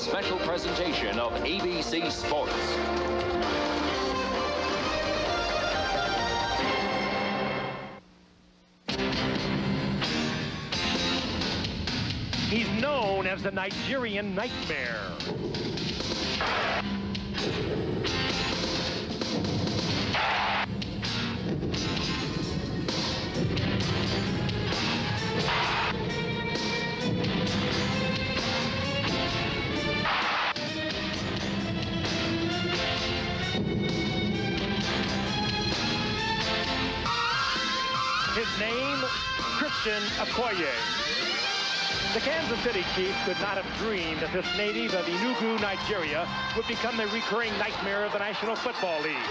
special presentation of ABC Sports. He's known as the Nigerian Nightmare. His name, Christian Okoye. The Kansas City Chiefs could not have dreamed that this native of Enugu, Nigeria, would become the recurring nightmare of the National Football League.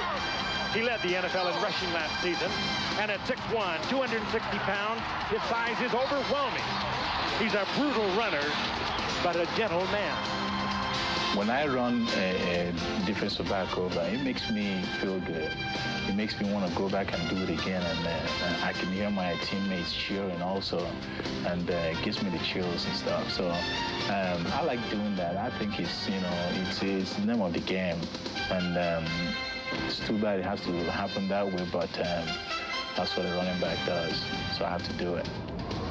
He led the NFL in rushing last season, and at 6'1", 260 pounds, his size is overwhelming. He's a brutal runner, but a gentle man. When I run a defensive back over, it makes me feel good. It makes me want to go back and do it again, and I can hear my teammates cheering also, and it gives me the chills and stuff. So I like doing that. I think it's the name of the game, and it's too bad it has to happen that way, but that's what a running back does. So I have to do it.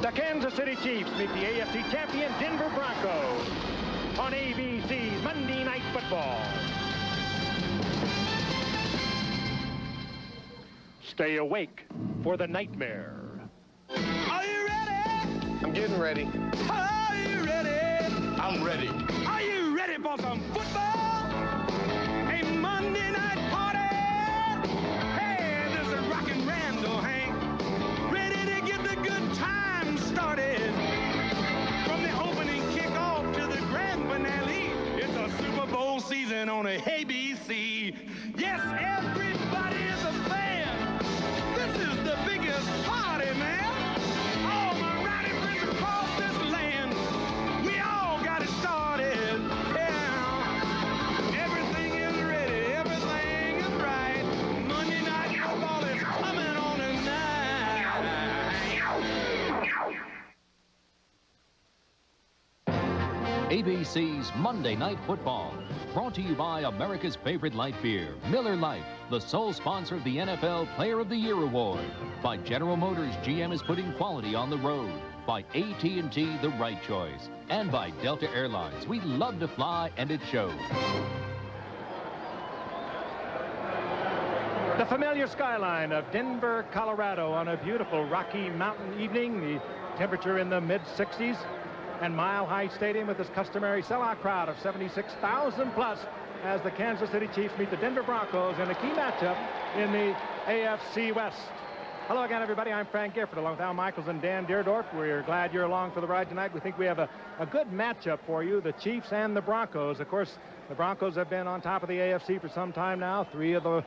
The Kansas City Chiefs meet the AFC champion Denver Broncos on ABC's Monday Night Football. Stay awake for the nightmare. Are you ready? I'm getting ready. Are you ready? I'm ready. Are you ready for some football? A Monday night party? Hey, this is Rockin' Randall Hank. Ready to get the good time started. From the opening kickoff to the grand finale, it's a Super Bowl season on a ABC. Yes, everybody is a fan. This is the biggest party, man. All my rowdy friends across this land, we all got it started. Yeah. Everything is ready, everything is right. Monday Night Football is coming on tonight. ABC's Monday Night Football, brought to you by America's favorite light beer, Miller Lite, the sole sponsor of the NFL Player of the Year Award. By General Motors, GM is putting quality on the road. By AT&T, the right choice. And by Delta Airlines, we love to fly, and it shows. The familiar skyline of Denver, Colorado on a beautiful Rocky Mountain evening. The temperature in the mid-60s. And Mile High Stadium with its customary sellout crowd of 76,000 plus as the Kansas City Chiefs meet the Denver Broncos in a key matchup in the AFC West. Hello again, everybody. I'm Frank Gifford, along with Al Michaels and Dan Dierdorf. We're glad you're along for the ride tonight. We think we have a good matchup for you, the Chiefs and the Broncos. Of course, the Broncos have been on top of the AFC for some time now. Three of the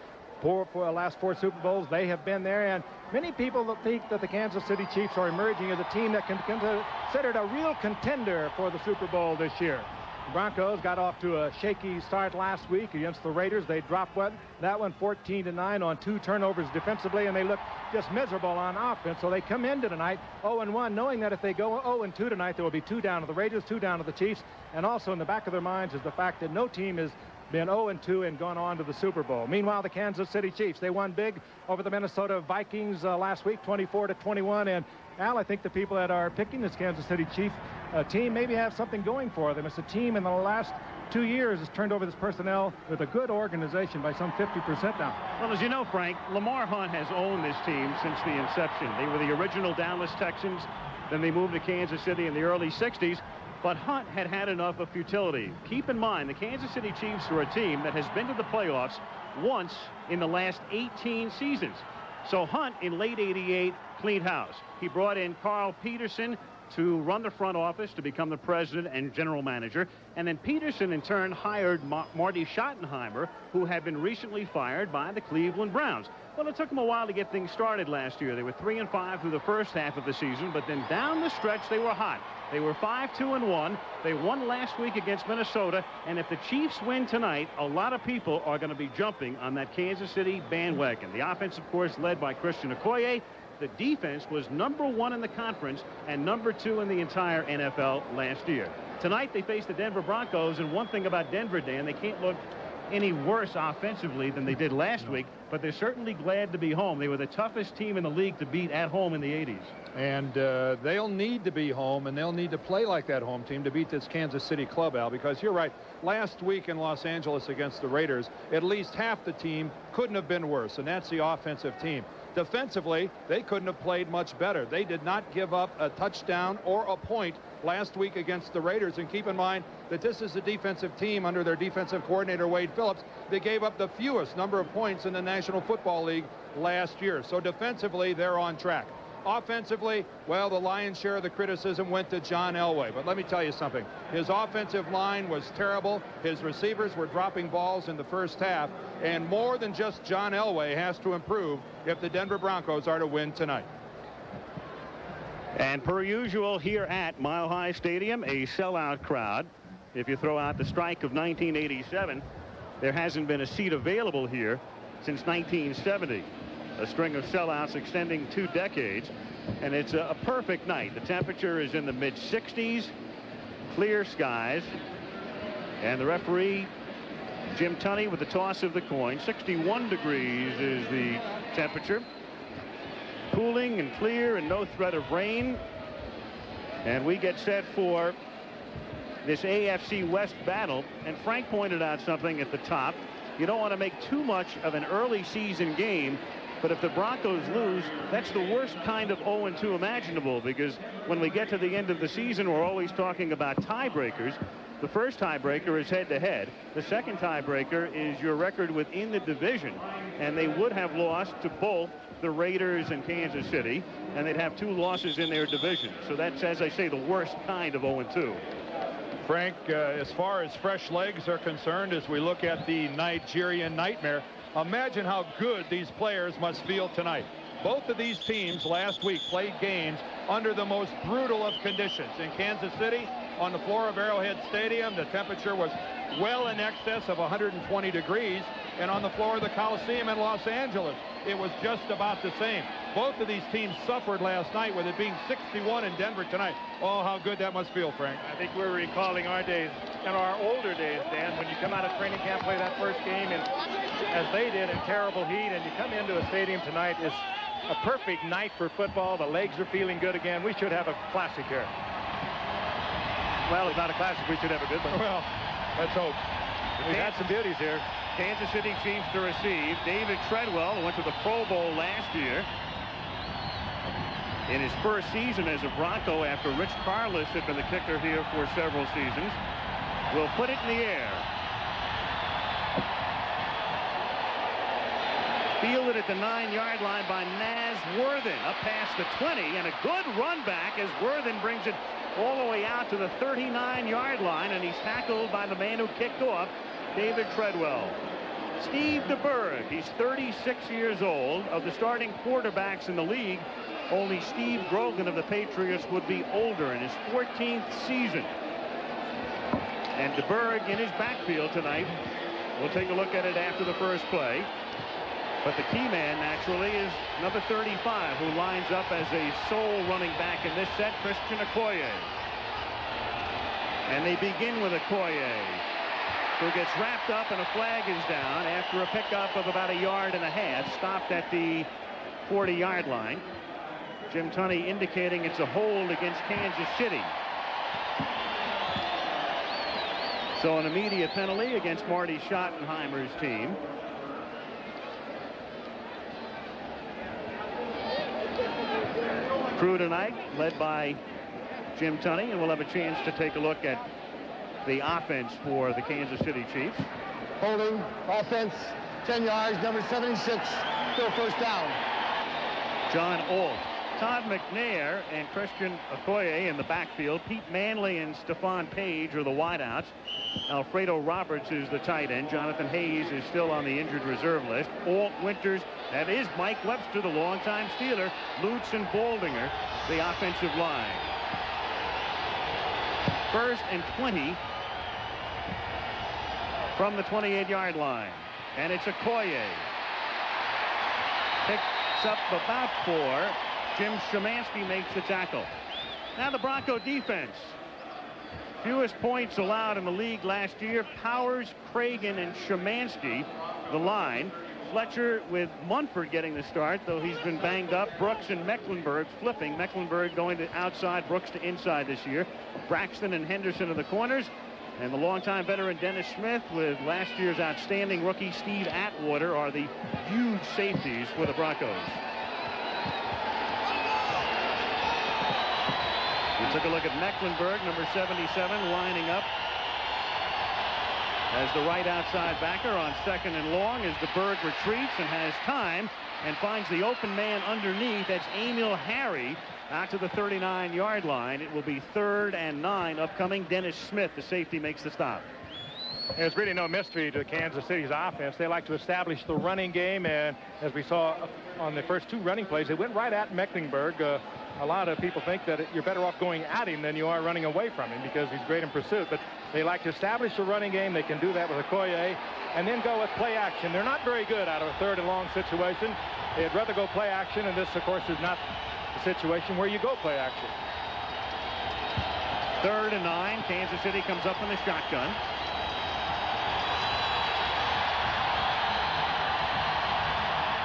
last four Super Bowls, they have been there, and many people think that the Kansas City Chiefs are emerging as a team that can be considered a real contender for the Super Bowl this year. The Broncos got off to a shaky start last week against the Raiders. They dropped that one 14-9 on 2 turnovers defensively, and they looked just miserable on offense. So they come into tonight 0-1, knowing that if they go 0-2 tonight, there will be 2 down to the Raiders, 2 down to the Chiefs, and also in the back of their minds is the fact that no team has been 0-2 and gone on to the Super Bowl. Meanwhile, the Kansas City Chiefs, they won big over the Minnesota Vikings last week, 24-21. And Al, I think the people that are picking this Kansas City Chiefs team maybe have something going for them. It's a team in the last 2 years has turned over this personnel with a good organization by some 50% now. Well, as you know, Frank, Lamar Hunt has owned this team since the inception. They were the original Dallas Texans. Then they moved to Kansas City in the early 60s. But Hunt had had enough of futility. Keep in mind, the Kansas City Chiefs are a team that has been to the playoffs once in the last 18 seasons. So Hunt, in late '88, cleaned house. He brought in Carl Peterson to run the front office, to become the president and general manager. And then Peterson, in turn, hired Marty Schottenheimer, who had been recently fired by the Cleveland Browns. Well, it took them a while to get things started last year. They were 3-5 through the first half of the season, but then down the stretch, they were hot. They were 5-2-1. They won last week against Minnesota, and if the Chiefs win tonight, a lot of people are going to be jumping on that Kansas City bandwagon. The offense, of course, led by Christian Okoye. The defense was #1 in the conference and #2 in the entire NFL last year. Tonight they face the Denver Broncos, and one thing about Denver, Dan, they can't look any worse offensively than they did last week, but they're certainly glad to be home. They were the toughest team in the league to beat at home in the 80s. And they'll need to be home, and they'll need to play like that home team to beat this Kansas City club, Al, because you're right. Last week in Los Angeles against the Raiders, at least half the team couldn't have been worse, and that's the offensive team. Defensively, they couldn't have played much better. They did not give up a touchdown or a point last week against the Raiders. And keep in mind that this is a defensive team under their defensive coordinator, Wade Phillips. They gave up the fewest number of points in the National Football League last year. So defensively, they're on track. Offensively, well, the lion's share of the criticism went to John Elway. But let me tell you something. His offensive line was terrible. His receivers were dropping balls in the first half. And more than just John Elway has to improve if the Denver Broncos are to win tonight. And per usual here at Mile High Stadium, a sellout crowd. If you throw out the strike of 1987, there hasn't been a seat available here since 1970. A string of sellouts extending 2 decades, and it's a perfect night. The temperature is in the mid-60s, clear skies, and the referee, Jim Tunney, with the toss of the coin. 61 degrees is the temperature. Cooling and clear and no threat of rain. And we get set for this AFC West battle. And Frank pointed out something at the top. You don't want to make too much of an early season game, but if the Broncos lose, that's the worst kind of 0-2 imaginable, because when we get to the end of the season, we're always talking about tiebreakers. The first tiebreaker is head-to-head. The second tiebreaker is your record within the division, and they would have lost to both the Raiders and Kansas City, and they'd have 2 losses in their division. So that's, as I say, the worst kind of 0-2. Frank, as far as fresh legs are concerned, as we look at the Nigerian nightmare, imagine how good these players must feel tonight. Both of these teams last week played games under the most brutal of conditions. In Kansas City, on the floor of Arrowhead Stadium, the temperature was well in excess of 120 degrees, and on the floor of the Coliseum in Los Angeles, it was just about the same. Both of these teams suffered last night, with it being 61 in Denver tonight. Oh, how good that must feel, Frank. I think we're recalling our days, and our older days, Dan, when you come out of training camp, play that first game, and as they did in terrible heat, and you come into a stadium tonight, it's a perfect night for football. The legs are feeling good again. We should have a classic here. Well, it's not a classic. We should have a good one. Well, let's hope. We've had some beauties here. Kansas City Chiefs to receive. David Treadwell, who went to the Pro Bowl last year. In his first season as a Bronco, after Rich Carless had been the kicker here for several seasons, will put it in the air. Fielded at the 9-yard line by Naz Worthen, up past the 20, and a good run back as Worthen brings it all the way out to the 39-yard line, and he's tackled by the man who kicked off, David Treadwell. Steve DeBerg, he's 36 years old. Of the starting quarterbacks in the league, only Steve Grogan of the Patriots would be older, in his 14th season. And DeBerg in his backfield tonight. We'll take a look at it after the first play. But the key man, naturally, is number 35, who lines up as a sole running back in this set, Christian Okoye. And they begin with Okoye, who gets wrapped up, and a flag is down after a pickup of about 1.5 yards, stopped at the 40-yard line. Jim Tunney indicating it's a hold against Kansas City. So an immediate penalty against Marty Schottenheimer's team. Crew tonight led by Jim Tunney, and we'll have a chance to take a look at the offense for the Kansas City Chiefs. Holding, offense, 10 yards, number 76, still first down. John Alt, Todd McNair, and Christian Okoye in the backfield. Pete Manley and Stephon Page are the wideouts. Alfredo Roberts is the tight end. Jonathan Hayes is still on the injured reserve list. Alt, Winters, that is Mike Webster, the longtime Steeler. Lutz and Boldinger, the offensive line. 1st and 20 from the 28-yard line. And it's Okoye. Picks up about 4. Jim Szymanski makes the tackle. Now the Bronco defense. Fewest points allowed in the league last year. Powers, Cragen, and Szymanski, the line. Fletcher with Munford getting the start, though he's been banged up. Brooks and Mecklenburg flipping. Mecklenburg going to outside, Brooks to inside this year. Braxton and Henderson are the corners. And the longtime veteran Dennis Smith with last year's outstanding rookie Steve Atwater are the huge safeties for the Broncos. We took a look at Mecklenburg, number 77, lining up as the right outside backer on 2nd and long as the Berg retreats and has time and finds the open man underneath. That's Emil Harry out to the 39-yard line. It will be 3rd and 9 upcoming. Dennis Smith, the safety, makes the stop. There's really no mystery to Kansas City's offense. They like to establish the running game, and as we saw on the first 2 running plays, they went right at Mecklenburg. A lot of people think that you're better off going at him than you are running away from him because he's great in pursuit. But they like to establish the running game. They can do that with Okoye and then go with play action. They're not very good out of a 3rd and long situation. They'd rather go play action, and this, of course, is not the situation where you go play action. 3rd and 9. Kansas City comes up in the shotgun.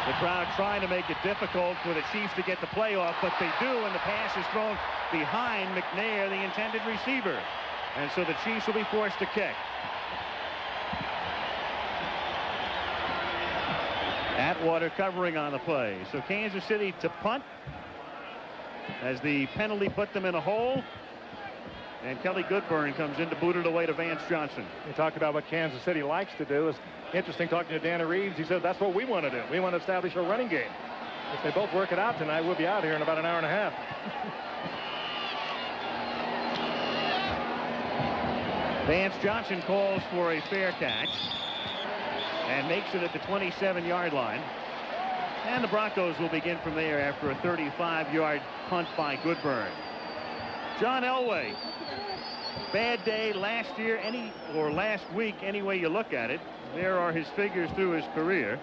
The crowd trying to make it difficult for the Chiefs to get the play off, but they do, and the pass is thrown behind McNair, the intended receiver. And so the Chiefs will be forced to kick. Atwater covering on the play. So Kansas City to punt as the penalty put them in a hole. And Kelly Goodburn comes in to boot it away to Vance Johnson. We talked about what Kansas City likes to do. It's interesting talking to Danny Reeves. He said that's what we want to do. We want to establish a running game. If they both work it out tonight, we'll be out here in about an hour and a half. Vance Johnson calls for a fair catch and makes it at the 27-yard line. And the Broncos will begin from there after a 35-yard punt by Goodburn. John Elway. Bad day last year, last week, any way you look at it. There are his figures through his career.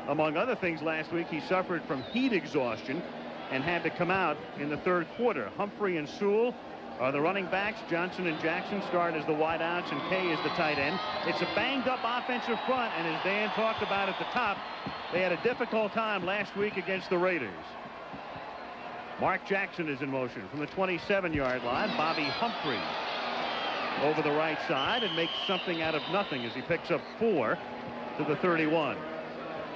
Among other things, last week he suffered from heat exhaustion and had to come out in the 3rd quarter. Humphrey and Sewell are the running backs. Johnson and Jackson start as the wideouts, and Kay is the tight end. It's a banged-up offensive front, and as Dan talked about at the top, they had a difficult time last week against the Raiders. Mark Jackson is in motion from the 27-yard line. Bobby Humphrey over the right side and makes something out of nothing as he picks up 4 to the 31.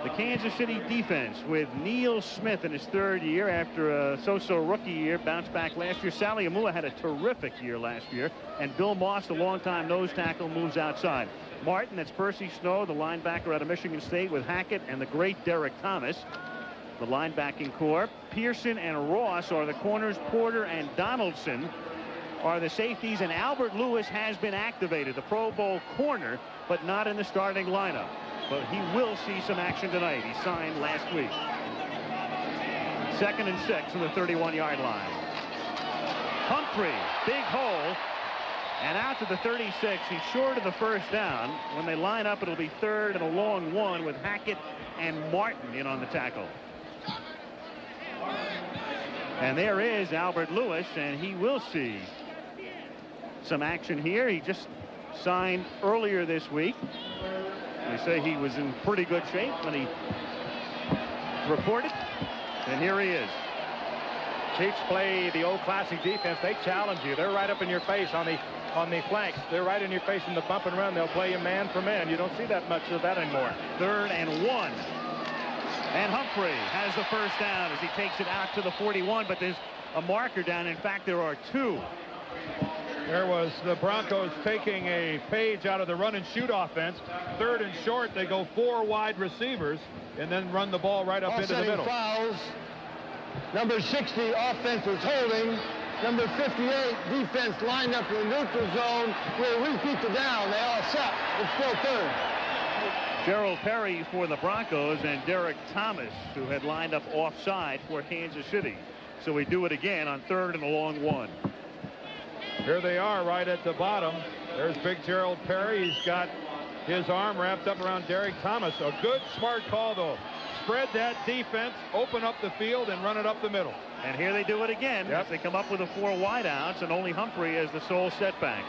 The Kansas City defense with Neil Smith in his 3rd year after a so-so rookie year, bounced back last year. Sally Amua had a terrific year last year, and Bill Moss, the longtime nose tackle, moves outside. Martin, that's Percy Snow, the linebacker out of Michigan State, with Hackett and the great Derek Thomas, the linebacking core. Pearson and Ross are the corners. Porter and Donaldson are the safeties, and Albert Lewis has been activated, the Pro Bowl corner, but not in the starting lineup. But he will see some action tonight. He signed last week. 2nd and 6 from the 31-yard line. Humphrey, big hole, and out to the 36. He's short of the 1st down. When they line up, it'll be 3rd and a long 1 with Hackett and Martin in on the tackle. And there is Albert Lewis, and he will see some action here. He just signed earlier this week. They say he was in pretty good shape when he reported, and here he is. Chiefs play the old classic defense. They challenge you. They're right up in your face on the flanks. They're right in your face in the bump and run. They'll play you man for man. You don't see that much of that anymore. 3rd and 1. And Humphrey has the 1st down as he takes it out to the 41, but there's a marker down. In fact, there are 2. There was the Broncos taking a page out of the run and shoot offense. 3rd and short, they go 4 wide receivers and then run the ball right up into the middle. Fouls. Number 60 offense is holding. Number 58 defense lined up in the neutral zone. Will repeat the down. They all set. It's still 3rd. Gerald Perry for the Broncos and Derek Thomas, who had lined up offside for Kansas City. So we do it again on 3rd and a long 1. Here they are right at the bottom. There's big Gerald Perry. He's got his arm wrapped up around Derek Thomas. A good, smart call, though. Spread that defense, open up the field, and run it up the middle. And here they do it again. Yep. As they come up with the 4 wideouts, and only Humphrey as the sole setback.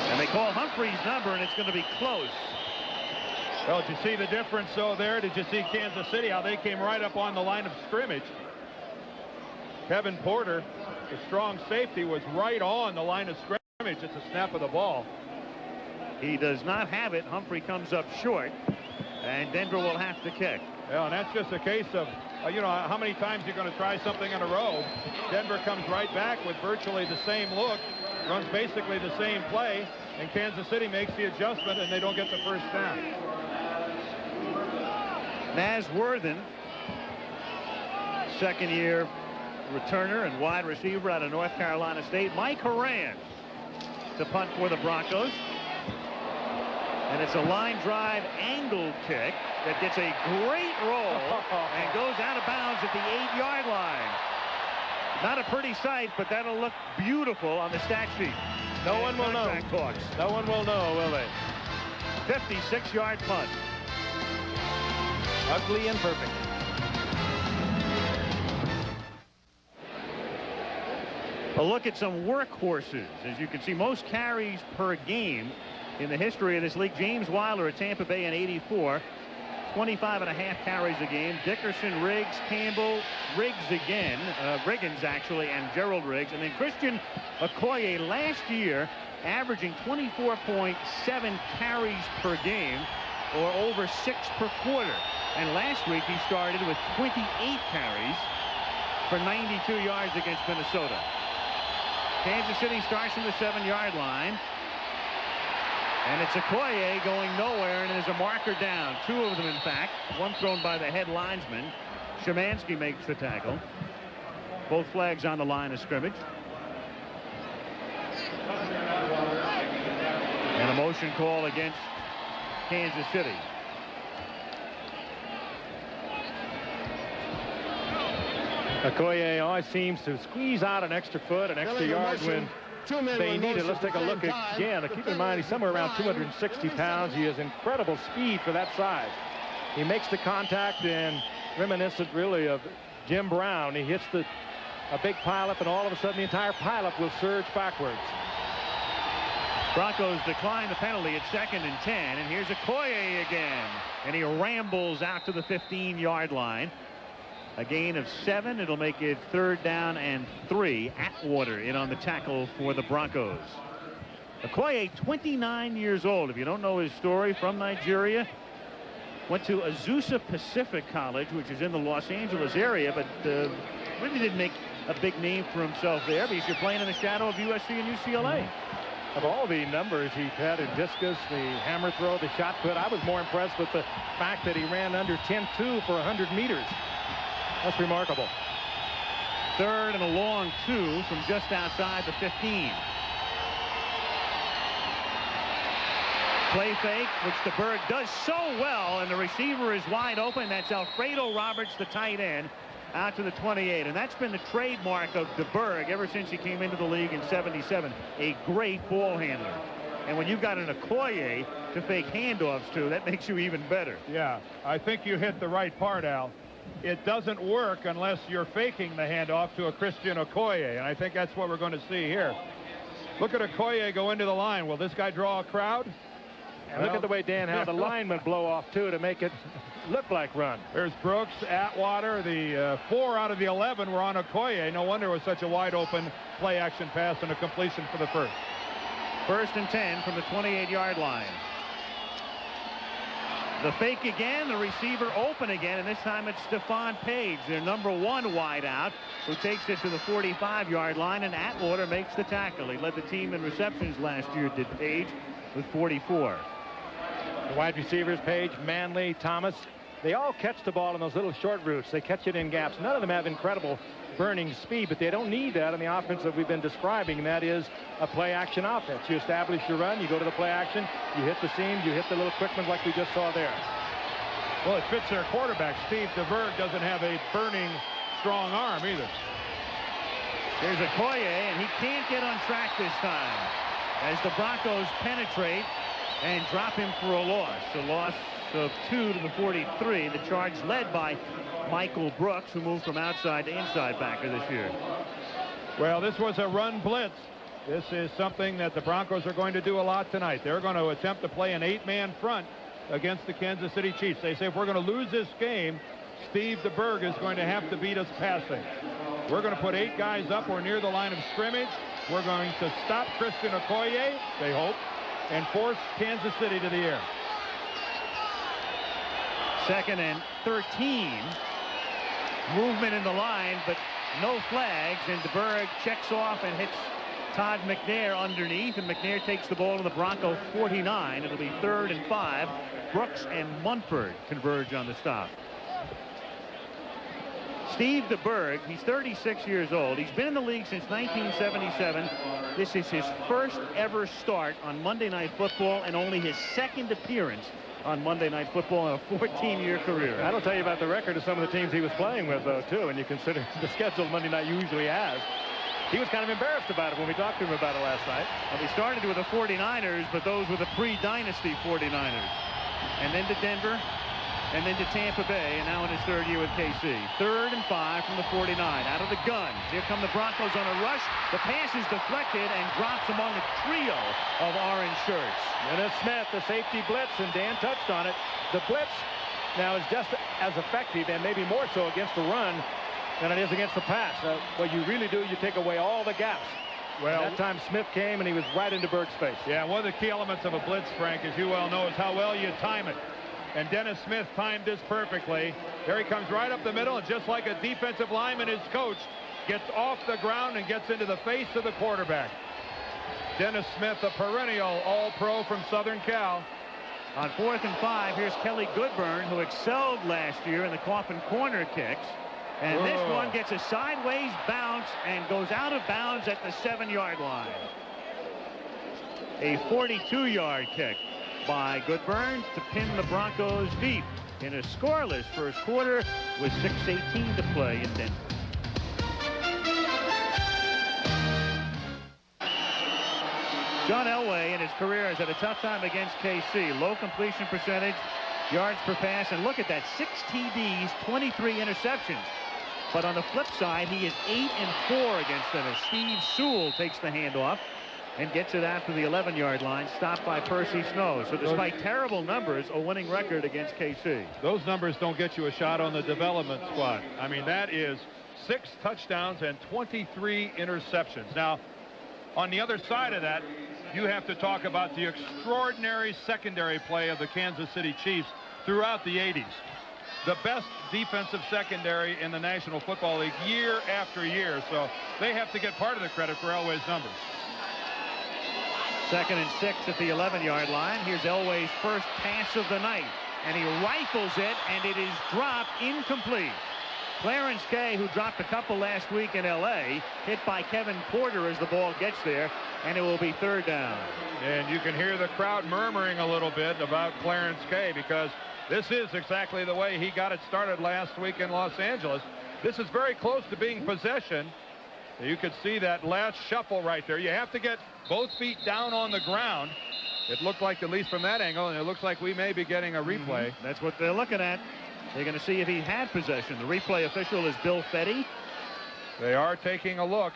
And they call Humphrey's number, and it's going to be close. Well, did you see the difference, though, there? Did you see Kansas City, how they came right up on the line of scrimmage? Kevin Porter, the strong safety, was right on the line of scrimmage at the snap of the ball. He does not have it. Humphrey comes up short, and Denver will have to kick. Yeah, and that's just a case of, you know, how many times you're going to try something in a row. Denver comes right back with virtually the same look, runs basically the same play, and Kansas City makes the adjustment, and they don't get the first down. Naz Worthen, second-year returner and wide receiver out of North Carolina State. Mike Horan to punt for the Broncos. And it's a line drive angle kick that gets a great roll and goes out of bounds at the 8-yard line. Not a pretty sight, but that'll look beautiful on the stat sheet. No one will know. Talks. No one will know, will they? 56-yard punt. Ugly and perfect. A look at some workhorses. As you can see, most carries per game in the history of this league. James Wilder at Tampa Bay in '84, 25.5 carries a game. Dickerson, Riggs, Campbell, Riggs again, Riggins actually, and Gerald Riggs. And then Christian Okoye last year averaging 24.7 carries per game, or over 6 per quarter. And last week he started with 28 carries for 92 yards against Minnesota. Kansas City starts from the 7-yard line. And it's Okoye going nowhere, and there's a marker down. 2 of them, in fact. One thrown by the head linesman. Szymanski makes the tackle. Both flags on the line of scrimmage. And a motion call against Kansas City. Okoye always seems to squeeze out an extra foot, an extra yard when they need it. Let's take a look again. Keep in mind, he's somewhere around 260 pounds. He has incredible speed for that size. He makes the contact, and reminiscent really of Jim Brown. He hits a big pileup, and all of a sudden the entire pileup will surge backwards. Broncos decline the penalty at 2nd and 10, and here's Okoye again, and he rambles out to the 15-yard line. A gain of 7. It'll make it 3rd down and 3. Atwater in on the tackle for the Broncos. Okoye, 29 years old. If you don't know his story, from Nigeria. Went to Azusa Pacific College, which is in the Los Angeles area, but really didn't make a big name for himself there, because you're playing in the shadow of USC and UCLA. Of all the numbers he's had in discus, the hammer throw, the shot put, I was more impressed with the fact that he ran under 10.2 for 100 meters. That's remarkable. 3rd and a long 2 from just outside the 15. Play fake, which DeBerg does so well, and the receiver is wide open. That's Alfredo Roberts, the tight end, out to the 28. And that's been the trademark of DeBerg ever since he came into the league in '77. A great ball handler. And when you've got an Okoye to fake handoffs to, that makes you even better. Yeah, I think you hit the right part, Al. It doesn't work unless you're faking the handoff to a Christian Okoye, and I think that's what we're going to see here. Look at Okoye go into the line. Will this guy draw a crowd? And look at the way, Dan, how the linemen blow off, too, to make it look like run. There's Brooks, Atwater. The 4 out of the 11 were on Okoye. No wonder it was such a wide-open play-action pass and a completion for the first. 1st and 10 from the 28-yard line. The fake again, the receiver open again, and this time it's Stephon Page, their #1 wideout, who takes it to the 45-yard line, and Atwater makes the tackle. He led the team in receptions last year, did Page, with 44. The wide receivers, Page, Manley, Thomas, they all catch the ball in those little short routes. They catch it in gaps. None of them have incredible burning speed, but they don't need that in the offense that we've been describing, and that is a play-action offense. You establish your run, you go to the play-action, you hit the seams, you hit the little quick ones like we just saw there. Well, it fits their quarterback. Steve DeBerg doesn't have a burning, strong arm either. There's Okoye, and he can't get on track this time as the Broncos penetrate and drop him for a loss. A loss of 2 to the 43. The charge led by Michael Brooks, who moved from outside to inside backer this year. Well, this was a run blitz. This is something that the Broncos are going to do a lot tonight. They're going to attempt to play an 8-man front against the Kansas City Chiefs. They say if we're going to lose this game, Steve DeBerg is going to have to beat us passing. We're going to put 8 guys up or near the line of scrimmage. We're going to stop Christian Okoye, they hope, and force Kansas City to the air. 2nd and 13. Movement in the line, but no flags, and DeBerg checks off and hits Todd McNair underneath, and McNair takes the ball to the Bronco 49. It'll be 3rd and 5. Brooks and Munford converge on the stop. Steve DeBerg, he's 36 years old. He's been in the league since 1977. This is his first ever start on Monday Night Football and only his 2nd appearance on Monday Night Football in a 14-year career. That'll tell you about the record of some of the teams he was playing with, though, too, and you consider the schedule Monday night usually has. He was kind of embarrassed about it when we talked to him about it last night. Well, he started with the 49ers, but those were the pre-dynasty 49ers. And then to Denver, and then to Tampa Bay, and now in his 3rd year with KC. 3rd and 5 from the 49. Out of the gun. Here come the Broncos on a rush. The pass is deflected and drops among a trio of orange shirts. Dennis Smith, the safety blitz, and Dan touched on it. The blitz now is just as effective, and maybe more so against the run than it is against the pass. What you really do, you take away all the gaps. Well, that time Smith came and he was right into Berg's face. Yeah, one of the key elements of a blitz, Frank, as you well know, is how well you time it. And Dennis Smith timed this perfectly. There he comes right up the middle, and just like a defensive lineman, his coach gets off the ground and gets into the face of the quarterback. Dennis Smith, a perennial All-Pro from Southern Cal. On 4th and 5, here's Kelly Goodburn, who excelled last year in the coffin corner kicks. And this one gets a sideways bounce and goes out of bounds at the 7-yard line. A 42-yard kick by Goodburn to pin the Broncos deep in a scoreless first quarter with 6:18 to play in Denver. John Elway in his career has had a tough time against KC. Low completion percentage, yards per pass, and look at that, 6 TDs, 23 interceptions. But on the flip side, he is 8 and 4 against them as Steve Sewell takes the handoff and gets it after the 11-yard line, stopped by Percy Snow. So despite terrible numbers, a winning record against KC. Those numbers don't get you a shot on the development squad. I mean, that is 6 touchdowns and 23 interceptions. Now, on the other side of that, you have to talk about the extraordinary secondary play of the Kansas City Chiefs throughout the 80s. The best defensive secondary in the National Football League year after year. So they have to get part of the credit for Elway's numbers. 2nd and 6 at the 11-yard line. Here's Elway's first pass of the night, and he rifles it, and it is dropped incomplete. Clarence Kay, who dropped a couple last week in L.A., hit by Kevin Porter as the ball gets there, and it will be 3rd down. And you can hear the crowd murmuring a little bit about Clarence Kay, because this is exactly the way he got it started last week in Los Angeles. This is very close to being possession. You could see that last shuffle right there. You have to get both feet down on the ground. It looked like, at least from that angle, and it looks like we may be getting a replay. That's what they're looking at. They're going to see if he had possession. The replay official is Bill Fetty. They are taking a look.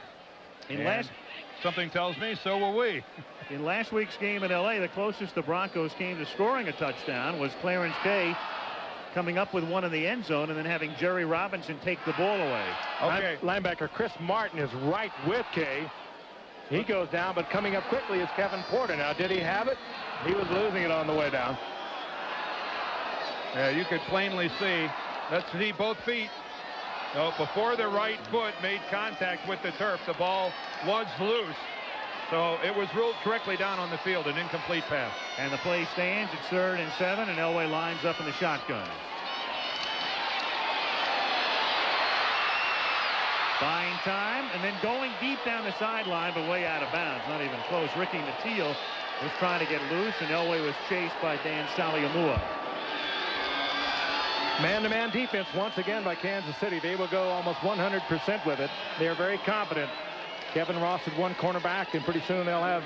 Something tells me so will we. In last week's game in L.A., the closest the Broncos came to scoring a touchdown was Clarence Kay coming up with one in the end zone and then having Jerry Robinson take the ball away. Okay. Linebacker Chris Martin is right with Kay. He goes down, but coming up quickly is Kevin Porter. Now, did he have it? He was losing it on the way down. Yeah, you could plainly see. Let's see both feet. No, before the right foot made contact with the turf, the ball was loose. So it was ruled correctly down on the field, an incomplete pass. And the play stands. It's 3rd and 7, and Elway lines up in the shotgun. Buying time, and then going deep down the sideline, but way out of bounds. Not even close. Ricky Mateel was trying to get loose, and Elway was chased by Dan Saliamua. Man-to-man defense once again by Kansas City. They will go almost 100% with it. They are very confident. Kevin Ross had one cornerback, and pretty soon they'll have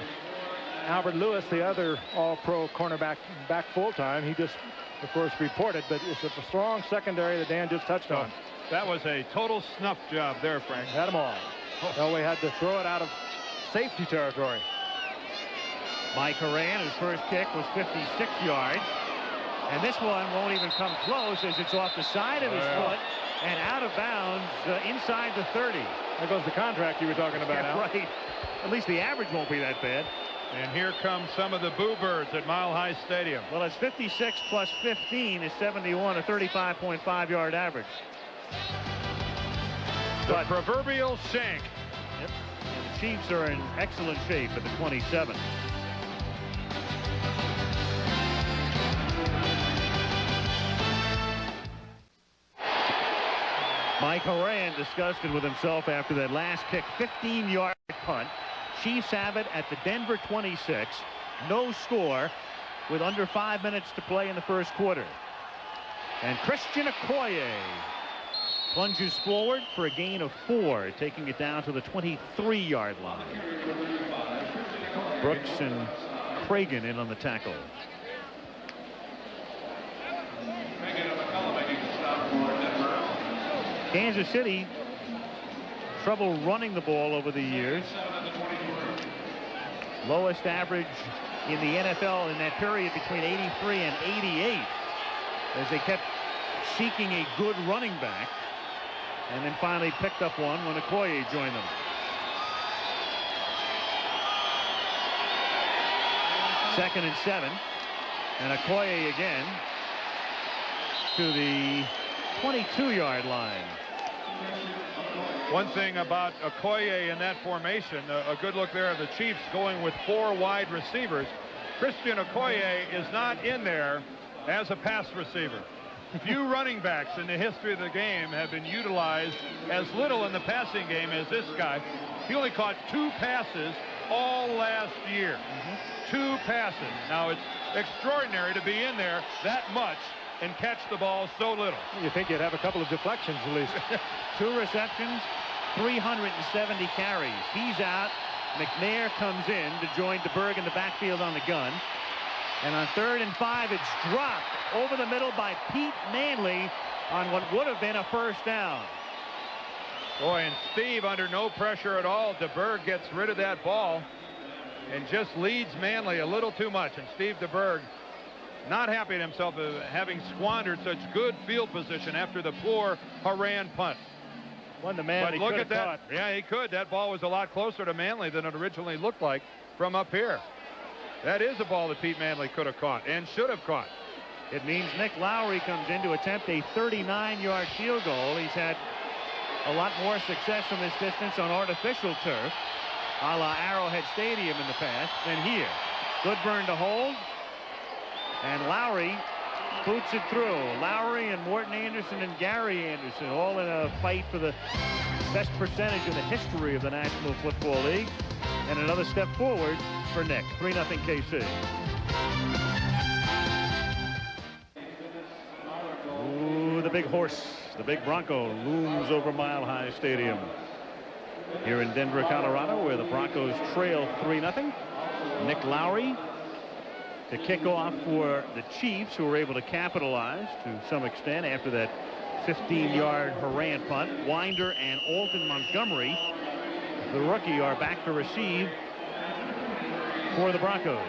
Albert Lewis, the other all-pro cornerback, back full-time. He just, of course, reported, but it's a strong secondary that Dan just touched on. That was a total snuff job there, Frank. Had them all. Elway had to throw it out of safety territory. Mike Horan, his first kick was 56 yards. And this one won't even come close as it's off the side of his foot and out of bounds inside the 30. There goes the contract you were talking about, Al. Right. At least the average won't be that bad. And here come some of the Boo Birds at Mile High Stadium. Well, it's 56 plus 15 is 71, a 35.5-yard average. The proverbial shank. Yep. And the Chiefs are in excellent shape at the 27. Mike Horan disgusted with himself after that last kick, 15-yard punt. Chiefs have it at the Denver 26. No score with under 5 minutes to play in the first quarter. And Christian Okoye plunges forward for a gain of 4, taking it down to the 23-yard line. Brooks and Cragen in on the tackle. Kansas City, trouble running the ball over the years. Lowest average in the NFL in that period between 83 and 88, as they kept seeking a good running back, and then finally picked up one when Okoye joined them. Second and 7, and Okoye again to the 22-yard line. One thing about Okoye in that formation, a good look there of the Chiefs going with 4 wide receivers. Christian Okoye is not in there as a pass receiver. Few running backs in the history of the game have been utilized as little in the passing game as this guy. He only caught 2 passes all last year. 2 passes. Now, it's extraordinary to be in there that much and catch the ball so little. You think you'd have a couple of deflections at least. 2 receptions, 370 carries. He's out. McNair comes in to join DeBerg in the backfield on the gun. And on 3rd and 5, it's dropped over the middle by Pete Manley on what would have been a first down. Boy, and Steve under no pressure at all. DeBerg gets rid of that ball and just leads Manley a little too much. And Steve DeBerg not happy at himself of having squandered such good field position after the poor Horan punt. One the man. But look at that. Yeah, he could. That ball was a lot closer to Manley than it originally looked like from up here. That is a ball that Pete Manley could have caught and should have caught. It means Nick Lowry comes in to attempt a 39-yard field goal. He's had a lot more success from this distance on artificial turf, a la Arrowhead Stadium in the past, than here. Goodburn to hold. And Lowry boots it through. Lowry and Morton Anderson and Gary Anderson all in a fight for the best percentage in the history of the National Football League. And another step forward for Nick. 3-0 KC. Ooh, the big horse, the big Bronco, looms over Mile High Stadium here in Denver, Colorado, where the Broncos trail 3-0. Nick Lowry to kick off for the Chiefs, who were able to capitalize to some extent after that 15-yard Horan punt. Winder and Alton Montgomery, the rookie, are back to receive for the Broncos.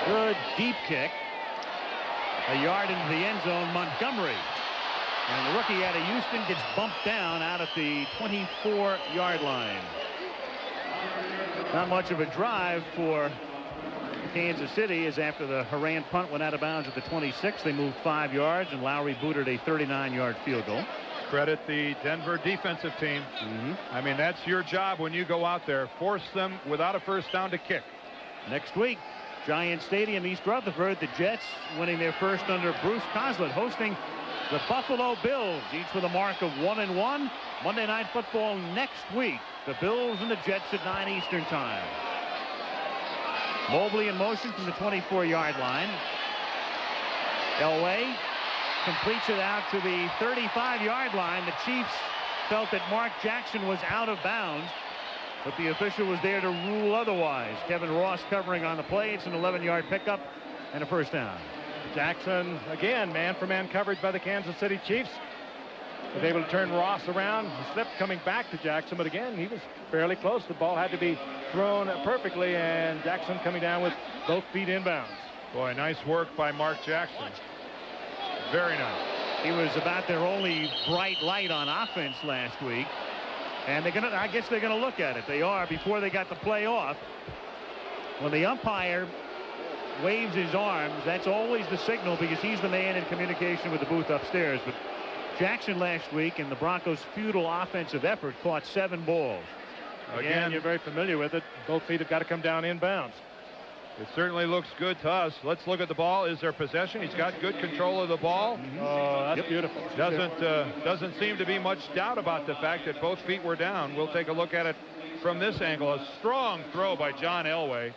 Good deep kick. A yard into the end zone, Montgomery. And the rookie out of Houston gets bumped down out at the 24-yard line. Not much of a drive for Kansas City, as after the Horan punt went out of bounds at the 26, they moved 5 yards, and Lowry booted a 39-yard field goal. Credit the Denver defensive team. I mean, that's your job when you go out there. Force them without a first down to kick. Next week, Giant Stadium, East Rutherford, the Jets winning their first under Bruce Coslett, hosting the Buffalo Bills, each with a mark of 1-1. Monday Night Football next week. The Bills and the Jets at 9 Eastern time. Mobley in motion from the 24-yard line. Elway completes it out to the 35-yard line. The Chiefs felt that Mark Jackson was out of bounds but the official was there to rule otherwise. Kevin Ross covering on the play. It's an 11-yard pickup and a first down. Jackson, again, man-for-man coverage by the Kansas City Chiefs. Was able to turn Ross around. He slipped coming back to Jackson, but again, he was fairly close. The ball had to be thrown perfectly, and Jackson coming down with both feet inbounds. Boy, nice work by Mark Jackson. Very nice. He was about their only bright light on offense last week. And I guess they're going to look at it. They are before they got the play off. When the umpire waves his arms, that's always the signal because he's the man in communication with the booth upstairs. But Jackson last week in the Broncos' futile offensive effort caught 7 balls. Again, you're very familiar with it. Both feet have got to come down inbounds. It certainly looks good to us. Let's look at the ball. Is there possession? He's got good control of the ball. Oh, that's beautiful. Doesn't seem to be much doubt about the fact that both feet were down. We'll take a look at it from this angle. A strong throw by John Elway.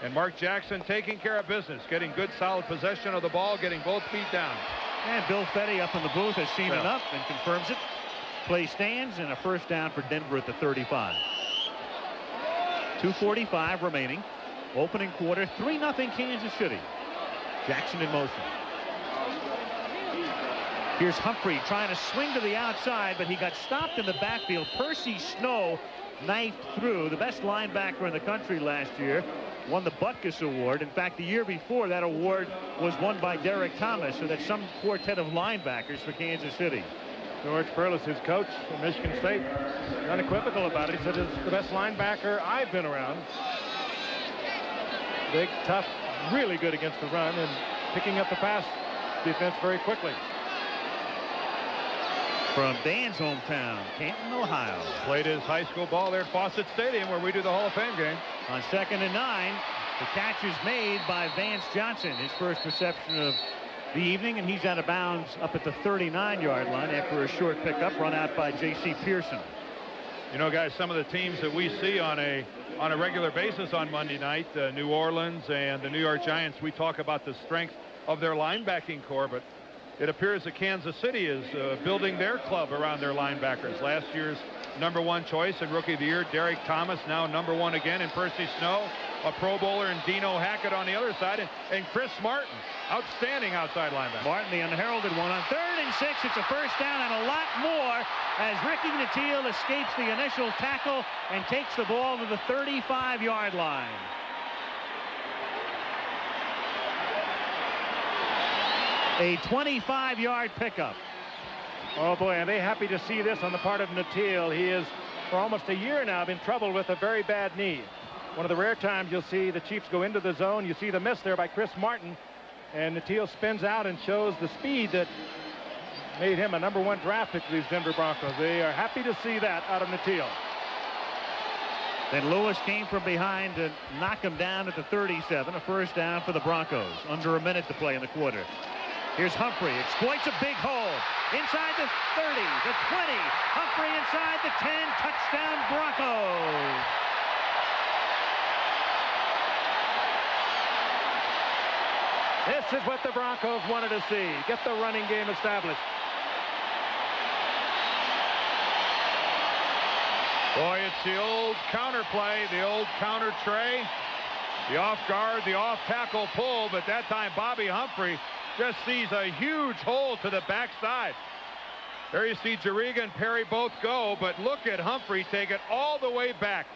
And Mark Jackson taking care of business, getting good solid possession of the ball, getting both feet down. And Bill Fetty up in the booth has seen enough and confirms it. Play stands and a first down for Denver at the 35. 2:45 remaining. Opening quarter, 3-0 Kansas City. Jackson in motion. Here's Humphrey trying to swing to the outside, but he got stopped in the backfield. Percy Snow knifed through. The best linebacker in the country last year. Won the Butkus Award. In fact, the year before, that award was won by Derek Thomas. So that's some quartet of linebackers for Kansas City. George Perlis, his coach from Michigan State, unequivocal about it. He said it's the best linebacker I've been around. Big, tough, really good against the run and picking up the pass defense very quickly. From Dan's hometown, Canton, Ohio. Played his high school ball there at Fawcett Stadium where we do the Hall of Fame game. On 2nd and 9, the catch is made by Vance Johnson, his first reception of the evening, and he's out of bounds up at the 39-yard line after a short pickup run out by J.C. Pearson. You know, guys, some of the teams that we see on a regular basis on Monday night, New Orleans and the New York Giants, we talk about the strength of their linebacking core, but it appears that Kansas City is building their club around their linebackers. Last year's #1 choice and Rookie of the Year, Derek Thomas, now #1 again, and Percy Snow, a Pro Bowler, and Dino Hackett on the other side, and Chris Martin, outstanding outside linebacker. Martin, the unheralded one. On 3rd and 6, it's a first down and a lot more as Ricky Nattiel escapes the initial tackle and takes the ball to the 35-yard line. A 25-yard pickup. Oh boy, are they happy to see this on the part of Nattiel. He is for almost a year now been troubled with a very bad knee. One of the rare times you'll see the Chiefs go into the zone. You see the miss there by Chris Martin, and Nattiel spins out and shows the speed that made him a #1 draft pick for these Denver Broncos. They are happy to see that out of Nattiel. Then Lewis came from behind to knock him down at the 37. A first down for the Broncos. Under a minute to play in the quarter. Here's Humphrey, exploits a big hole. Inside the 30, the 20. Humphrey inside the 10. Touchdown Broncos. This is what the Broncos wanted to see. Get the running game established. Boy, it's the old counter play, the old counter tray. The off guard, the off tackle pull, but that time Bobby Humphrey just sees a huge hole to the backside. There you see Jariga and Perry both go, but look at Humphrey take it all the way back.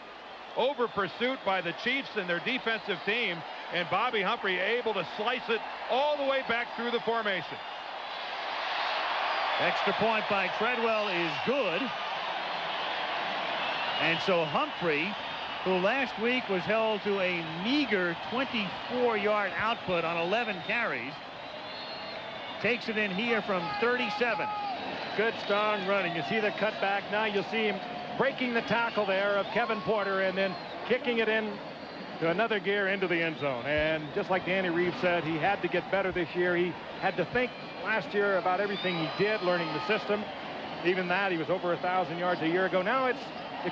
Over pursuit by the Chiefs and their defensive team, and Bobby Humphrey able to slice it all the way back through the formation. Extra point by Treadwell is good. And so Humphrey, who last week was held to a meager 24-yard output on 11 carries, takes it in here from 37. Good strong running. You see the cutback. Now you'll see him breaking the tackle there of Kevin Porter and then kicking it in to another gear into the end zone. And just like Danny Reeves said, he had to get better this year. He had to think last year about everything he did, learning the system. Even that, he was over 1,000 yards a year ago. Now it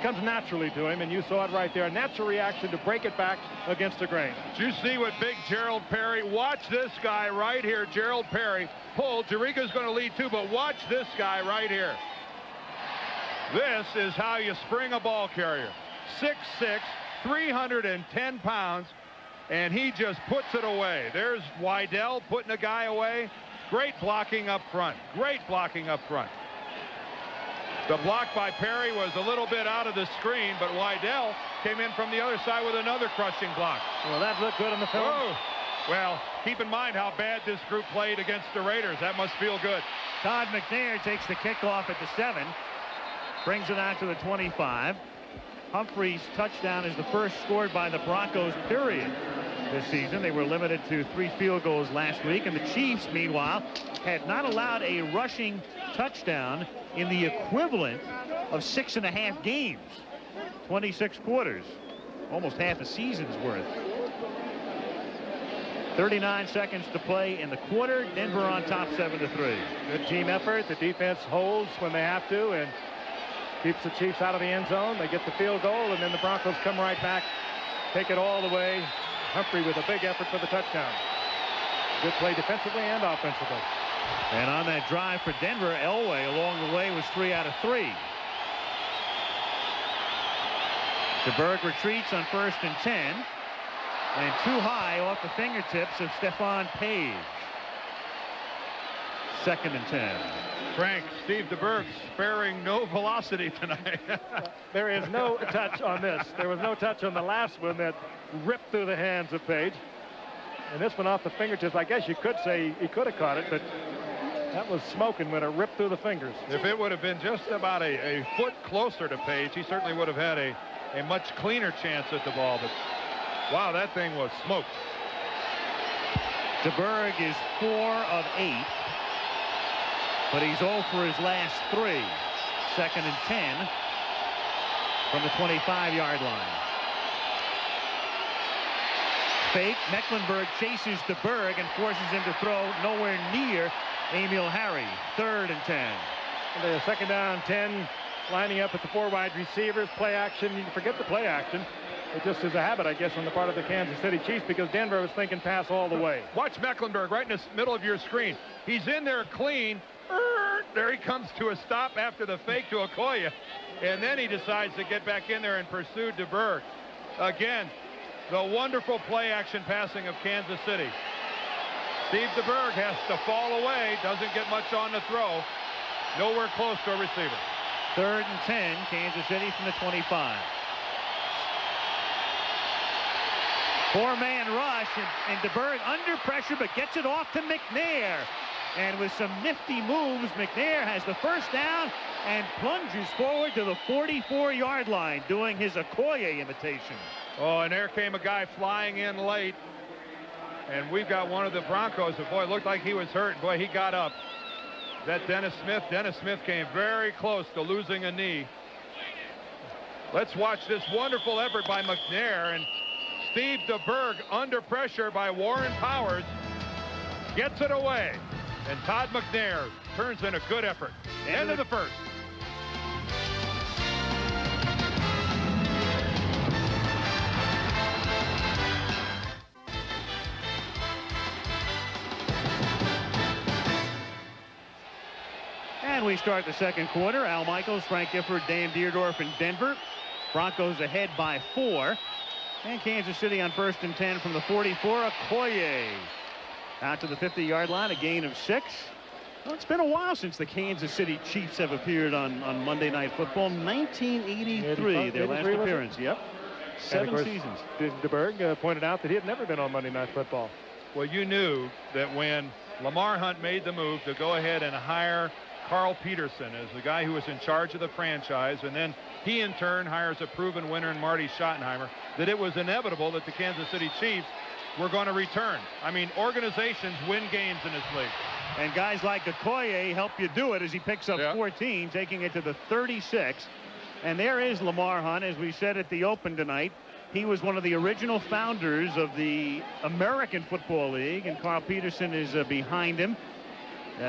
comes naturally to him, and you saw it right there. A natural reaction to break it back against the grain. Did you see what big Gerald Perry, watch this guy right here, Gerald Perry, pull. Jariga's going to lead too, but watch this guy right here. This is how you spring a ball carrier. 6'6", 310 pounds, and he just puts it away. There's Wydell putting a guy away. Great blocking up front. Great blocking up front. The block by Perry was a little bit out of the screen, but Wydell came in from the other side with another crushing block. Well, that looked good on the film. Oh. Well, keep in mind how bad this group played against the Raiders. That must feel good. Todd McNair takes the kickoff at the 7. Brings it out to the 25. Humphrey's touchdown is the first scored by the Broncos, period, this season. They were limited to 3 field goals last week, and the Chiefs, meanwhile, had not allowed a rushing touchdown in the equivalent of 6.5 games. 26 quarters. Almost half a season's worth. 39 seconds to play in the quarter. Denver on top 7-3. Good team effort. The defense holds when they have to and keeps the Chiefs out of the end zone. They get the field goal, and then the Broncos come right back, take it all the way. Humphrey with a big effort for the touchdown. Good play defensively and offensively. And on that drive for Denver, Elway along the way was 3 out of 3. DeBerg retreats on 1st and 10. And too high off the fingertips of Stephon Page. 2nd and 10. Frank, Steve DeBerg sparing no velocity tonight. There is no touch on this. There was no touch on the last one that ripped through the hands of Page. And this one off the fingertips, I guess you could say he could have caught it, but that was smoking when it ripped through the fingers. If it would have been just about a foot closer to Page, he certainly would have had a much cleaner chance at the ball. But wow, that thing was smoked. DeBerg is 4 of 8. But he's 0 for his last 3. 2nd and 10 from the 25-yard line. Fake. Mecklenburg chases DeBerg and forces him to throw nowhere near Emil Harry. 3rd and 10. And 2nd down, 10, lining up at the 4 wide receivers. Play action. You forget the play action. It just is a habit, I guess, on the part of the Kansas City Chiefs, because Denver was thinking pass all the way. Watch Mecklenburg right in the middle of your screen. He's in there clean. There he comes to a stop after the fake to Okoye. And then he decides to get back in there and pursue DeBerg. Again, the wonderful play action passing of Kansas City. Steve DeBerg has to fall away. Doesn't get much on the throw. Nowhere close to a receiver. 3rd and 10, Kansas City from the 25. 4-man rush, and DeBerg under pressure, but gets it off to McNair. And with some nifty moves, McNair has the first down and plunges forward to the 44-yard line, doing his Okoye imitation. Oh, and there came a guy flying in late. And we've got one of the Broncos. Boy, it looked like he was hurt. Boy, he got up. That Dennis Smith. Dennis Smith came very close to losing a knee. Let's watch this wonderful effort by McNair. And Steve DeBerg, under pressure by Warren Powers, gets it away. And Todd McNair turns in a good effort. End of the first. And we start the second quarter. Al Michaels, Frank Gifford, Dan Dierdorf in Denver. Broncos ahead by 4. And Kansas City on 1st and 10 from the 44. Okoye out to the 50-yard line, a gain of 6. Well, it's been a while since the Kansas City Chiefs have appeared on Monday Night Football. 1983, their last appearance. Yep. 7 seasons. DeBerg pointed out that he had never been on Monday Night Football. Well, you knew that when Lamar Hunt made the move to go ahead and hire Carl Peterson as the guy who was in charge of the franchise, and then he in turn hires a proven winner in Marty Schottenheimer, that it was inevitable that the Kansas City Chiefs were going to return. I mean, organizations win games in this league. And guys like Okoye help you do it as he picks up 14, taking it to the 36. And there is Lamar Hunt, as we said at the Open tonight. He was one of the original founders of the American Football League, and Carl Peterson is behind him.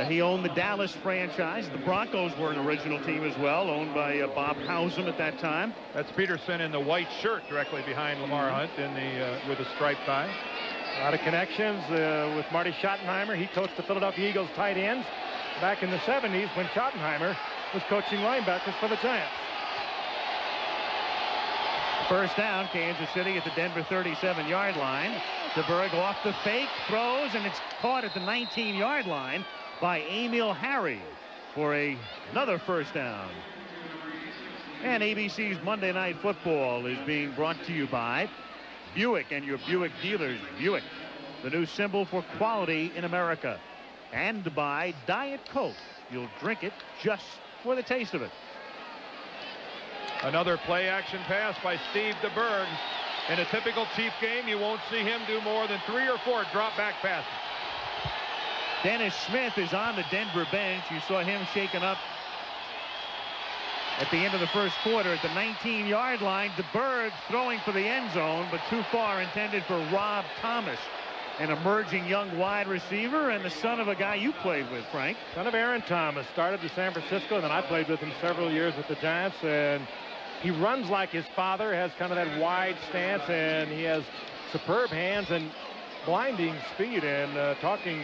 He owned the Dallas franchise. The Broncos were an original team as well, owned by Bob Howsam at that time. That's Peterson in the white shirt directly behind Lamar Hunt in the with a striped tie. A lot of connections with Marty Schottenheimer. He coached the Philadelphia Eagles tight ends. back in the 70s when Schottenheimer was coaching linebackers for the Giants. First down, Kansas City at the Denver 37-yard line. DeBerg off the fake, throws, and it's caught at the 19-yard line by Emil Harry for another first down. And ABC's Monday Night Football is being brought to you by Buick and your Buick dealers. Buick, the new symbol for quality in America. And by Diet Coke. You'll drink it just for the taste of it. Another play-action pass by Steve DeBerg. In a typical Chief game, you won't see him do more than 3 or 4 drop-back passes. Dennis Smith is on the Denver bench. You saw him shaken up at the end of the first quarter at the 19-yard line. DeBerg throwing for the end zone, but too far, intended for Rob Thomas, an emerging young wide receiver and the son of a guy you played with, Frank. Son of Aaron Thomas. Started in San Francisco, and then I played with him several years with the Giants. And he runs like his father, has kind of that wide stance, and he has superb hands and blinding speed. And talking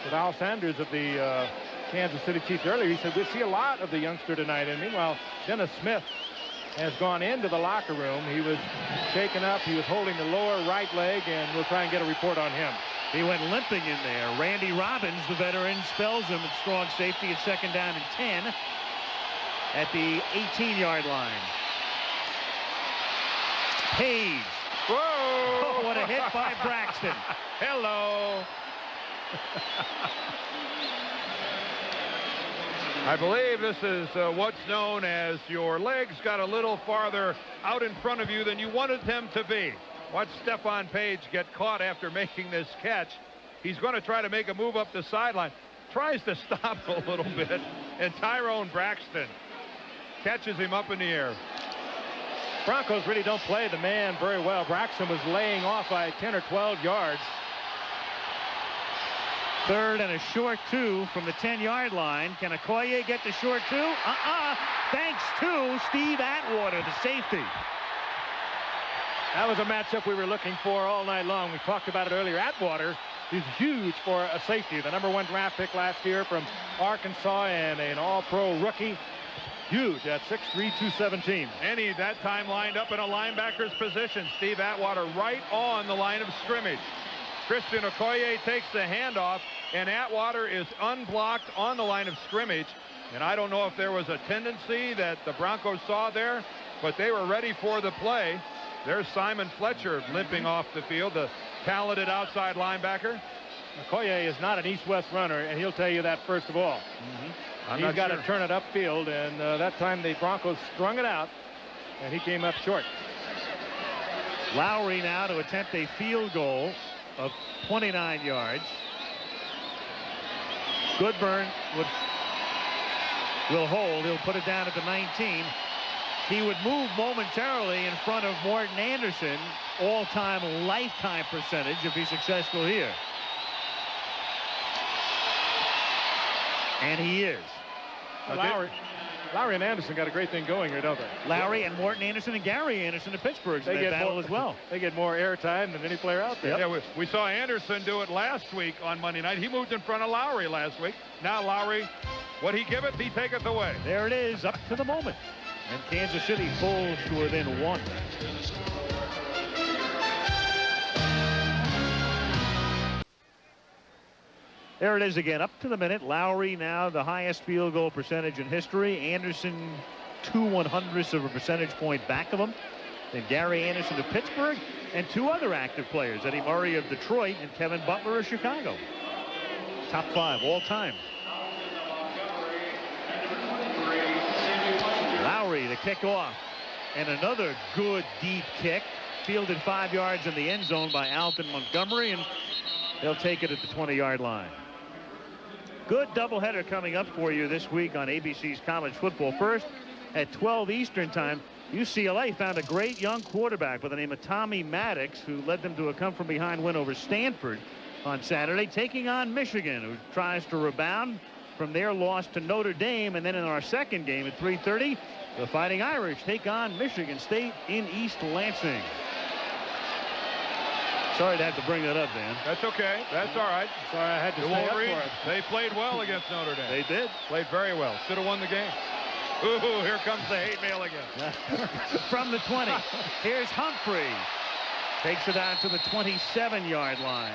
with Al Sanders of the Kansas City Chiefs earlier, he said we'll see a lot of the youngster tonight. And meanwhile, Dennis Smith has gone into the locker room. He was shaken up. He was holding the lower right leg, and we'll try and get a report on him. He went limping in there. Randy Robbins, the veteran, spells him at strong safety at 2nd down and 10 at the 18-yard line. Hayes. Whoa! Oh, what a hit by Braxton. Hello. I believe this is what's known as your legs got a little farther out in front of you than you wanted them to be. Watch Stephon Page get caught after making this catch. He's going to try to make a move up the sideline. Tries to stop a little bit, and Tyrone Braxton catches him up in the air. Broncos really don't play the man very well. Braxton was laying off by 10 or 12 yards. 3rd and a short 2 from the 10-yard line. Can Okoye get the short 2? Thanks to Steve Atwater, the safety. That was a matchup we were looking for all night long. We talked about it earlier. Atwater is huge for a safety. The #1 draft pick last year from Arkansas and an all-pro rookie. Huge at 6'3", 217. And he that time lined up in a linebacker's position. Steve Atwater right on the line of scrimmage. Christian Okoye takes the handoff, and Atwater is unblocked on the line of scrimmage. And I don't know if there was a tendency that the Broncos saw there, but they were ready for the play. There's Simon Fletcher limping off the field, the talented outside linebacker. Okoye is not an east-west runner, and he'll tell you that first of all. He's got to turn it upfield, and that time the Broncos strung it out, and he came up short. Lowry now to attempt a field goal of 29 yards. Goodburn will hold. He'll put it down at the 19. He would move momentarily in front of Morton Anderson, all-time lifetime percentage if he's successful here. And he is. Lowry and Anderson got a great thing going here, don't they? Lowry and Morton Anderson and Gary Anderson of Pittsburgh. They get battle as well. They get more airtime than any player out there. Yeah, we saw Anderson do it last week on Monday night. He moved in front of Lowry last week. Now Lowry, what he giveth, he taketh away. There it is, up to the moment. And Kansas City pulls to within 1. There it is again, up to the minute. Lowry now the highest field goal percentage in history. Anderson 2/100ths of a percentage point back of him. Then Gary Anderson of Pittsburgh and 2 other active players, Eddie Murray of Detroit and Kevin Butler of Chicago. Top 5 all time. Lowry the kickoff, and another good deep kick, fielded 5 yards in the end zone by Alton Montgomery, and they'll take it at the 20-yard line. Good doubleheader coming up for you this week on ABC's College Football. First, at 12 Eastern time, UCLA found a great young quarterback by the name of Tommy Maddox, who led them to a come-from-behind win over Stanford on Saturday, taking on Michigan, who tries to rebound from their loss to Notre Dame. And then in our second game at 3:30, the Fighting Irish take on Michigan State in East Lansing. Sorry to have to bring that up, Dan. That's okay. That's all right. Sorry I had to The stay up for Wolverines, it. they played well against Notre Dame. They did. Played very well. Should have won the game. Ooh, here comes the hate mail again. From the 20. Here's Humphrey. Takes it out to the 27-yard line.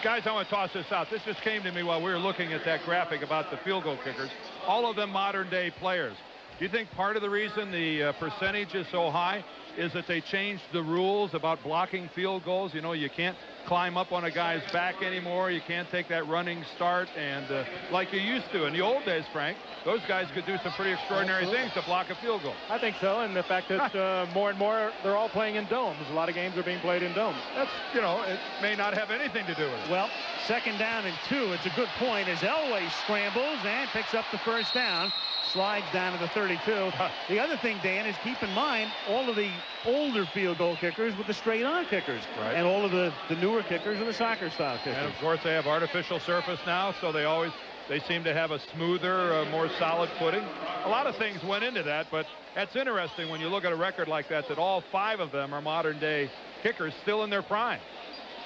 Guys, I want to toss this out. This just came to me while we were looking at that graphic about the field goal kickers. All of them modern-day players. Do you think part of the reason the percentage is so high is that they changed the rules about blocking field goals? You know, you can't climb up on a guy's back anymore. You can't take that running start and like you used to. In the old days, Frank, those guys could do some pretty extraordinary things to block a field goal. I think so, and the fact that more and more they're all playing in domes. A lot of games are being played in domes. That's, you know, it may not have anything to do with it. Well, 2nd down and 2. It's a good point as Elway scrambles and picks up the first down. Slides down to the 32. The other thing, Dan, is keep in mind all of the older field goal kickers with the straight-on kickers. Right. And all of the newer kickers are the soccer-style kickers. And, of course, they have artificial surface now, so they seem to have a smoother, more solid footing. A lot of things went into that, but that's interesting when you look at a record like that all 5 of them are modern-day kickers still in their prime.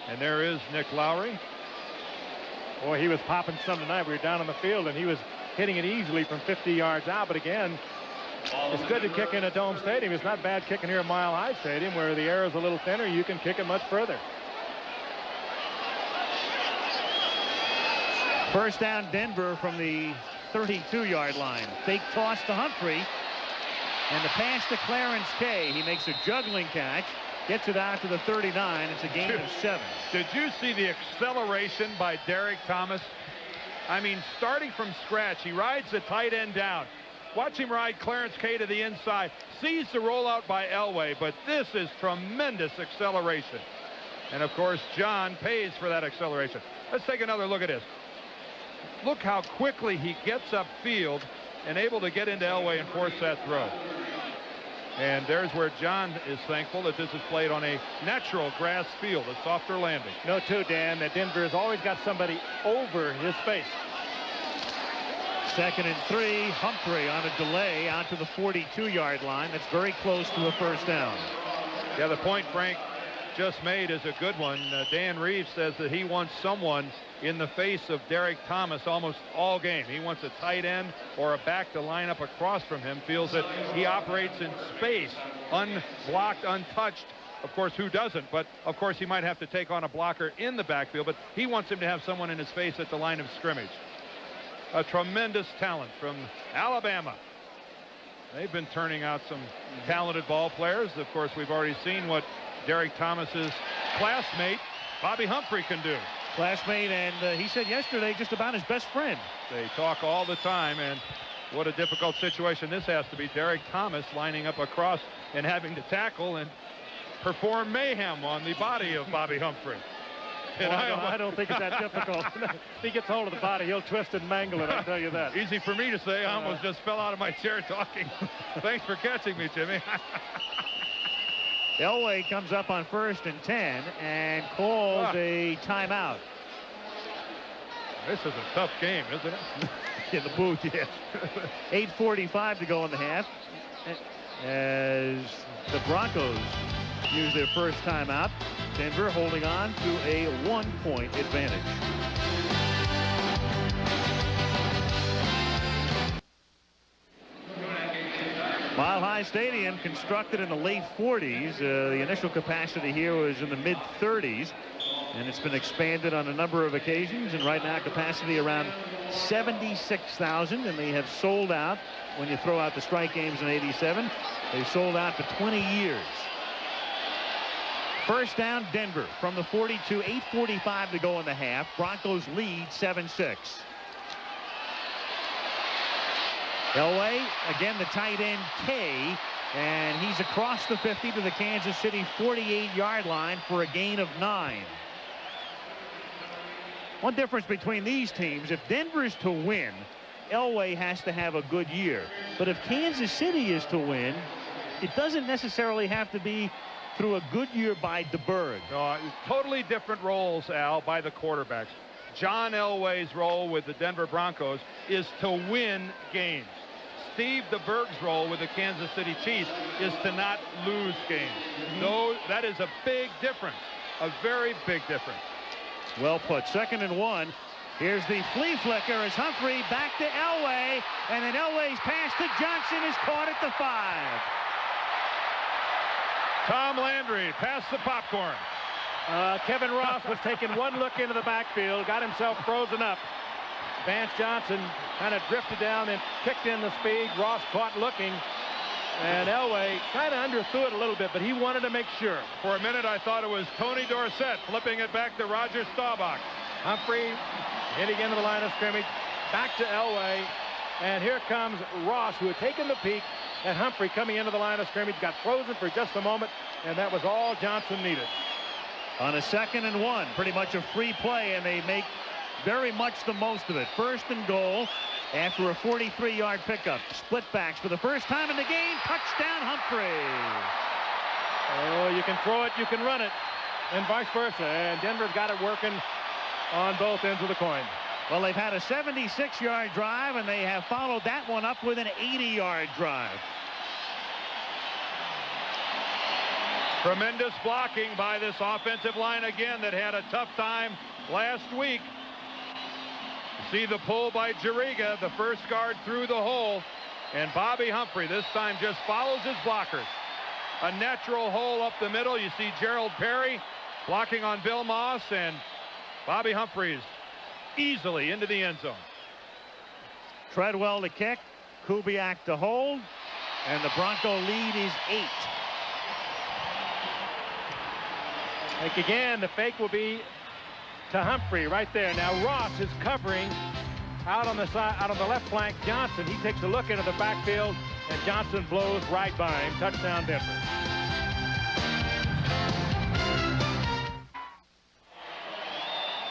And there is Nick Lowry. Boy, he was popping some tonight. We were down on the field, and he was hitting it easily from 50 yards out. But again, it's good to kick in a dome stadium. It's not bad kicking here at Mile High Stadium where the air is a little thinner. You can kick it much further. First down, Denver from the 32-yard line. Fake toss to Humphrey. And the pass to Clarence Kay. He makes a juggling catch. Gets it out to the 39. It's a gain of 7. Did you see the acceleration by Derek Thomas? I mean, starting from scratch, he rides the tight end down. Watch him ride Clarence Kay to the inside. Sees the rollout by Elway, but this is tremendous acceleration. And, of course, John pays for that acceleration. Let's take another look at this. Look how quickly he gets upfield and able to get into Elway and force that throw. And there's where John is thankful that this is played on a natural grass field, a softer landing. You know, too, Dan, that Denver has always got somebody over his face. 2nd and 3. Humphrey on a delay out to the 42-yard line. That's very close to a first down. Yeah, the point Frank just made is a good one. Dan Reeves says that he wants someone in the face of Derek Thomas almost all game. He wants a tight end or a back to line up across from him. Feels that he operates in space, unblocked, untouched. Of course, who doesn't? But, of course, he might have to take on a blocker in the backfield. But he wants him to have someone in his face at the line of scrimmage. A tremendous talent from Alabama. They've been turning out some talented ball players. Of course, we've already seen what Derek Thomas's classmate, Bobby Humphrey, can do. Classmate, and he said yesterday just about his best friend. They talk all the time, and what a difficult situation this has to be. Derek Thomas lining up across and having to tackle and perform mayhem on the body of Bobby Humphrey. And I don't think it's that difficult. If he gets hold of the body, he'll twist and mangle it, I'll tell you that. Easy for me to say. I almost just fell out of my chair talking. Thanks for catching me, Jimmy. Elway comes up on 1st and 10 and calls a timeout. This is a tough game, isn't it? In the booth, yes. 8:45 to go in the half as the Broncos use their first timeout. Denver holding on to a 1-point advantage. Mile High Stadium, constructed in the late 40s. The initial capacity here was in the mid-30s, and it's been expanded on a number of occasions, and right now capacity around 76,000, and they have sold out. When you throw out the strike games in '87, they sold out for 20 years. First down, Denver from the 42, 8:45 to go in the half. Broncos lead 7-6. Elway, again the tight end, Kay, and he's across the 50 to the Kansas City 48-yard line for a gain of 9. One difference between these teams, if Denver's to win, Elway has to have a good year. But if Kansas City is to win, it doesn't necessarily have to be through a good year by DeBerg. No, totally different roles, Al, by the quarterbacks. John Elway's role with the Denver Broncos is to win games. Steve DeBerg's role with the Kansas City Chiefs is to not lose games. Though that is a big difference, a very big difference. Well put. 2nd and 1. Here's the flea flicker as Humphrey back to Elway, and then Elway's pass to Johnson is caught at the 5. Tom Landry passed the popcorn. Kevin Ross was taking one look into the backfield, got himself frozen up. Vance Johnson kind of drifted down and kicked in the speed. Ross caught looking, and Elway kind of underthrew it a little bit, but he wanted to make sure. For a minute, I thought it was Tony Dorsett flipping it back to Roger Staubach. Humphrey hitting into the line of scrimmage, back to Elway, and here comes Ross, who had taken the peek at Humphrey coming into the line of scrimmage, got frozen for just a moment, and that was all Johnson needed. On a 2nd and 1, pretty much a free play, and they make very much the most of it. 1st and goal after a 43-yard pickup. Split backs for the first time in the game. Touchdown, Humphrey. Oh, you can throw it, you can run it, and vice versa, and Denver's got it working on both ends of the coin. Well, they've had a 76-yard drive, and they have followed that one up with an 80-yard drive. Tremendous blocking by this offensive line again that had a tough time last week. You see the pull by Jariga, the first guard through the hole, and Bobby Humphrey this time just follows his blockers. A natural hole up the middle. You see Gerald Perry blocking on Bill Moss, and Bobby Humphreys easily into the end zone. Treadwell to kick, Kubiak to hold, and the Bronco lead is 8. Like again, the fake will be to Humphrey right there. Now Ross is covering out on the side, out on the left flank. Johnson, he takes a look into the backfield, and Johnson blows right by him. Touchdown, Denver.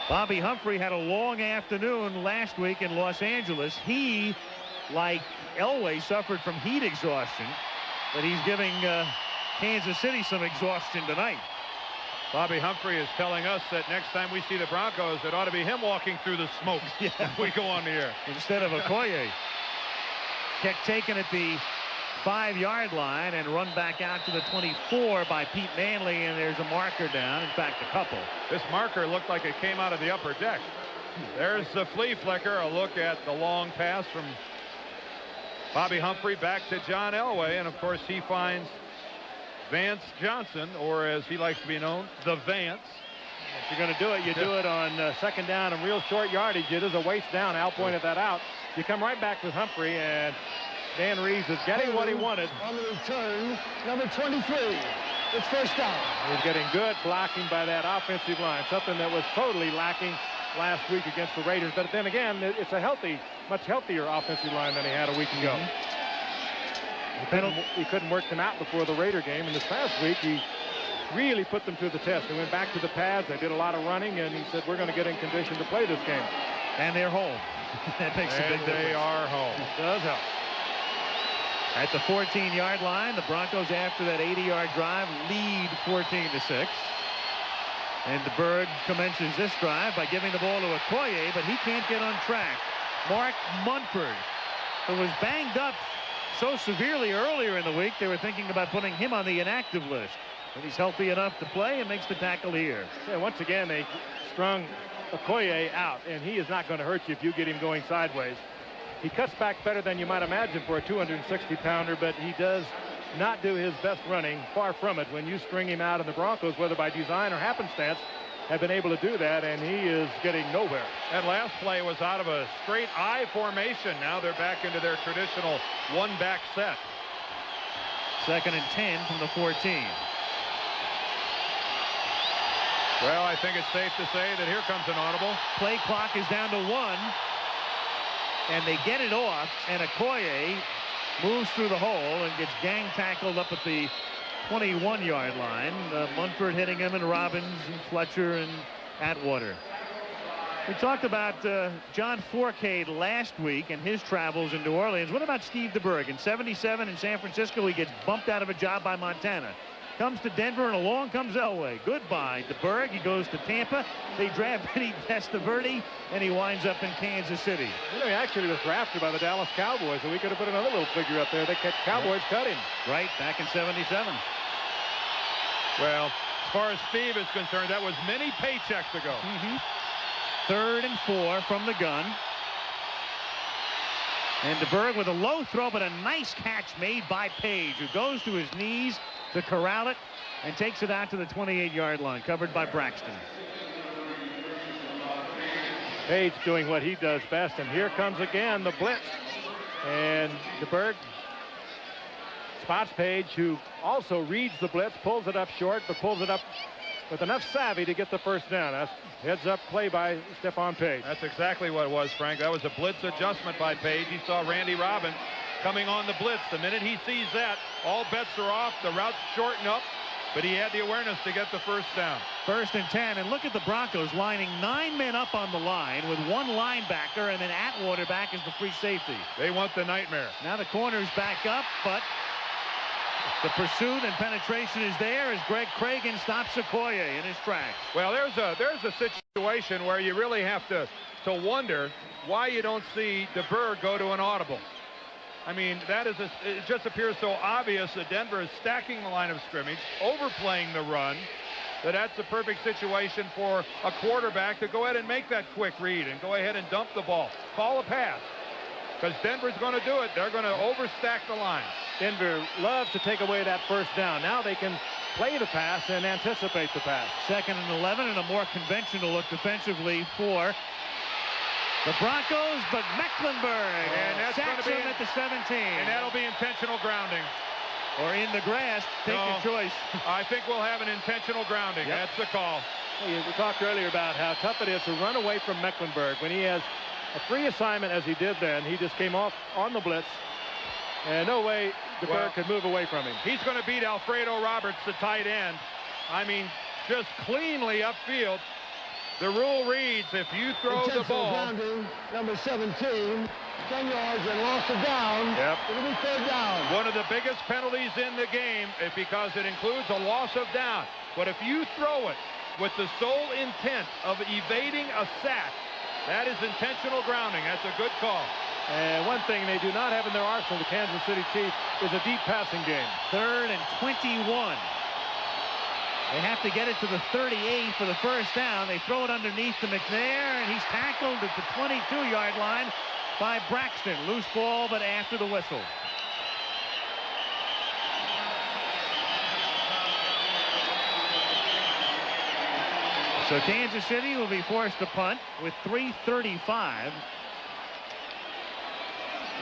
Bobby Humphrey had a long afternoon last week in Los Angeles. He, like Elway, suffered from heat exhaustion, but he's giving Kansas City some exhaustion tonight. Bobby Humphrey is telling us that next time we see the Broncos, it ought to be him walking through the smoke when we go on the air. Instead of Okoye. Kick taken at the 5-yard line and run back out to the 24 by Pete Manley, and there's a marker down. In fact, a couple. This marker looked like it came out of the upper deck. There's the flea flicker, a look at the long pass from Bobby Humphrey back to John Elway, and of course he finds Vance Johnson, or as he likes to be known, the Vance. If you're going to do it, you do it on 2nd down and real short yardage. It is a waist down. Al pointed that out. You come right back with Humphrey, and Dan Reeves is getting what he wanted. On the return, number 23. It's first down. He's getting good blocking by that offensive line, something that was totally lacking last week against the Raiders. But then again, it's a much healthier offensive line than he had a week ago. He couldn't work them out before the Raider game, and this past week he really put them to the test. They went back to the pads, they did a lot of running, and he said, we're going to get in condition to play this game. And they're home. That makes a big difference. They are home. It does help. At the 14-yard line, the Broncos, after that 80-yard drive, lead 14-6. And DeBerg commences this drive by giving the ball to Okoye, but he can't get on track. Mark Munford, who was banged up so severely earlier in the week, they were thinking about putting him on the inactive list. But he's healthy enough to play and makes the tackle here. Yeah, once again, they strung Okoye out, and he is not going to hurt you if you get him going sideways. He cuts back better than you might imagine for a 260-pounder, but he does not do his best running. Far from it when you string him out, and the Broncos, whether by design or happenstance, have been able to do that, and he is getting nowhere. That last play was out of a straight I formation. Now they're back into their traditional one-back set. 2nd and 10 from the 14. Well, I think it's safe to say that here comes an audible. Play clock is down to 1, and they get it off, and Okoye moves through the hole and gets gang tackled up at the 21-yard line. Munford hitting him, and Robbins and Fletcher and Atwater. We talked about John Fourcade last week and his travels in New Orleans. What about Steve DeBerg? In '77 in San Francisco, he gets bumped out of a job by Montana. comes to Denver, and along comes Elway. Goodbye to Berg. He goes to Tampa. They draft Vinny Testaverde, and he winds up in Kansas City. You know, he actually was drafted by the Dallas Cowboys, and we could have put another little figure up there. The Cowboys cut him. Right, back in '77. Well, as far as Steve is concerned, that was many paychecks ago. 3rd and 4 from the gun. And DeBerg with a low throw, but a nice catch made by Page, who goes to his knees to corral it and takes it out to the 28-yard line, covered by Braxton. Page doing what he does best, and here comes again the blitz. And DeBerg spots Page, who also reads the blitz, pulls it up short, but pulls it up with enough savvy to get the first down. That's heads-up play by Stephon Page. That's exactly what it was, Frank. That was a blitz adjustment by Page. He saw Randy Robbins coming on the blitz. The minute he sees that, all bets are off. The route's shorten up, but he had the awareness to get the first down. 1st and 10, and look at the Broncos lining 9 men up on the line with 1 linebacker, and then Atwater back as the free safety. They want the nightmare. Now the corner's back up, but the pursuit and penetration is there as Greg Cragen stops Okoye in his tracks. Well, there's a situation where you really have to wonder why you don't see DeBerg go to an audible. I mean, it just appears so obvious that Denver is stacking the line of scrimmage, overplaying the run, that's a perfect situation for a quarterback to go ahead and make that quick read and go ahead and dump the ball. Call a pass. Because Denver's going to do it. They're going to overstack the line. Denver loves to take away that first down. Now they can play the pass and anticipate the pass. 2nd and 11, and a more conventional look defensively for the Broncos, but Mecklenburg and that's sacks going to be him at the 17. And that'll be intentional grounding. Or in the grass. Take your choice. I think we'll have an intentional grounding. Yep. That's the call. We talked earlier about how tough it is to run away from Mecklenburg when he has a free assignment, as he did then. He just came off on the blitz, and no way DeBerg could move away from him. He's going to beat Alfredo Roberts, the tight end. I mean, just cleanly upfield. The rule reads, if you throw the ball. Grounding, number 17, 10 yards and loss of down. Yep. It'll be 3rd down. One of the biggest penalties in the game because it includes a loss of down. But if you throw it with the sole intent of evading a sack, that is intentional grounding. That's a good call. And one thing they do not have in their arsenal, the Kansas City Chiefs, is a deep passing game. 3rd and 21. They have to get it to the 38 for the first down. They throw it underneath to McNair, and he's tackled at the 22-yard line by Braxton. Loose ball, but after the whistle. So Kansas City will be forced to punt with 3:35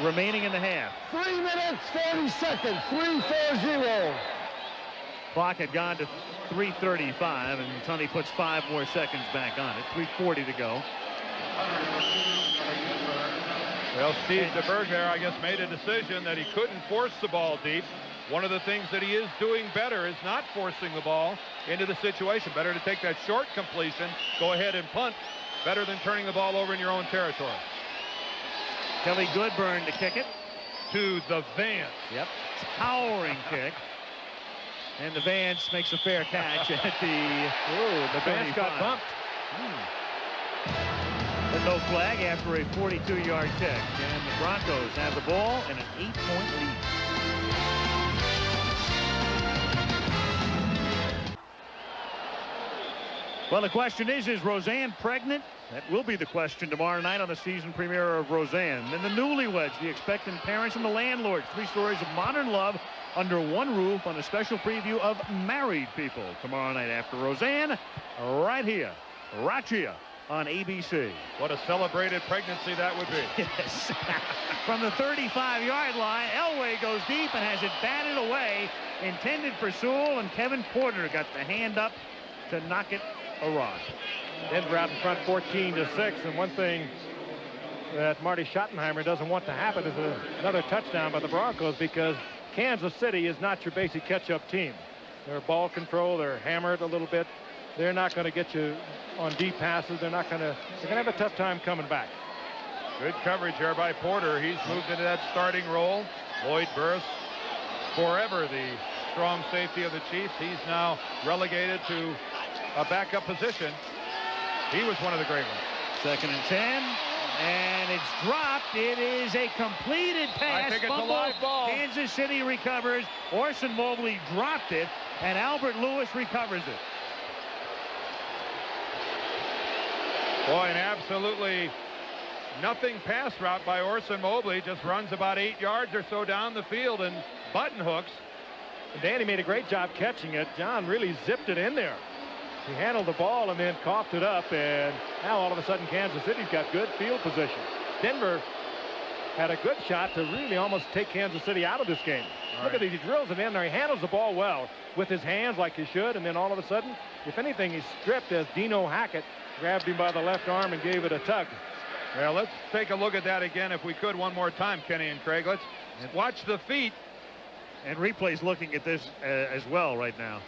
remaining in the half. 3 minutes, 40 seconds, 3:40. Clock had gone to 3:35, and Tunney puts 5 more seconds back on it. 3:40 to go. Well, Steve DeBerg there, I guess, made a decision that he couldn't force the ball deep. One of the things that he is doing better is not forcing the ball into the situation. Better to take that short completion, go ahead and punt, better than turning the ball over in your own territory. Kelly Goodburn to kick it. To the Vance. Yep. Towering kick. And the Vance makes a fair catch at the Vance got bumped. But no flag after a 42-yard kick. And the Broncos have the ball and an 8-point lead. Well, the question is Roseanne pregnant? That will be the question tomorrow night on the season premiere of Roseanne. And the newlyweds, the expectant parents, and the landlords. 3 stories of modern love under one roof on a special preview of Married People tomorrow night after Roseanne, right here, Rachia on ABC. What a celebrated pregnancy that would be. Yes. From the 35-yard line, Elway goes deep and has it batted away, intended for Sewell, and Kevin Porter got the hand up to knock it awry. Denver out in front 14-6, and one thing that Marty Schottenheimer doesn't want to happen is another touchdown by the Broncos, because Kansas City is not your basic catch-up team. They're ball control, they're hammered a little bit. They're not going to get you on deep passes. They're going to have a tough time coming back. Good coverage here by Porter. He's moved into that starting role. Lloyd Burris, forever the strong safety of the Chiefs. He's now relegated to a backup position. He was one of the great ones. 2nd and 10. And it's dropped. It is a completed pass. I think it's fumble. a live ball. Kansas City recovers. Orson Mobley dropped it, and Albert Lewis recovers it. Boy, an absolutely nothing pass route by Orson Mobley. Just runs about 8 yards or so down the field and button hooks. Danny made a great job catching it. John really zipped it in there. He handled the ball and then coughed it up, and now all of a sudden Kansas City's got good field position. Denver had a good shot to really almost take Kansas City out of this game. Look at these. He drills it in there. He handles the ball well with his hands like he should, and then all of a sudden, if anything, he's stripped as Dino Hackett grabbed him by the left arm and gave it a tug. Well, let's take a look at that again if we could one more time, Kenny and Craig. Let's watch the feet. And replay's looking at this as well right now.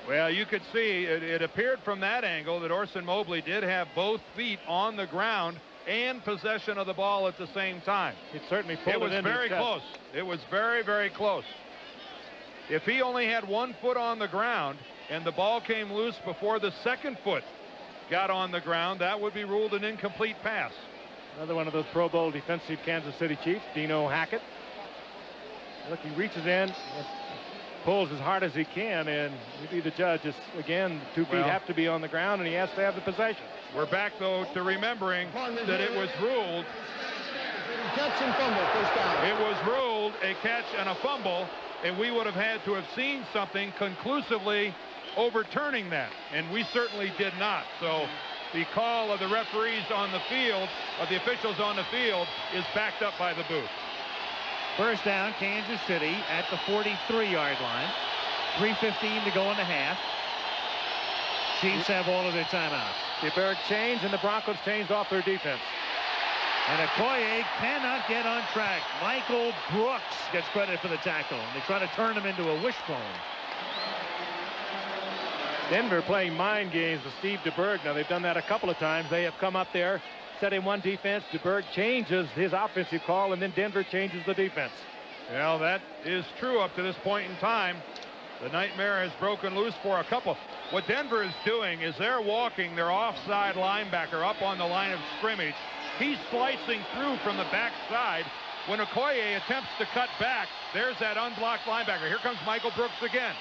Well, you could see it appeared from that angle that Orson Mobley did have both feet on the ground and possession of the ball at the same time. It certainly pulled it was very close. It was very, very close. If he only had 1 foot on the ground and the ball came loose before the 2nd foot got on the ground, that would be ruled an incomplete pass. Another one of those Pro Bowl defensive Kansas City Chiefs, Dino Hackett. Look, he reaches in, pulls as hard as he can, and you be the judge. It's, again, 2 feet have to be on the ground, and he has to have the possession. We're back, though, to remembering that it was ruled. Catch and fumble, first down. It was ruled a catch and a fumble, and we would have had to have seen something conclusively overturning that, and we certainly did not. So the call of the referees on the field, of the officials on the field, is backed up by the booth. First down, Kansas City at the 43-yard line. 3:15 to go in the half. Chiefs have all of their timeouts. DeBerg changed, and the Broncos changed off their defense. And Okoye cannot get on track. Michael Brooks gets credit for the tackle. And they try to turn him into a wishbone. Denver playing mind games with Steve DeBerg. Now, they've done that a couple of times. They have come up there, set in one defense. DeBerg changes his offensive call, and then Denver changes the defense. Well, that is true up to this point in time. The nightmare has broken loose for a couple. What Denver is doing is they're walking their offside linebacker up on the line of scrimmage. He's slicing through from the backside. When Okoye attempts to cut back, there's that unblocked linebacker. Here comes Michael Brooks again.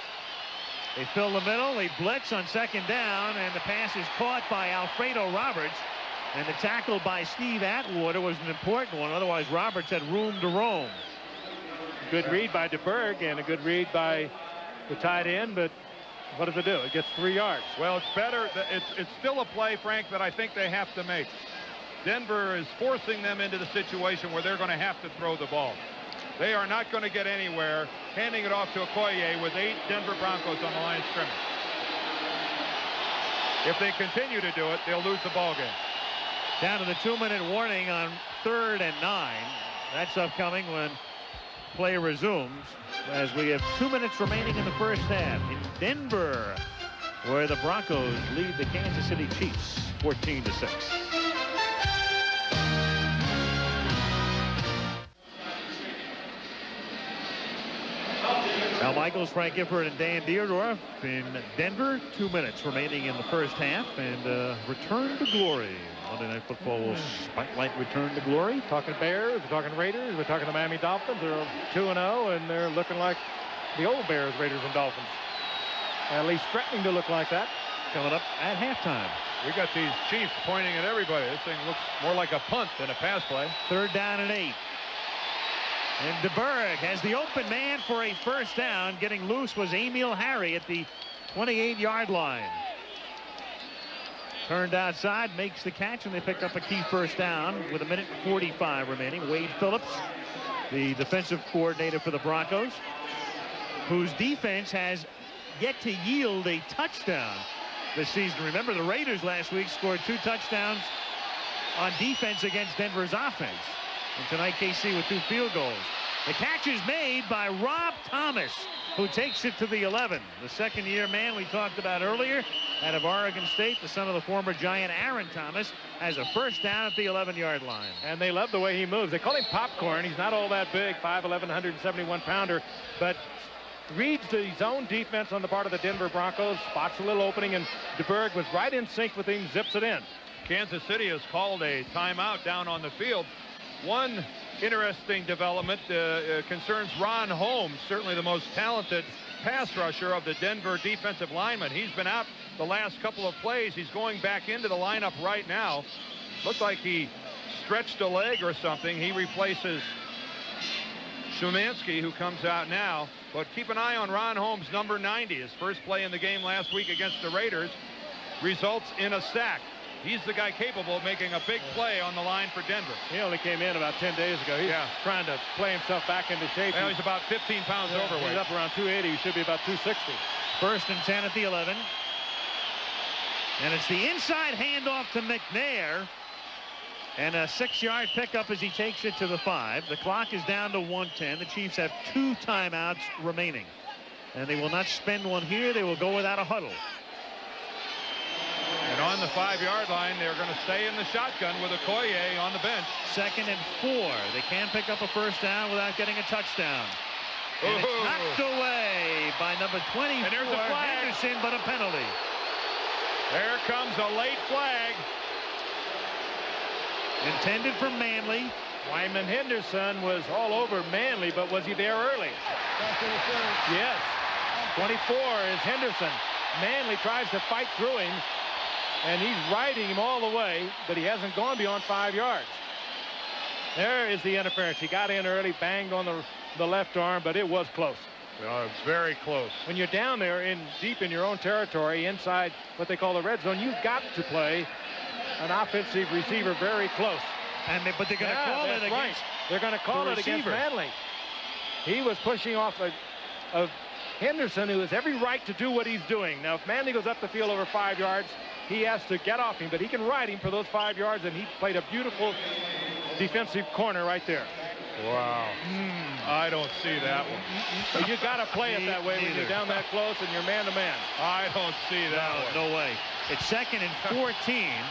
They fill the middle. They blitz on 2nd down, and the pass is caught by Alfredo Roberts. And the tackle by Steve Atwater was an important one. Otherwise, Roberts had room to roam. Good read by DeBerg and a good read by the tight end, but what does it do? It gets 3 yards. Well, it's better. It's still a play, Frank, that I think they have to make. Denver is forcing them into the situation where they're going to have to throw the ball. They are not going to get anywhere handing it off to Okoye with 8 Denver Broncos on the line of scrimmage. If they continue to do it, they'll lose the ball game. Down to the 2-minute warning on 3rd and 9. That's upcoming when play resumes, as we have 2 minutes remaining in the first half in Denver, where the Broncos lead the Kansas City Chiefs 14-6. Al Michaels, Frank Gifford, and Dan Dierdorf in Denver. 2 minutes remaining in the first half, and return to glory. Monday Night Football will spotlight return to glory. Talking Bears, we're talking Raiders, we're talking the Miami Dolphins. They're 2-0, and they're looking like the old Bears, Raiders, and Dolphins. At least threatening to look like that. Coming up at halftime. We got these Chiefs pointing at everybody. This thing looks more like a punt than a pass play. 3rd down and 8. And DeBerg has the open man for a first down. Getting loose was Emil Harry at the 28-yard line. Turned outside, makes the catch, and they pick up a key first down with 1:45 remaining. Wade Phillips, the defensive coordinator for the Broncos, whose defense has yet to yield a touchdown this season. Remember, the Raiders last week scored 2 touchdowns on defense against Denver's offense. And tonight, KC with 2 field goals. The catch is made by Rob Thomas, who takes it to the 11. The second-year man we talked about earlier out of Oregon State, the son of the former Giant Aaron Thomas, has a first down at the 11-yard line. And they love the way he moves. They call him Popcorn. He's not all that big, 5'11", 171-pounder, but reads the zone defense on the part of the Denver Broncos, spots a little opening, and DeBerg was right in sync with him, zips it in. Kansas City has called a timeout down on the field. One interesting development concerns Ron Holmes, certainly the most talented pass rusher of the Denver defensive lineman. He's been out the last couple of plays. He's going back into the lineup right now. Looks like he stretched a leg or something. He replaces Shumansky, who comes out now. But keep an eye on Ron Holmes, number 90. His first play in the game last week against the Raiders results in a sack. He's the guy capable of making a big play on the line for Denver. He only came in about 10 days ago. He's trying to play himself back into shape. Well, he's about 15 pounds overweight. He's up around 280. He should be about 260. 1st and 10 at the 11. And it's the inside handoff to McNair. And a 6-yard pickup as he takes it to the 5. The clock is down to 1:10. The Chiefs have 2 timeouts remaining. And they will not spend one here. They will go without a huddle. And on the 5-yard line, they're going to stay in the shotgun with Okoye on the bench. 2nd and 4. They can pick up a first down without getting a touchdown. And it's knocked away by number 24, and there's a flag. Henderson, but a penalty. There comes a late flag. Intended for Manley. Wyman Henderson was all over Manley, but was he there early? Yes. 24 is Henderson. Manley tries to fight through him, and he's riding him all the way, but he hasn't gone beyond 5 yards. There is the interference. He got in early, banged on the left arm, but it was close. Well, it's very close. When you're down there deep in your own territory, inside what they call the red zone, you've got to play an offensive receiver very close. But they're going to call it against. Right. They're going to call it against Manley. He was pushing off of Henderson, who has every right to do what he's doing. Now, if Manley goes up the field over 5 yards, he has to get off him, but he can ride him for those 5 yards, and he played a beautiful defensive corner right there. Wow. I don't see that one. So you got to play it that way when you're down that close and you're man-to-man. I don't see that one. No way. It's 2nd and 14.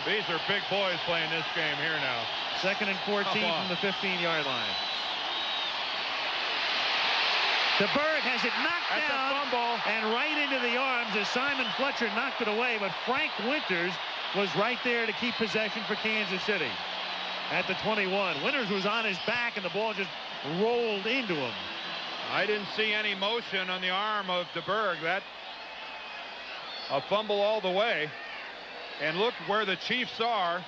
These are big boys playing this game here now. 2nd and 14 from the 15-yard line. DeBerg has it knocked down and right into the arms as Simon Fletcher knocked it away, but Frank Winters was right there to keep possession for Kansas City at the 21. Winters was on his back and the ball just rolled into him. I didn't see any motion on the arm of DeBerg. That a fumble all the way. And look where the Chiefs are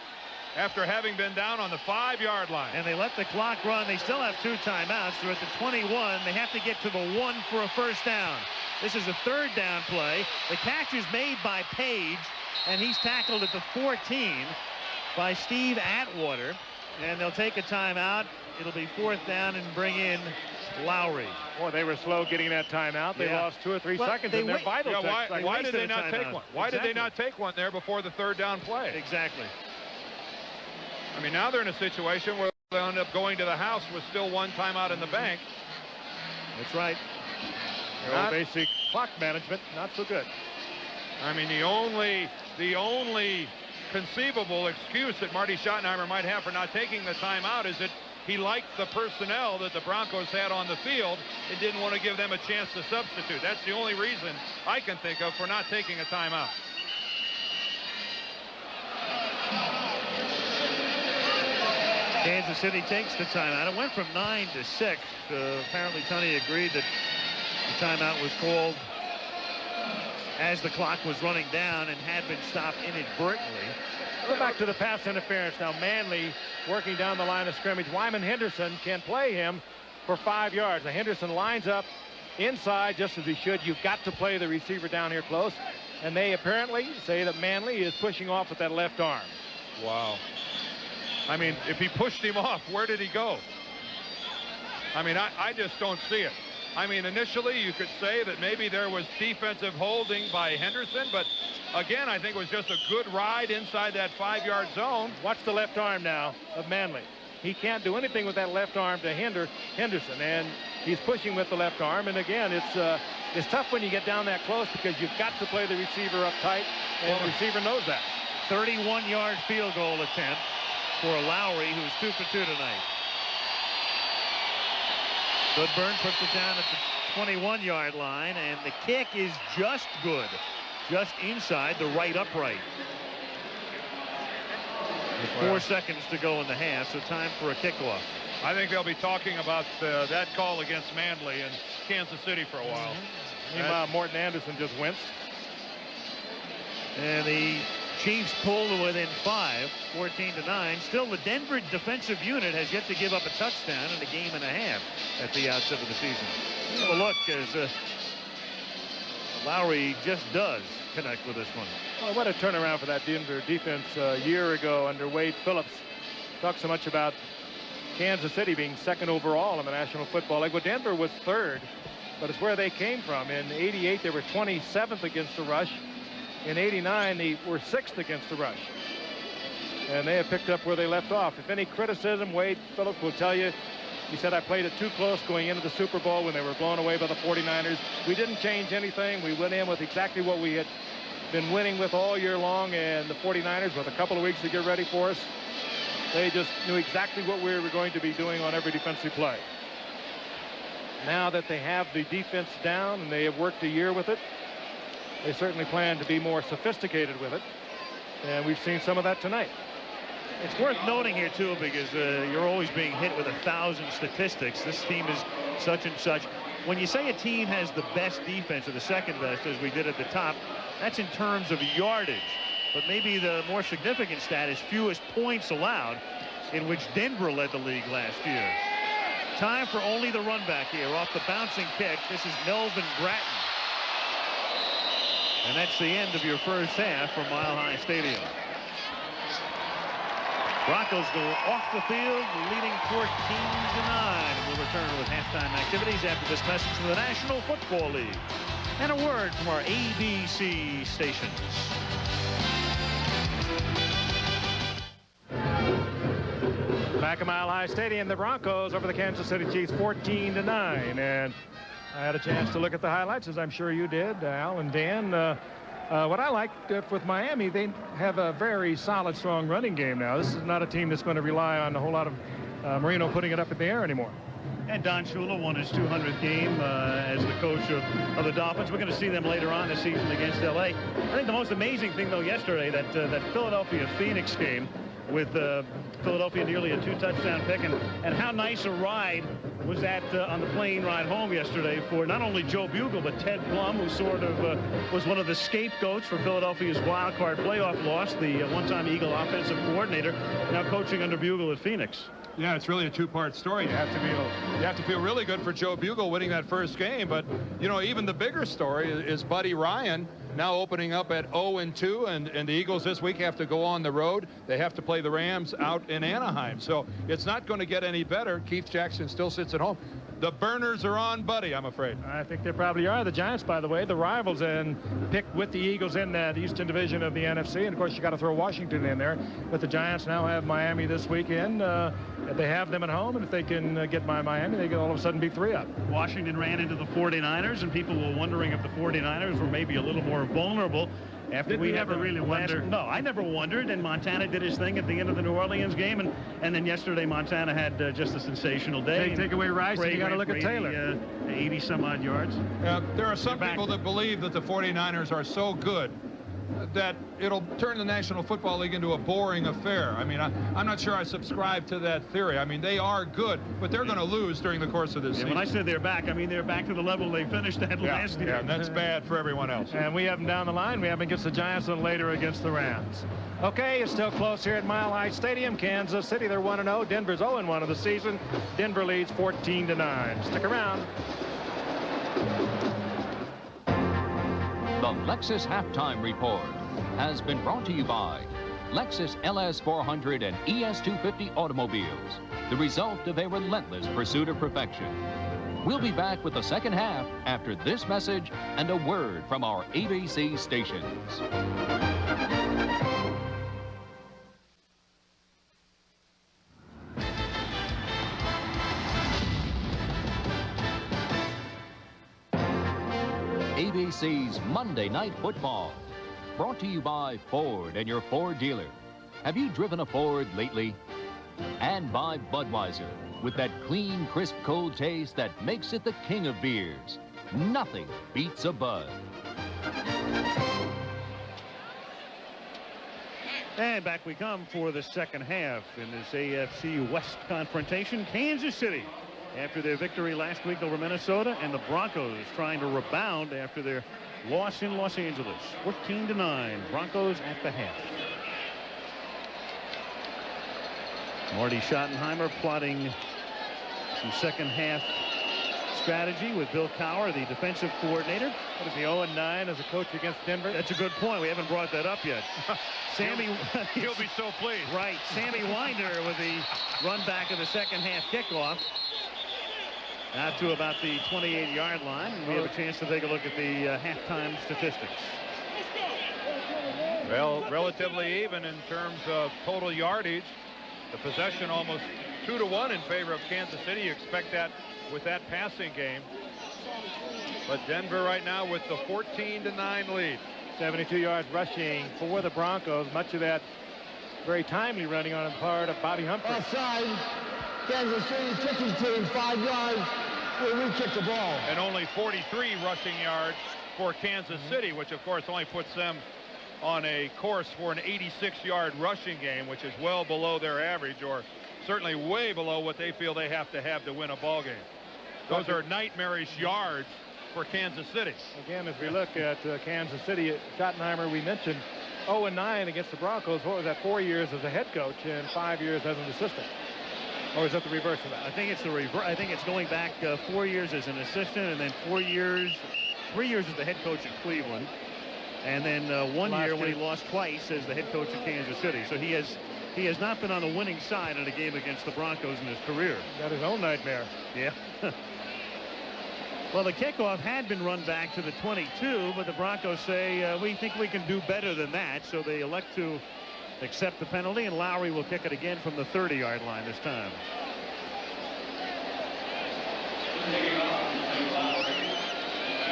after having been down on the 5-yard line. And they let the clock run. They still have 2 timeouts. They're at the 21. They have to get to the 1 for a first down. This is a 3rd down play. The catch is made by Page, and he's tackled at the 14 by Steve Atwater. And they'll take a timeout. It'll be 4th down and bring in Lowry. Boy, they were slow getting that timeout. They lost 2 or 3 seconds in their vital. Why did they not take one? Why did they not take one there before the 3rd down play? Exactly. I mean, now they're in a situation where they'll end up going to the house with still 1 timeout in the bank. That's right. Basic clock management, not so good. I mean, the only conceivable excuse that Marty Schottenheimer might have for not taking the timeout is that he liked the personnel that the Broncos had on the field and didn't want to give them a chance to substitute. That's the only reason I can think of for not taking a timeout. Kansas City takes the timeout. It went from 9 to 6. Apparently Tony agreed that the timeout was called as the clock was running down and had been stopped inadvertently. Go back to the pass interference now. Manley working down the line of scrimmage. Wyman Henderson can play him for 5 yards. Now Henderson lines up inside just as he should. You've got to play the receiver down here close. And they apparently say that Manley is pushing off with that left arm. Wow. I mean, if he pushed him off, where did he go? I mean, I just don't see it. I mean, initially you could say that maybe there was defensive holding by Henderson, but again, I think it was just a good ride inside that 5-yard zone. Watch the left arm now of Manley. He can't do anything with that left arm to hinder Henderson, and he's pushing with the left arm. And again, it's tough when you get down that close because you've got to play the receiver up tight, and the receiver knows that. 31-yard field goal attempt for Lowry, who's 2 for 2 tonight. Goodburn puts it down at the 21-yard line, and the kick is just good. Just inside the right upright. With 4 seconds to go in the half, so time for a kickoff. I think they'll be talking about that call against Manley in Kansas City for a while. Meanwhile, Morton Anderson just winced. And the Chiefs pull to within 5, 14-9. Still, the Denver defensive unit has yet to give up a touchdown in a game and a half at the outset of the season. Have a look as Lowry just does connect with this one. Well, what a turnaround for that Denver defense a year ago under Wade Phillips. Talk so much about Kansas City being second overall in the National Football League. Well, Denver was third, but it's where they came from. In '88, they were 27th against the rush. In '89, they were 6th against the rush. And they have picked up where they left off. If any criticism, Wade Phillips will tell you, he said, I played it too close going into the Super Bowl when they were blown away by the 49ers. We didn't change anything. We went in with exactly what we had been winning with all year long, and the 49ers, with a couple of weeks to get ready for us, they just knew exactly what we were going to be doing on every defensive play. Now that they have the defense down and they have worked a year with it, they certainly plan to be more sophisticated with it, and we've seen some of that tonight. It's worth noting here, too, because you're always being hit with 1,000 statistics. This team is such and such. When you say a team has the best defense or the second best, as we did at the top, that's in terms of yardage. But maybe the more significant stat is fewest points allowed, in which Denver led the league last year. Time for only the run back here off the bouncing kick. This is Melvin Bratton. And that's the end of your first half from Mile High Stadium. Broncos go off the field, leading 14-9. We'll return with halftime activities after this message from the National Football League and a word from our ABC stations. Back at Mile High Stadium, the Broncos over the Kansas City Chiefs 14-9. And I had a chance to look at the highlights, as I'm sure you did, Al and Dan. What I liked with Miami, they have a very solid, strong running game now. This is not a team that's going to rely on a whole lot of Marino putting it up in the air anymore. And Don Shula won his 200th game as the coach of the Dolphins. We're going to see them later on this season against L.A. I think the most amazing thing, though, yesterday, that Philadelphia-Phoenix game with Philadelphia nearly a 2-touchdown pick, and how nice a ride was that on the plane ride home yesterday for not only Joe Bugle, but Ted Plum, who sort of was one of the scapegoats for Philadelphia's wild card playoff loss, the one-time Eagle offensive coordinator, now coaching under Bugle at Phoenix. Yeah, it's really a two-part story. You have to feel really good for Joe Bugle winning that first game, but you know, even the bigger story is Buddy Ryan now opening up at 0-2, and the Eagles this week have to go on the road. They have to play the Rams out in Anaheim, so it's not going to get any better. Keith Jackson still sits at home. The burners are on Buddy, I'm afraid. I think they probably are. The Giants, by the way, the rivals, and picked with the Eagles in that Eastern Division of the NFC. And, of course, you got to throw Washington in there. But the Giants now have Miami this weekend. They have them at home, and if they can get by Miami, they can all of a sudden be 3-up. Washington ran into the 49ers, and people were wondering if the 49ers were maybe a little more vulnerable. After Did we ever really wonder? No, I never wondered, and Montana did his thing at the end of the New Orleans game, and then yesterday Montana had just a sensational day. Take away Rice, and you got to look at Taylor. 80-some-odd yards. There are some people that believe that the 49ers are so good that it'll turn the National Football League into a boring affair. I mean, I'm not sure I subscribe to that theory. I mean, they are good, but they're going to lose during the course of this season. When I say they're back, I mean they're back to the level they finished at last year. Yeah, and that's bad for everyone else. And we have them down the line. We have them against the Giants and later against the Rams. Okay, it's still close here at Mile High Stadium. Kansas City, they're 1-0. Denver's 0-1 of the season. Denver leads 14-9. Stick around. The Lexus Halftime Report has been brought to you by Lexus LS 400 and ES 250 automobiles, the result of a relentless pursuit of perfection. We'll be back with the second half after this message and a word from our ABC stations. ABC's Monday Night Football, brought to you by Ford and your Ford dealer. Have you driven a Ford lately? And by Budweiser, with that clean, crisp, cold taste that makes it the king of beers. Nothing beats a Bud. And back we come for the second half in this AFC West confrontation. Kansas City, after their victory last week over Minnesota, and the Broncos trying to rebound after their loss in Los Angeles. 14-9, Broncos at the half. Marty Schottenheimer plotting some second half strategy with Bill Cowher, the defensive coordinator. What is he, 0-9 as a coach against Denver? That's a good point. We haven't brought that up yet. Sammy, he'll be so pleased. Right. Sammy Winder with the run back of the second half kickoff. Out to about the 28-yard line. We have a chance to take a look at the halftime statistics. Well, relatively even in terms of total yardage. The possession almost 2-1 in favor of Kansas City. You expect that with that passing game. But Denver right now with the 14-9 lead. 72 yards rushing for the Broncos. Much of that very timely running on the part of Bobby Humphrey. Offside. Kansas City kicking team 5 yards. We kick the ball. And only 43 rushing yards for Kansas City, which of course only puts them on a course for an 86-yard rushing game, which is well below their average, or certainly way below what they feel they have to win a ball game. Those are nightmarish yards for Kansas City. Again, as we look at Kansas City, Schottenheimer, we mentioned 0-9 against the Broncos. What was that, 4 years as a head coach and 5 years as an assistant? Or is that the reverse of that? I think it's the reverse. I think it's going back 4 years as an assistant, and then 3 years as the head coach at Cleveland, and then 1 year when he lost twice as the head coach at Kansas City. So he has not been on the winning side in a game against the Broncos in his career. Got his own nightmare. Yeah. Well, the kickoff had been run back to the 22, but the Broncos say we think we can do better than that, so they elect to accept the penalty, and Lowry will kick it again from the 30-yard line this time.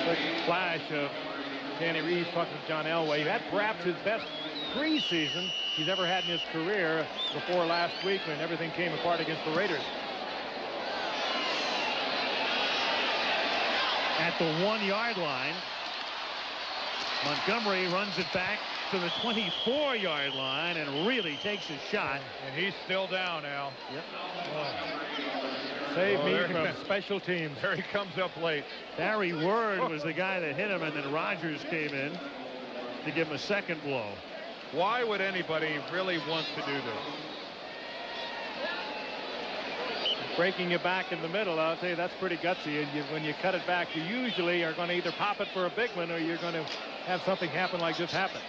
Quick flash of Danny Reeves talking to John Elway. He had perhaps his best preseason he's ever had in his career before last week when everything came apart against the Raiders. At the 1-yard line, Montgomery runs it back to the 24-yard line and really takes a shot. And he's still down, Al. Yep. Save me from special teams. There he comes up late. Barry Word was the guy that hit him, and then Rogers came in to give him a second blow. Why would anybody really want to do this? Breaking it back in the middle, I'll tell you, that's pretty gutsy. And when you cut it back, you usually are going to either pop it for a big one or you're going to have something happen like this happen.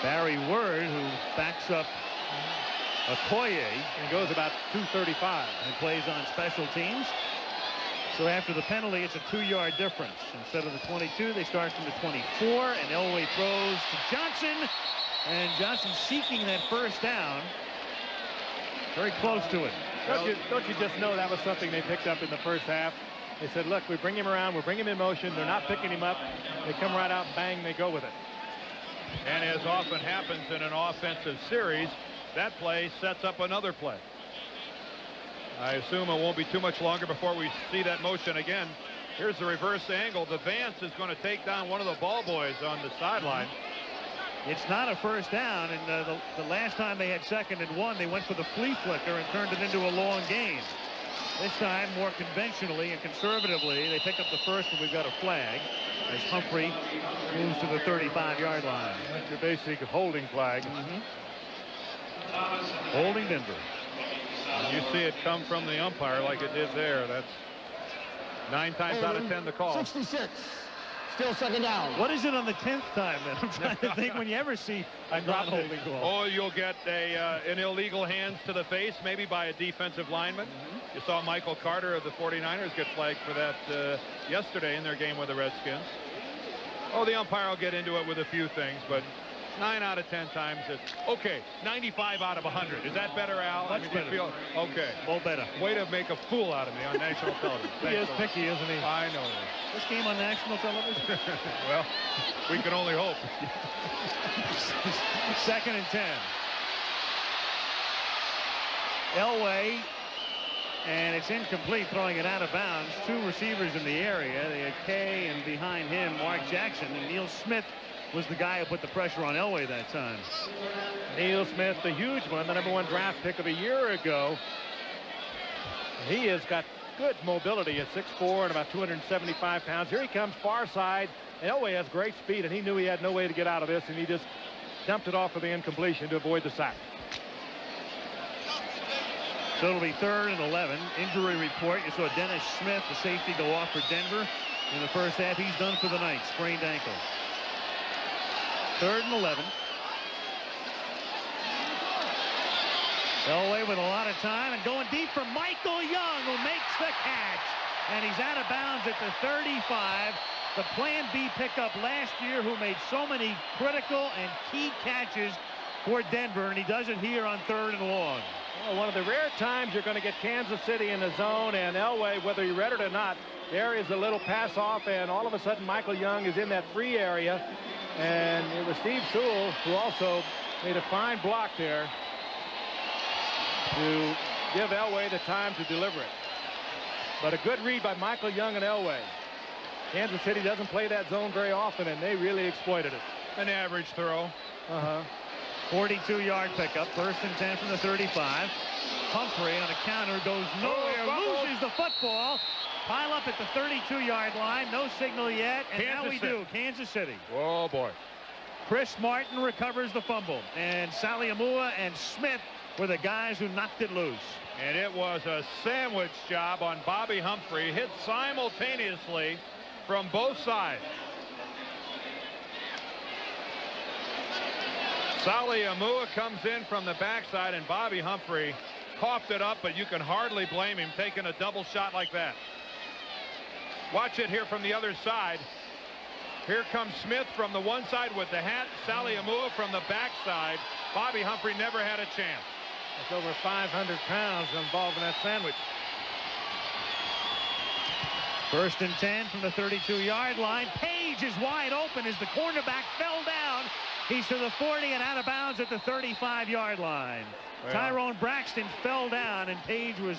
Barry Word, who backs up Okoye, and goes about 235 and plays on special teams. So after the penalty, it's a 2-yard difference. Instead of the 22, they start from the 24, and Elway throws to Johnson, and Johnson seeking that first down. Very close to it. Don't you just know that was something they picked up in the first half? They said, look, we bring him around, we bring him in motion, they're not picking him up, they come right out, bang, they go with it. And as often happens in an offensive series, that play sets up another play. I assume it won't be too much longer before we see that motion again. Here's the reverse angle. The Vance is going to take down one of the ball boys on the sideline. It's not a first down, and the last time they had 2nd and 1, they went for the flea flicker and turned it into a long gain. This time, more conventionally and conservatively, they pick up the first, and we've got a flag as Humphrey moves to the 35-yard line. That's your basic holding flag. Holding Denver. You see it come from the umpire like it did there. That's 9 times out of 10 the call. 66. Still 2nd down. What is it on the 10th time then? I'm trying to think when you ever see a not holding call. Oh, you'll get an illegal hands to the face, maybe by a defensive lineman. You saw Michael Carter of the 49ers get flagged for that yesterday in their game with the Redskins. Oh, the umpire will get into it with a few things, but 9 out of 10 times it's okay. 95 out of 100. Is that better, Al? Much better. Okay. Well, better. Way to make a fool out of me on national television. He is picky, isn't he? I know. This game on national television? Well, we can only hope. 2nd and 10. Elway And it's incomplete, throwing it out of bounds. Two receivers in the area. They had Kay, and behind him, Mark Jackson. And Neil Smith was the guy who put the pressure on Elway that time. Neil Smith, the huge one, the #1 draft pick of a year ago. He has got good mobility at 6'4" and about 275 pounds. Here he comes far side. Elway has great speed, and he knew he had no way to get out of this, and he just dumped it off for the incompletion to avoid the sack. So it'll be 3rd and 11. Injury report. You saw Dennis Smith, the safety, go off for Denver in the first half. He's done for the night. Sprained ankle. 3rd and 11. Elway with a lot of time and going deep for Michael Young, who makes the catch. And he's out of bounds at the 35. The Plan B pickup last year, who made so many critical and key catches for Denver, and he does it here on 3rd and long. Well, one of the rare times you're going to get Kansas City in the zone, and Elway, whether you read it or not, there is a little pass off, and all of a sudden Michael Young is in that free area, and it was Steve Sewell who also made a fine block there to give Elway the time to deliver it. But a good read by Michael Young and Elway. Kansas City doesn't play that zone very often, and they really exploited it. An average throw. 42-yard pickup. 1st and 10 from the 35. Humphrey on a counter goes nowhere, loses the football. Pile up at the 32-yard line. No signal yet, and now we do. Kansas City. Oh, boy. Chris Martin recovers the fumble, and Saliamua and Smith were the guys who knocked it loose. And it was a sandwich job on Bobby Humphrey, hit simultaneously from both sides. Saliamua comes in from the backside, and Bobby Humphrey coughed it up, but you can hardly blame him taking a double shot like that. Watch it here from the other side. Here comes Smith from the one side with the hat. Saliamua from the backside. Bobby Humphrey never had a chance. That's over 500 pounds involved in that sandwich. 1st and 10 from the 32-yard line. Page is wide open as the cornerback fell down. He's to the 40 and out of bounds at the 35-yard line. Well, Tyrone Braxton fell down, and Page was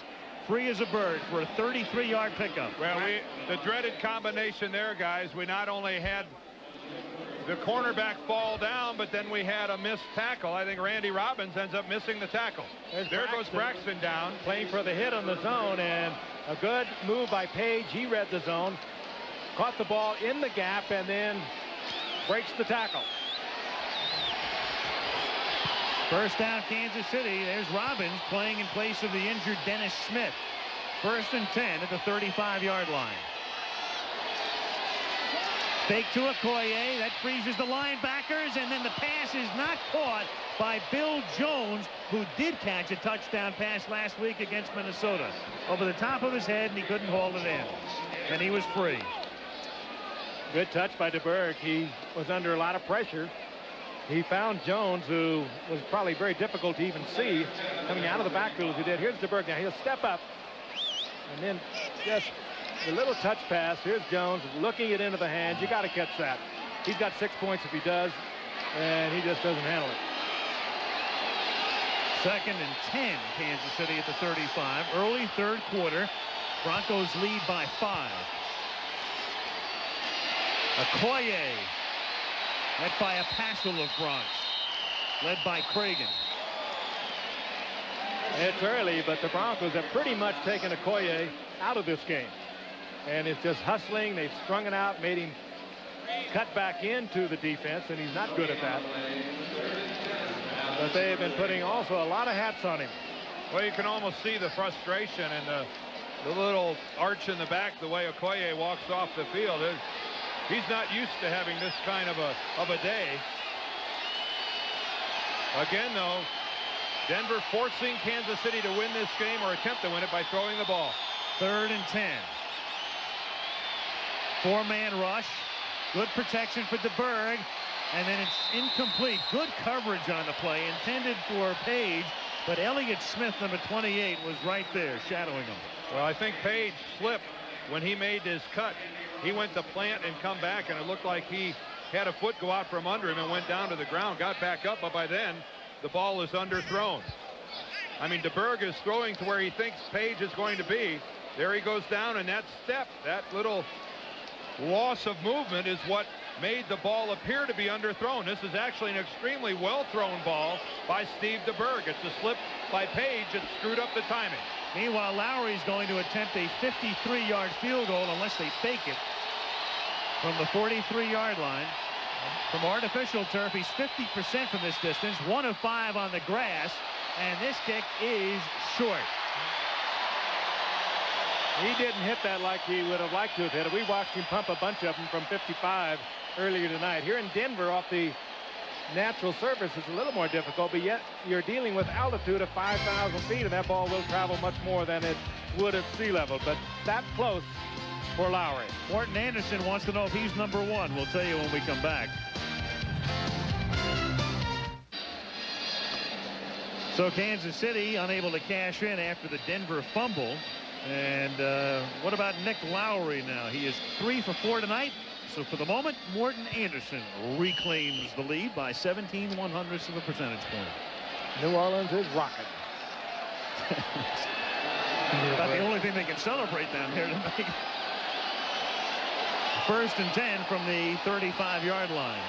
free as a bird for a 33-yard pickup. Well, the dreaded combination there, guys. We not only had the cornerback fall down, but then we had a missed tackle. I think Randy Robbins ends up missing the tackle. There goes Braxton down. Playing for the hit on the zone, and a good move by Page. He read the zone, caught the ball in the gap, and then breaks the tackle. 1st down, Kansas City. There's Robbins playing in place of the injured Dennis Smith. 1st and 10 at the 35-yard line. Fake to Okoye. That freezes the linebackers, and then the pass is not caught by Bill Jones, who did catch a touchdown pass last week against Minnesota. Over the top of his head, and he couldn't haul it in. And he was free. Good touch by DeBerg. He was under a lot of pressure. He found Jones, who was probably very difficult to even see coming out of the backfield as he did. Here's DeBerg now. He'll step up, and then just the little touch pass. Here's Jones looking it into the hands. You got to catch that. He's got 6 points if he does, and he just doesn't handle it. 2nd and 10, Kansas City at the 35. Early 3rd quarter. Broncos lead by 5. Okoye, led by a passel of Bronx, led by Cragen. It's early, but the Broncos have pretty much taken Okoye out of this game. And it's just hustling. They've strung it out, made him cut back into the defense, and he's not good at that. But they've been putting also a lot of hats on him. Well, you can almost see the frustration and the little arch in the back, the way Okoye walks off the field. He's not used to having this kind of a day. Again, though, Denver forcing Kansas City to win this game, or attempt to win it, by throwing the ball. 3rd and 10. 4-man rush. Good protection for DeBerg. And then it's incomplete. Good coverage on the play, intended for Page. But Elliott Smith, number 28, was right there, shadowing him. Well, I think Page slipped when he made his cut. He went to plant and come back, and it looked like he had a foot go out from under him and went down to the ground, got back up, but by then the ball is underthrown. I mean, DeBerg is throwing to where he thinks Page is going to be. There he goes down, and that step, that little loss of movement is what made the ball appear to be underthrown. This is actually an extremely well-thrown ball by Steve DeBerg. It's a slip by Page. It screwed up the timing. Meanwhile, Lowry's going to attempt a 53-yard field goal unless they fake it from the 43-yard line. From artificial turf, he's 50% from this distance, 1 of 5 on the grass, and this kick is short. He didn't hit that like he would have liked to have hit it. We watched him pump a bunch of them from 55 earlier tonight. Here in Denver, off the natural surface, it's a little more difficult, but yet you're dealing with altitude of 5,000 feet, and that ball will travel much more than it would at sea level. But that close for Lowry. Morton Anderson wants to know if he's number 1. We'll tell you when we come back. So Kansas City unable to cash in after the Denver fumble. And what about Nick Lowry now? He is 3 for 4 tonight. So for the moment, Morton Anderson reclaims the lead by 17/100 of a percentage point. New Orleans is rocking. About the only thing they can celebrate down here tonight. 1st and 10 from the 35-yard line.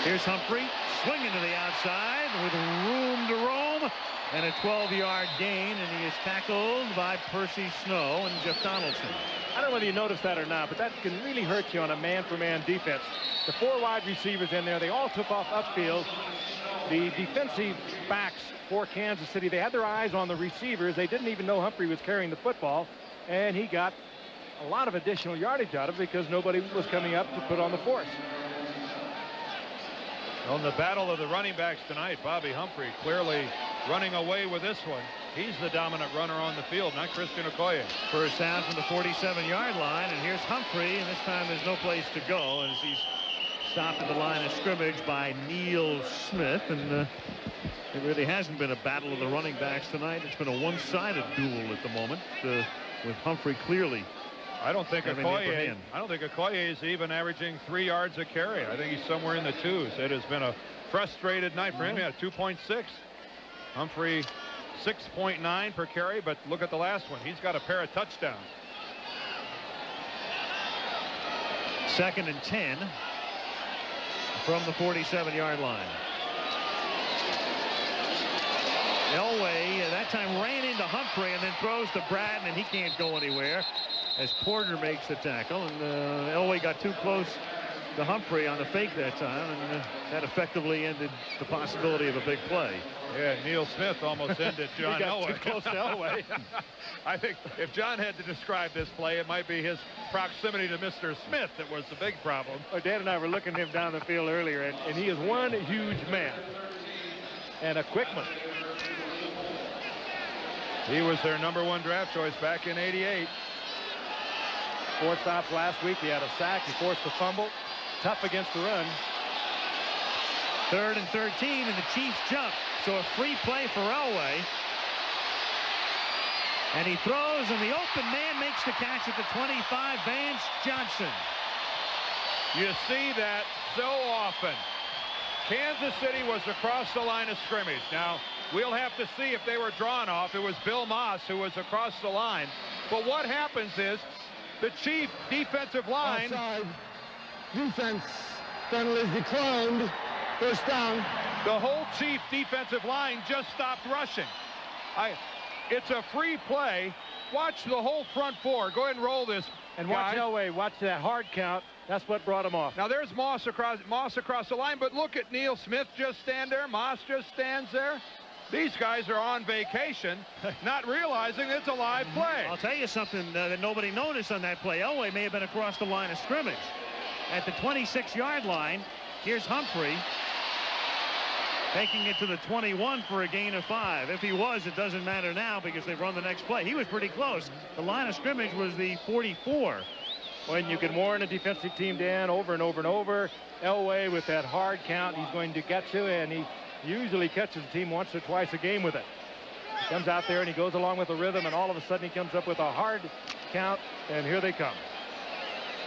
Here's Humphrey swinging to the outside with room to roam, and a 12-yard gain, and he is tackled by Percy Snow and Jeff Donaldson. I don't know whether you noticed that or not, but that can really hurt you on a man-for-man defense. The 4 wide receivers in there, they all took off upfield. The defensive backs for Kansas City, they had their eyes on the receivers. They didn't even know Humphrey was carrying the football, and he got a lot of additional yardage out of it because nobody was coming up to put on the force. On the battle of the running backs tonight, Bobby Humphrey clearly running away with this one. He's the dominant runner on the field, not Christian Okoye. First down from the 47-yard line, and here's Humphrey, and this time there's no place to go as he's stopped at the line of scrimmage by Neil Smith. And it really hasn't been a battle of the running backs tonight. It's been a one-sided duel at the moment, with Humphrey clearly. I don't think Okoye is even averaging 3 yards a carry. I think he's somewhere in the 2s. It has been a frustrated night for him. He had 2.6. Humphrey 6.9 per carry, but look at the last one. He's got a pair of touchdowns. 2nd and 10 from the 47-yard line. Elway that time ran into Humphrey and then throws to Bratton, and he can't go anywhere as Porter makes the tackle, and Elway got too close to Humphrey on the fake that time, and that effectively ended the possibility of a big play. Yeah, Neil Smith almost ended John Elway. Too close to Elway. I think if John had to describe this play, it might be his proximity to Mr. Smith that was the big problem. Dan and I were looking at him down the field earlier, and he is one huge man and a quick one. He was their #1 draft choice back in '88. 4 stops last week. He had a sack. He forced a fumble. Tough against the run. 3rd and 13, and the Chiefs jump. So a free play for Elway. And he throws, and the open man makes the catch at the 25, Vance Johnson. You see that so often. Kansas City was across the line of scrimmage. Now, we'll have to see if they were drawn off. It was Bill Moss who was across the line. But what happens is the Chief defensive line. Outside. Defense penalties declined. First down. The whole Chief defensive line just stopped rushing. It's a free play. Watch the whole front 4. Go ahead and roll this. And watch Elway. Watch that hard count. That's what brought him off. Now there's Moss across the line, but look at Neil Smith just stand there. Moss just stands there. These guys are on vacation, not realizing it's a live play. I'll tell you something that nobody noticed on that play. Elway may have been across the line of scrimmage. At the 26-yard line, here's Humphrey taking it to the 21 for a gain of 5. If he was, it doesn't matter now because they've run the next play. He was pretty close. The line of scrimmage was the 44. When you can warn a defensive team, Dan, over and over and over. Elway with that hard count, he's going to get you, and he usually catches the team once or twice a game with it. He comes out there and he goes along with the rhythm, and all of a sudden he comes up with a hard count, and here they come.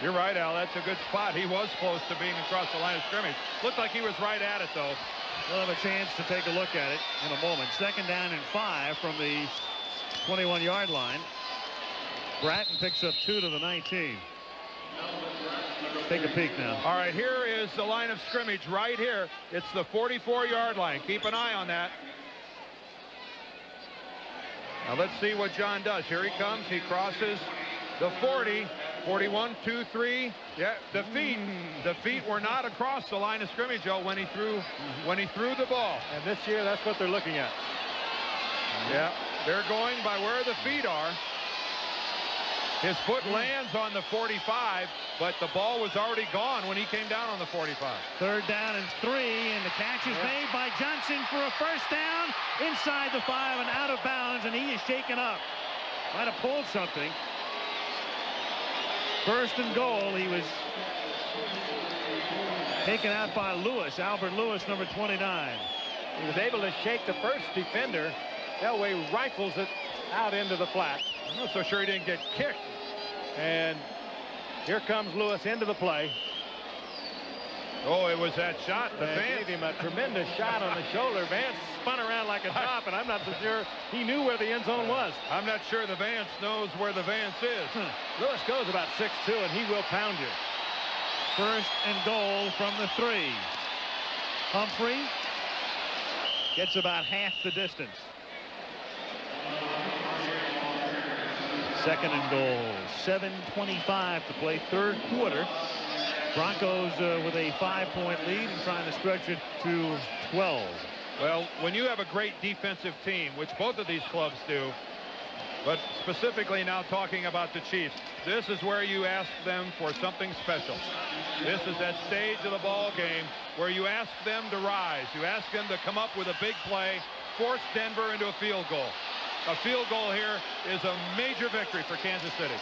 You're right, Al. That's a good spot. He was close to being across the line of scrimmage. Looked like he was right at it, though. We'll have a chance to take a look at it in a moment. 2nd down and 5 from the 21-yard line. Bratton picks up 2 to the 19. Take a peek now. All right, here is the line of scrimmage right here. It's the 44-yard line. Keep an eye on that. Now let's see what John does. Here he comes. He crosses the 40. 41, 2, 3. Yeah, the feet were not across the line of scrimmage, Joe, when he threw the ball. And this year, that's what they're looking at. Yeah, they're going by where the feet are. His foot lands on the 45, but the ball was already gone when he came down on the 45. 3rd down and 3, and the catch is made by Johnson for a first down inside the 5 and out of bounds, and he is shaken up. Might have pulled something. 1st and goal. He was taken out by Lewis, Albert Lewis, number 29. He was able to shake the first defender. Elway rifles it out into the flat. I'm not so sure he didn't get kicked. And here comes Lewis into the play. Oh, it was that shot. The Vance gave him a tremendous shot on the shoulder. Vance spun around like a top, and I'm not so sure he knew where the end zone was. I'm not sure the Vance knows where the Vance is. Lewis goes about 6'2", and he will pound you. 1st and goal from the 3. Humphrey gets about half the distance. 2nd and goal. 7:25 to play, 3rd quarter. Broncos with a 5-point lead and trying to stretch it to 12. Well, when you have a great defensive team, which both of these clubs do, but specifically now talking about the Chiefs, this is where you ask them for something special. This is that stage of the ball game where you ask them to rise. You ask them to come up with a big play, force Denver into a field goal. A field goal here is a major victory for Kansas City.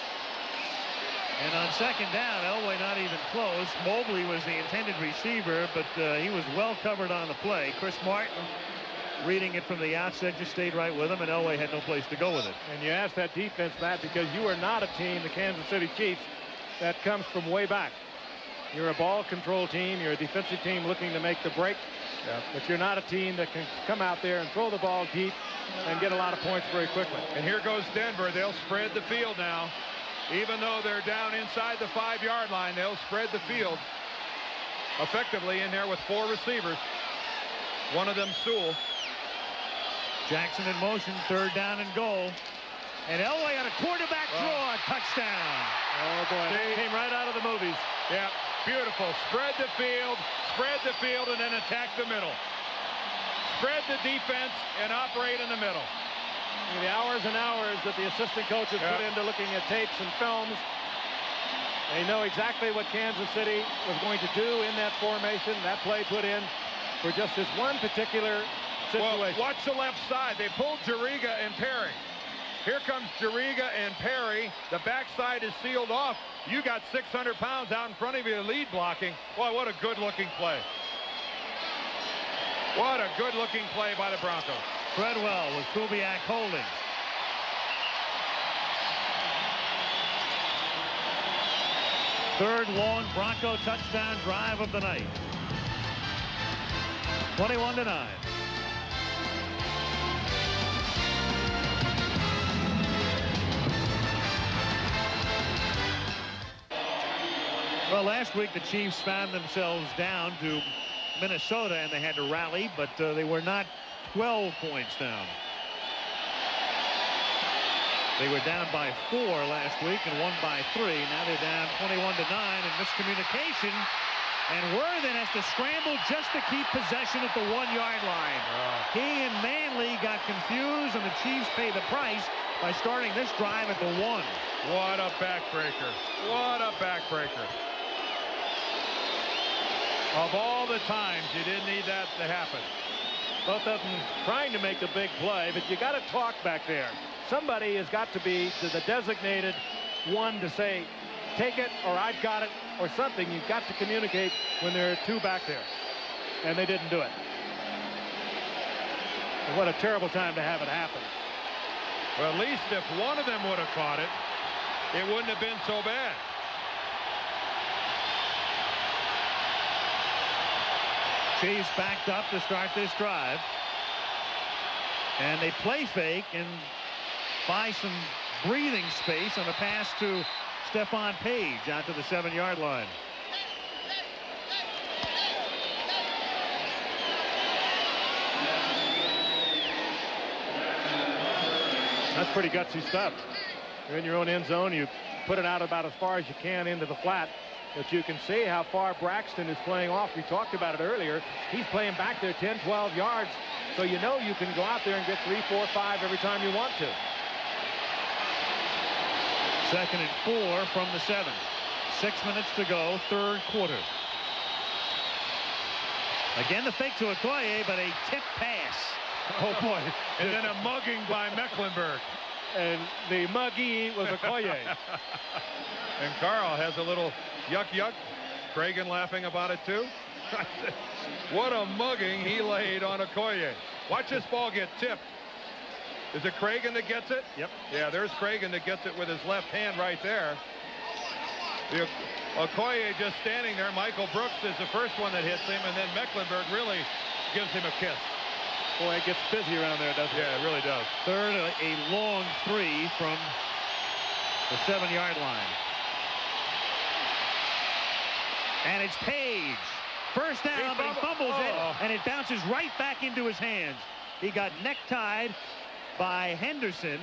And on 2nd down, Elway not even close. Mobley was the intended receiver, but he was well covered on the play. Chris Martin, reading it from the outset, just stayed right with him, and Elway had no place to go with it. And you ask that defense that because you are not a team, the Kansas City Chiefs, that comes from way back. You're a ball control team. You're a defensive team looking to make the break. Yeah. But you're not a team that can come out there and throw the ball deep and get a lot of points very quickly. And here goes Denver. They'll spread the field now. Even though they're down inside the 5-yard line, they'll spread the field effectively in there with 4 receivers. One of them Sewell. Jackson in motion, 3rd down and goal. And Elway on a quarterback draw, a touchdown. Oh, boy. That came right out of the movies. Yeah, beautiful. Spread the field, and then attack the middle. Spread the defense and operate in the middle. The hours and hours that the assistant coaches put into looking at tapes and films. They know exactly what Kansas City was going to do in that formation. That play put in for just this one particular situation. Well, watch the left side. They pulled Jariga and Perry. Here comes Jariga and Perry. The backside is sealed off. You got 600 pounds out in front of you lead blocking. Boy, what a good-looking play. What a good-looking play by the Broncos. Treadwell with Kubiak holding. Third long Bronco touchdown drive of the night. 21-9. Well, last week the Chiefs found themselves down to Minnesota and they had to rally, but they were not 12 points down. They were down by 4 last week and won by 3. Now they're down 21-9 in miscommunication. And Worthen has to scramble just to keep possession at the 1-yard line. He and Manley got confused, and the Chiefs pay the price by starting this drive at the 1. What a backbreaker. What a backbreaker. Of all the times, you didn't need that to happen. Both of them trying to make a big play, but you got to talk back there. Somebody has got to be the designated one to say, take it, or I've got it, or something. You've got to communicate when there are 2 back there. And they didn't do it. And what a terrible time to have it happen. Well, at least if one of them would have caught it, it wouldn't have been so bad. Chiefs backed up to start this drive. And they play fake and buy some breathing space on a pass to Stephon Page out to the 7-yard line. That's pretty gutsy stuff. You're in your own end zone. You put it out about as far as you can into the flat. But you can see how far Braxton is playing off. We talked about it earlier. He's playing back there 10, 12 yards. So you know you can go out there and get 3, 4, 5 every time you want to. 2nd and 4 from the 7. 6 minutes to go, 3rd quarter. Again, the fake to Okoye, but a tip pass. Oh, boy. And then a mugging by Mecklenburg. And the muggy was Okoye. And Carl has a little yuck. Cragen laughing about it, too. What a mugging he laid on Okoye. Watch this ball get tipped. Is it Cragen that gets it? Yep. Yeah, there's Cragen that gets it with his left hand right there. Okoye just standing there. Michael Brooks is the first one that hits him, and then Mecklenburg really gives him a kiss. Boy, it gets busy around there, doesn't it? Yeah, it really does. 3rd, a long 3 from the 7-yard line. And it's Page. First down, but he fumbles it, and it bounces right back into his hands. He got necktied by Henderson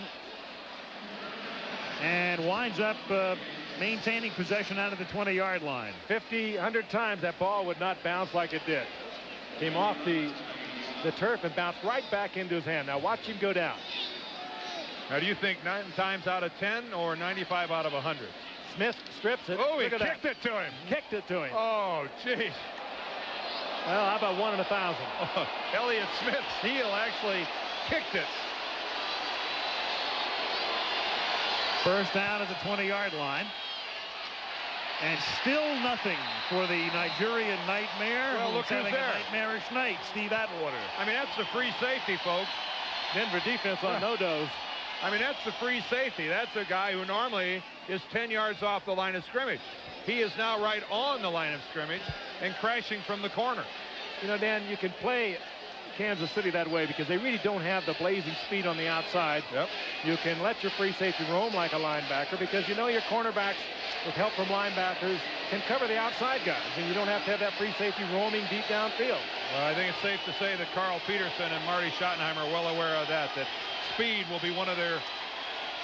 and winds up maintaining possession out of the 20-yard line. 50, 100 times that ball would not bounce like it did. Came off the turf and bounced right back into his hand. Now watch him go down. Now, do you think 9 times out of 10 or 95 out of 100? Smith strips it. Oh, he Look at kicked it to him. Kicked it to him. Oh, jeez. Well, how about 1 in 1,000? Oh, Elliott Smith's heel actually kicked it. First down at the 20-yard line. And still nothing for the Nigerian Nightmare. Well, look who's having there. a nightmarish night, Steve Atwater. I mean, that's the free safety, folks. Denver defense on no-dos. I mean, that's the free safety. That's a guy who normally is 10 yards off the line of scrimmage. He is now right on the line of scrimmage and crashing from the corner. You know, Dan, you can play Kansas City that way because they really don't have the blazing speed on the outside. Yep. You can let your free safety roam like a linebacker because you know your cornerbacks, with help from linebackers, can cover the outside guys, and you don't have to have that free safety roaming deep downfield. Well, I think it's safe to say that Carl Peterson and Marty Schottenheimer are well aware of that speed will be one of their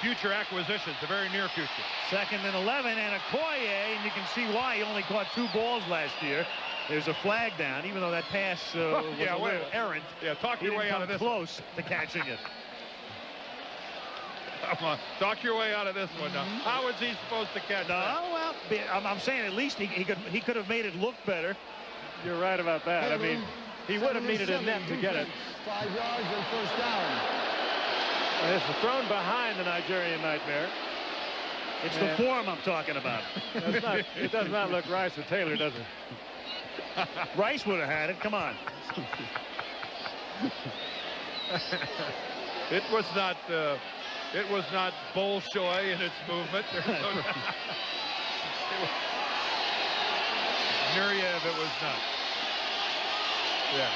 future acquisitions, the very near future. 2nd and 11, and Okoye, and you can see why he only caught 2 balls last year. There's a flag down, even though that pass was a little errant. Yeah, talk your way out of this. Close to catching it. Come on, talk your way out of this one now. How was he supposed to catch that? Well, I'm saying at least he could have made it look better. You're right about that. I mean, he would have needed a net to get it. 5 yards and first down. And this is thrown behind the Nigerian Nightmare. It's the form I'm talking about. It does not look Rice or Taylor, does it? Rice would have had it. Come on. It was not Bolshoi in its movement. Nuriev, it was not. Yeah.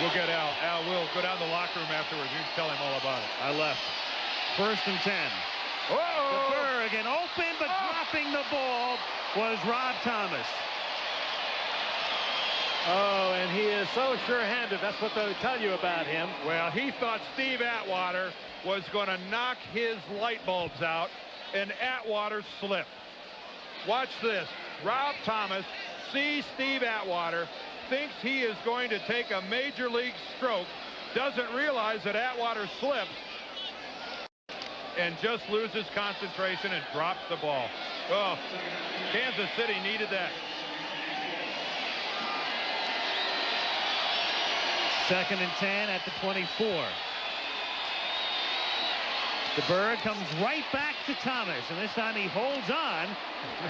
We'll get Al. Al will go down to the locker room afterwards. You can tell him all about it. I left. 1st and 10. Oh! Berg, and open, but dropping the ball was Rob Thomas. Oh, and he is so sure-handed. That's what they tell you about him. Well, he thought Steve Atwater was going to knock his light bulbs out, and Atwater slipped. Watch this. Rob Thomas sees Steve Atwater, thinks he is going to take a major league stroke, doesn't realize that Atwater slips, and just loses concentration and drops the ball. Oh, Kansas City needed that. 2nd and 10 at the 24. DeBerg comes right back to Thomas, and this time he holds on.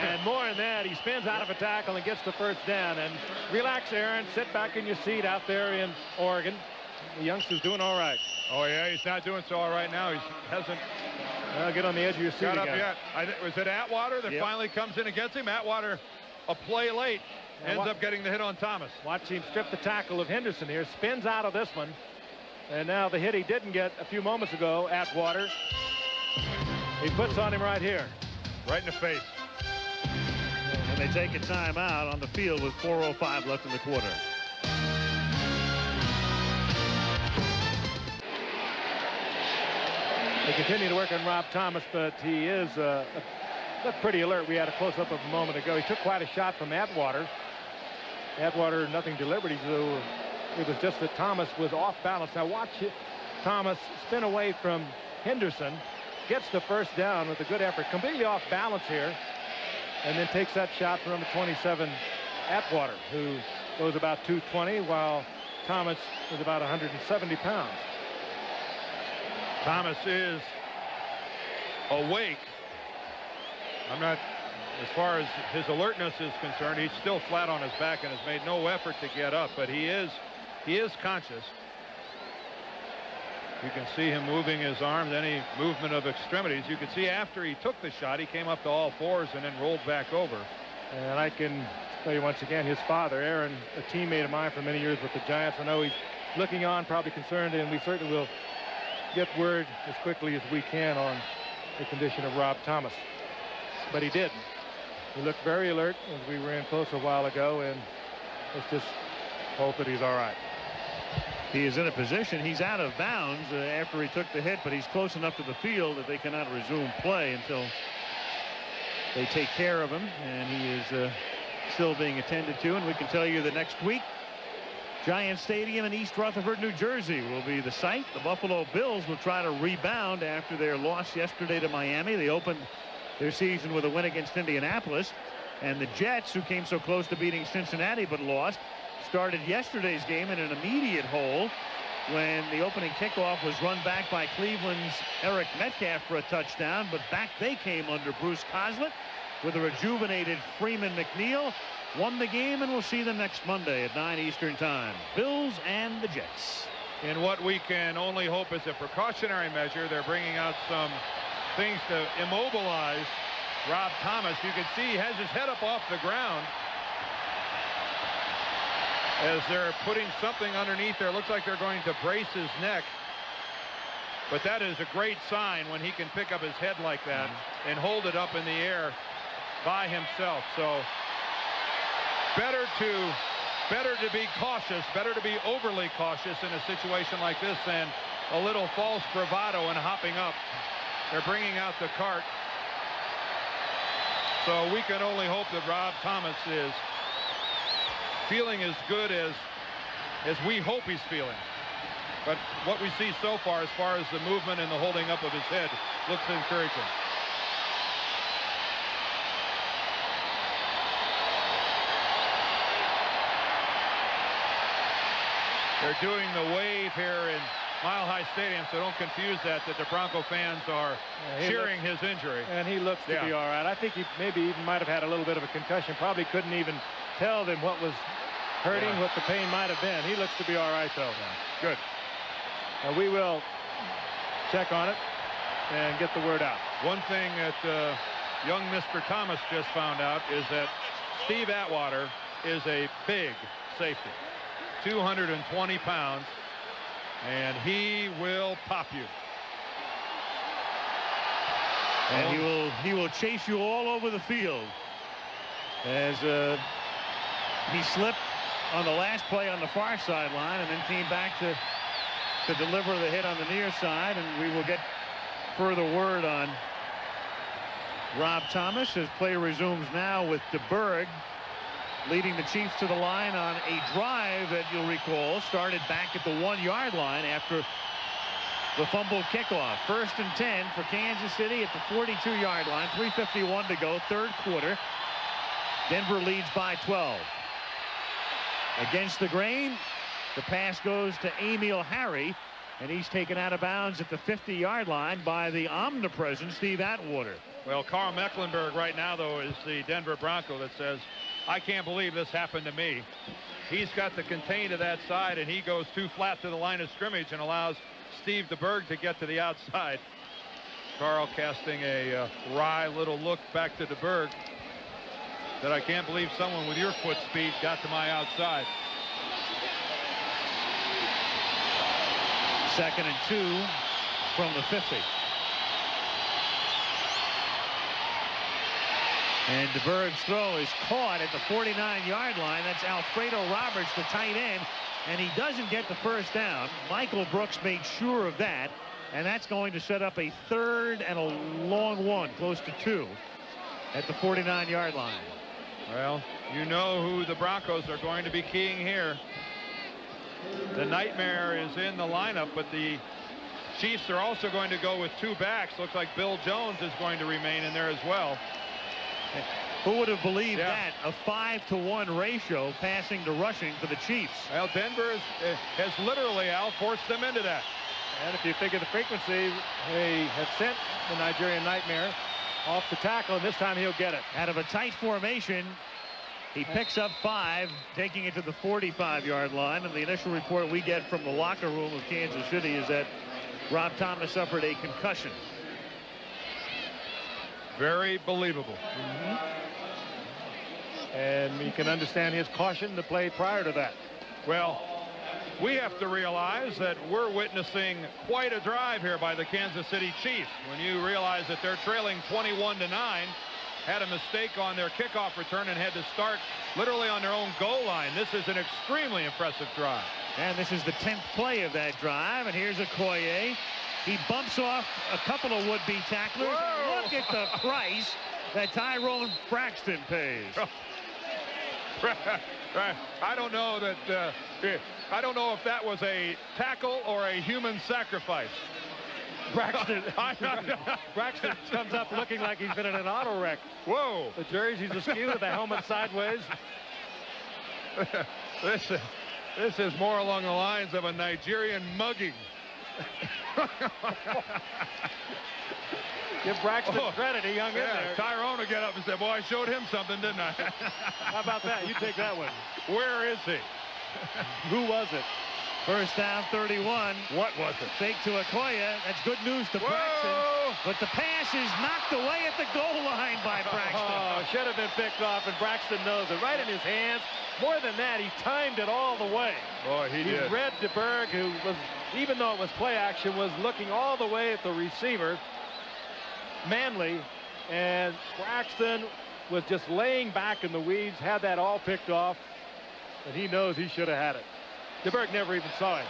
And more than that, he spins out of a tackle and gets the first down. And relax, Aaron. Sit back in your seat out there in Oregon. The youngster's doing all right. Oh, yeah, he's not doing so all right now. He hasn't get on the edge of your seat got again. up yet. Was it Atwater that finally comes in and gets him? Atwater, a play late, ends up getting the hit on Thomas. Watch him strip the tackle of Henderson here. Spins out of this one. And now the hit he didn't get a few moments ago, Atwater. He puts on him right here. Right in the face. And they take a timeout on the field with 4:05 left in the quarter. They continue to work on Rob Thomas, but he is looked pretty alert. We had a close-up of a moment ago. He took quite a shot from Atwater. Atwater, nothing deliberate. It was just that Thomas was off balance. Now watch Thomas spin away from Henderson, gets the first down with a good effort, completely off balance here, and then takes that shot from number 27, Atwater, who goes about 220, while Thomas is about 170 pounds. Thomas is awake. I'm not, as far as his alertness is concerned, he's still flat on his back and has made no effort to get up, but he is conscious. You can see him moving his arms, any movement of extremities. You can see after he took the shot, he came up to all fours and then rolled back over. And I can tell you once again, his father, Aaron, a teammate of mine for many years with the Giants. I know he's looking on, probably concerned, and we certainly will get word as quickly as we can on the condition of Rob Thomas. But he did. He looked very alert as we ran close a while ago, and let's just hope that he's all right. He is in a position, he's out of bounds after he took the hit, but he's close enough to the field that they cannot resume play until they take care of him, and he is still being attended to. And we can tell you that next week, Giant Stadium in East Rutherford, New Jersey will be the site. The Buffalo Bills will try to rebound after their loss yesterday to Miami. They opened their season with a win against Indianapolis, and the Jets, who came so close to beating Cincinnati but lost, started yesterday's game in an immediate hole when the opening kickoff was run back by Cleveland's Eric Metcalf for a touchdown, but back they came under Bruce Coslett with a rejuvenated Freeman McNeil. Won the game, and we'll see them next Monday at 9 Eastern time. Bills and the Jets. In what we can only hope is a precautionary measure, they're bringing out some things to immobilize Rob Thomas. You can see he has his head up off the ground as they're putting something underneath there. Looks like they're going to brace his neck. But that is a great sign when he can pick up his head like that and hold it up in the air by himself. So better to be cautious, better to be overly cautious in a situation like this than a little false bravado and hopping up. They're bringing out the cart. So we can only hope that Rob Thomas is feeling as good as we hope he's feeling. But what we see so far as the movement and the holding up of his head looks encouraging. They're doing the wave here in Mile High Stadium, so don't confuse that the Bronco fans are cheering his injury. And he looks to be all right. I think he maybe even might have had a little bit of a concussion. Probably couldn't even tell them what was hurting, what the pain might have been. He looks to be all right, though. Good. We will check on it and get the word out. One thing that young Mr. Thomas just found out is that Steve Atwater is a big safety. 220 pounds, and he will pop you. And he will chase you all over the field. As he slipped on the last play on the far sideline and then came back to deliver the hit on the near side, and we will get further word on Rob Thomas as play resumes now with DeBerg leading the Chiefs to the line on a drive that you'll recall started back at the 1-yard line after the fumbled kickoff. 1st and 10 for Kansas City at the 42-yard line. 3:51 to go, third quarter. Denver leads by 12. Against the grain, the pass goes to Emil Harry, and he's taken out of bounds at the 50-yard line by the omnipresent Steve Atwater. Well, Carl Mecklenburg right now, though, is the Denver Bronco that says, I can't believe this happened to me. He's got the contain to that side, and he goes too flat to the line of scrimmage and allows Steve DeBerg to get to the outside. Carl casting a wry little look back to DeBerg. that I can't believe someone with your foot speed got to my outside. 2nd and 2 from the 50. And DeBerg's throw is caught at the 49-yard line. That's Alfredo Roberts, the tight end, and he doesn't get the first down. Michael Brooks made sure of that, and that's going to set up a 3rd and a long one, close to 2, at the 49-yard line. Well, you know who the Broncos are going to be keying here. The nightmare is in the lineup, but the Chiefs are also going to go with 2 backs. Looks like Bill Jones is going to remain in there as well. Who would have believed that? A 5-to-1 ratio passing to rushing for the Chiefs. Well, Denver has literally, Al, forced them into that. And if you think of the frequency, they have sent the Nigerian Nightmare off the tackle, and this time he'll get it. Out of a tight formation, he picks up 5, taking it to the 45-yard line. And the initial report we get from the locker room of Kansas City is that Rob Thomas suffered a concussion. Very believable. And you can understand his caution to play prior to that. Well, we have to realize that we're witnessing quite a drive here by the Kansas City Chiefs. When you realize that they're trailing 21-9, had a mistake on their kickoff return and had to start literally on their own goal line. This is an extremely impressive drive. And this is the 10th play of that drive. And here's Okoye. He bumps off a couple of would-be tacklers. Whoa! Look at the price that Tyrone Braxton pays. I don't know that. I don't know if that was a tackle or a human sacrifice. Braxton comes up looking like he's been in an auto wreck. Whoa! The jersey's askew, the helmet sideways. This is more along the lines of a Nigerian mugging. Give Braxton credit. He hung in there. Tyrone will get up and say, boy, I showed him something, didn't I? How about that? You take that one. Where is he? Who was it? First down, 31. What was it? Fake to Okoye. That's good news to Braxton. But the pass is knocked away at the goal line by Braxton. Oh, should have been picked off, and Braxton knows it. Right in his hands. More than that, he timed it all the way. Boy, he did. Read DeBerg, who was, even though it was play action, was looking all the way at the receiver, Manley, and Braxton was just laying back in the weeds, had that all picked off, and he knows he should have had it. DeBerg never even saw him.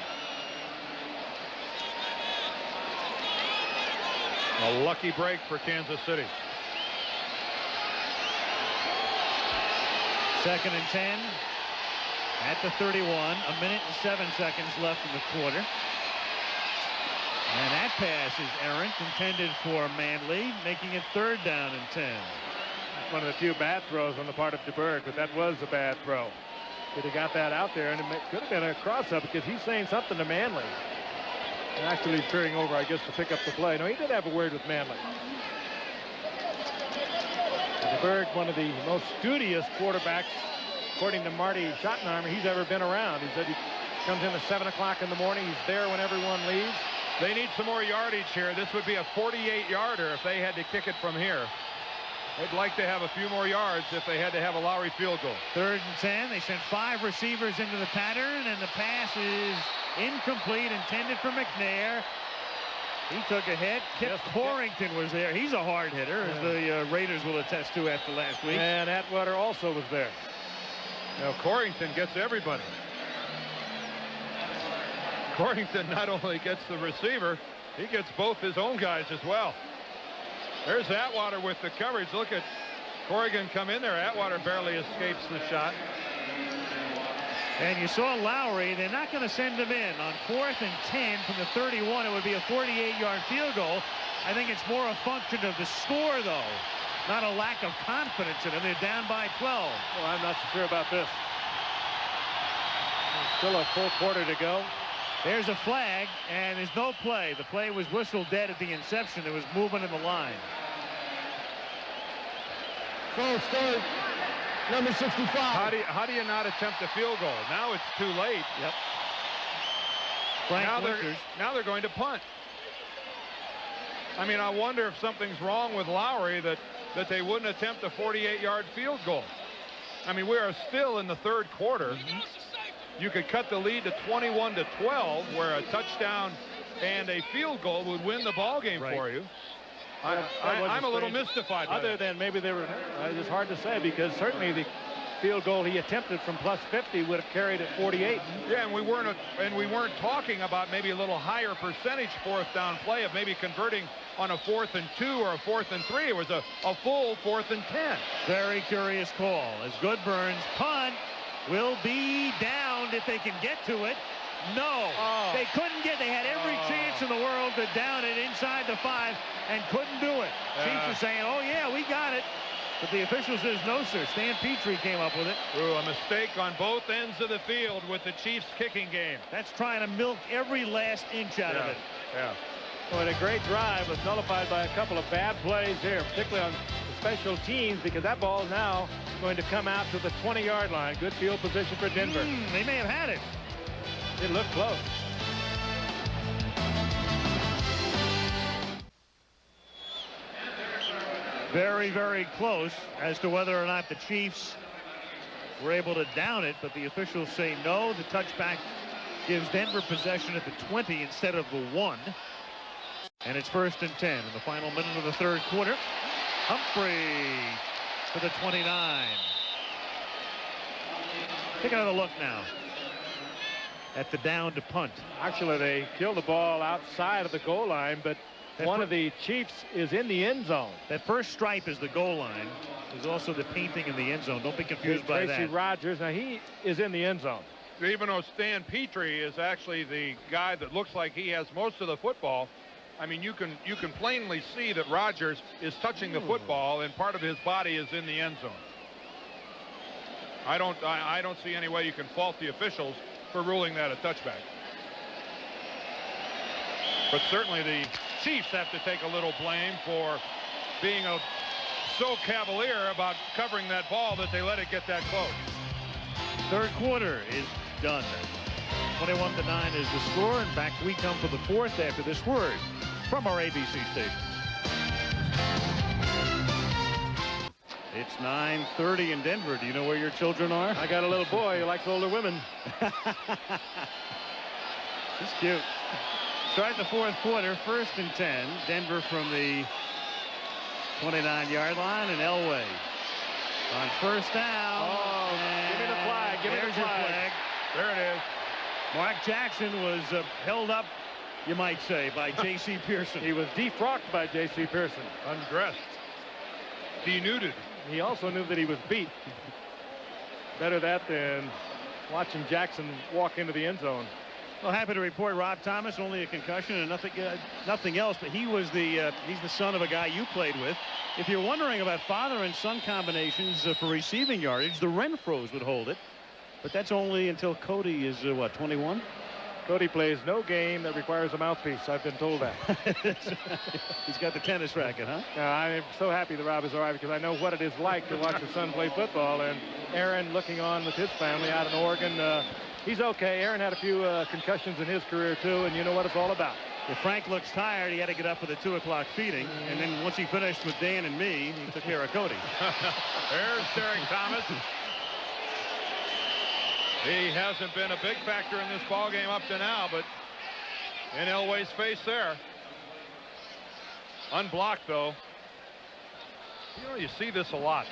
A lucky break for Kansas City. 2nd and 10 at the 31. 1 minute and 7 seconds left in the quarter. And that pass is errant, intended for Manley, making it 3rd down and 10. One of the few bad throws on the part of DeBerg, but that was a bad throw. Could have got that out there, and it could have been a cross-up because he's saying something to Manley. And actually peering over, I guess, to pick up the play. No, he did have a word with Manley. DeBerg, one of the most studious quarterbacks, according to Marty Schottenheimer, he's ever been around. He said he comes in at 7 o'clock in the morning. He's there when everyone leaves. They need some more yardage here. This would be a 48-yarder if they had to kick it from here. They'd like to have a few more yards if they had to have a Lowry field goal. 3rd and 10. They sent 5 receivers into the pattern, and the pass is incomplete, intended for McNair. He took a hit. Kip Corrington was there. He's a hard hitter, as the Raiders will attest to after last week. And Atwater also was there. Now, Corrington gets everybody. Corrington not only gets the receiver, he gets both his own guys as well. There's Atwater with the coverage. Look at Corrigan come in there. Atwater barely escapes the shot. And you saw Lowry. They're not going to send him in. On 4th and 10 from the 31, it would be a 48-yard field goal. I think it's more a function of the score, though, not a lack of confidence in them. They're down by 12. Well, I'm not so sure about this. Still a full quarter to go. There's a flag, and there's no play. The play was whistled dead at the inception. There was movement in the line. False start, number 65. How do you not attempt a field goal? Now it's too late. Yep. Now they're going to punt. I mean, I wonder if something's wrong with Lowry that that they wouldn't attempt a 48-yard field goal. I mean, we are still in the third quarter. You could cut the lead to 21-12, where a touchdown and a field goal would win the ball game for you. I'm a little mystified. Other than maybe they were, it's hard to say, because certainly the field goal he attempted from plus 50 would have carried at 48. Yeah, and we weren't talking about maybe a little higher percentage fourth down play of maybe converting on a 4th and 2 or a 4th and 3. It was a full 4th and 10. Very curious call as Goodburn's punt will be downed if they can get to it. No, they couldn't get. They had every chance in the world to down it inside the 5 and couldn't do it. Chiefs are saying, "Oh yeah, we got it." But the official says, "No, sir." Stan Petrie came up with it. Ooh, a mistake on both ends of the field with the Chiefs kicking game. That's trying to milk every last inch out of it. Yeah. Well, and a great drive was nullified by a couple of bad plays here, particularly on the special teams, because that ball is now going to come out to the 20-yard line. Good field position for Denver. They may have had it. It looked close. Very, very close as to whether or not the Chiefs were able to down it, but the officials say no. The touchback gives Denver possession at the 20 instead of the 1. And it's 1st and 10 in the final minute of the third quarter. Humphrey to the 29. Take another look now at the down to punt. Actually, they killed the ball outside of the goal line, but one of the Chiefs is in the end zone. That first stripe is the goal line. There's also the painting in the end zone. Don't be confused by that. Tracy Rogers, now he is in the end zone. Even though Stan Petrie is actually the guy that looks like he has most of the football, I mean, you can plainly see that Rogers is touching the football, and part of his body is in the end zone. I don't see any way you can fault the officials for ruling that a touchback. But certainly the Chiefs have to take a little blame for being so cavalier about covering that ball that they let it get that close. Third quarter is done. 21-9 is the score, and back we come for the fourth after this word from our ABC station. It's 9:30 in Denver. Do you know where your children are? I got a little boy who likes older women. He's cute. Start the fourth quarter, 1st and 10. Denver from the 29-yard line, and Elway on 1st down. Give me the flag. Give me the flag. There it is. Mark Jackson was held up, you might say, by J.C. Pearson. He was defrocked by J.C. Pearson. Undressed. Denuded. He also knew that he was beat. Better that than watching Jackson walk into the end zone. Well, happy to report Rob Thomas, only a concussion and nothing else, but he's the son of a guy you played with. If you're wondering about father and son combinations for receiving yardage, the Renfros would hold it. But that's only until Cody is, what, 21? Cody plays no game that requires a mouthpiece. I've been told that. He's got the tennis racket, huh? I'm so happy that Rob is all right, because I know what it is like to watch his son play football. And Aaron looking on with his family out in Oregon. He's okay. Aaron had a few concussions in his career, too, and you know what it's all about. If Frank looks tired, he had to get up for the 2 o'clock feeding. And then once he finished with Dan and me, he took care of Cody. There's Derek Thomas. He hasn't been a big factor in this ball game up to now, but in Elway's face there. Unblocked, though. You know, you see this a lot.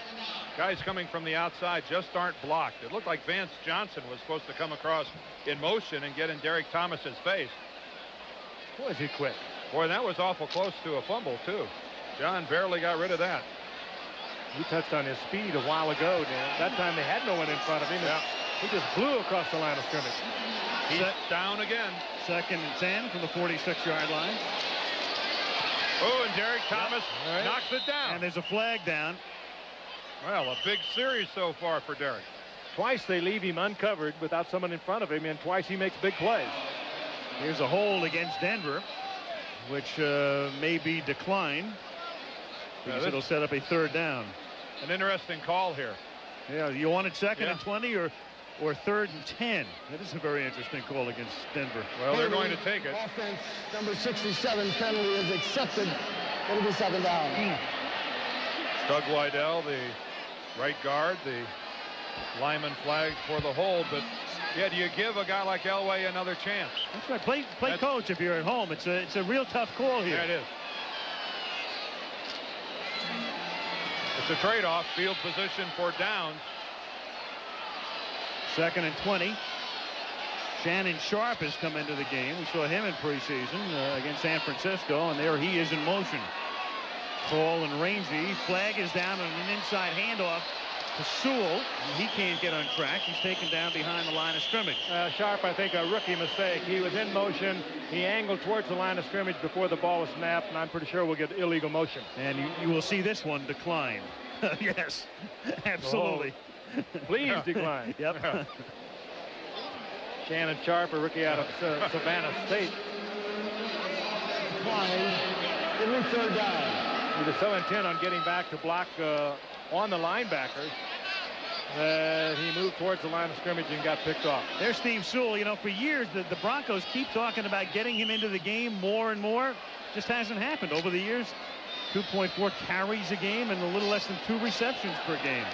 Guys coming from the outside just aren't blocked. It looked like Vance Johnson was supposed to come across in motion and get in Derek Thomas's face. Boy, is he quick. Boy, that was awful close to a fumble, too. John barely got rid of that. He touched on his speed a while ago, Dan. That time they had no one in front of him. Yeah. He just blew across the line of scrimmage. He's down again. 2nd and 10 from the 46-yard line. Oh, and Derek Thomas knocks it down. And there's a flag down. Well, a big series so far for Derek. Twice they leave him uncovered without someone in front of him, and twice he makes big plays. Here's a hold against Denver, which may be declined, because it'll set up a 3rd down. An interesting call here. Yeah, you want it 2nd and 20 or 3rd and 10. That is a very interesting call against Denver. Well, they're going to take it. Offense, number 67 penalty is accepted. It'll be 2nd down. Doug Wydell, the right guard, the lineman flagged for the hold, but yeah, do you give a guy like Elway another chance? That's right. Play coach if you're at home. It's a real tough call here. Yeah, it is. It's a trade-off. Field position for downs. 2nd and 20. Shannon Sharp has come into the game. We saw him in preseason against San Francisco, and there he is in motion. Tall and rangy. Flag is down on an inside handoff to Sewell. He can't get on track. He's taken down behind the line of scrimmage. Sharp, I think, a rookie mistake. He was in motion. He angled towards the line of scrimmage before the ball was snapped, and I'm pretty sure we'll get illegal motion. And you will see this one decline. Yes, absolutely. Oh, please decline. Yep. Shannon Sharp, a rookie out of Savannah State. Give me 3rd down. He was so intent on getting back to block on the linebacker that he moved towards the line of scrimmage and got picked off. There's Steve Sewell. You know, for years the Broncos keep talking about getting him into the game more and more. Just hasn't happened over the years. 2.4 carries a game and a little less than 2 receptions per game.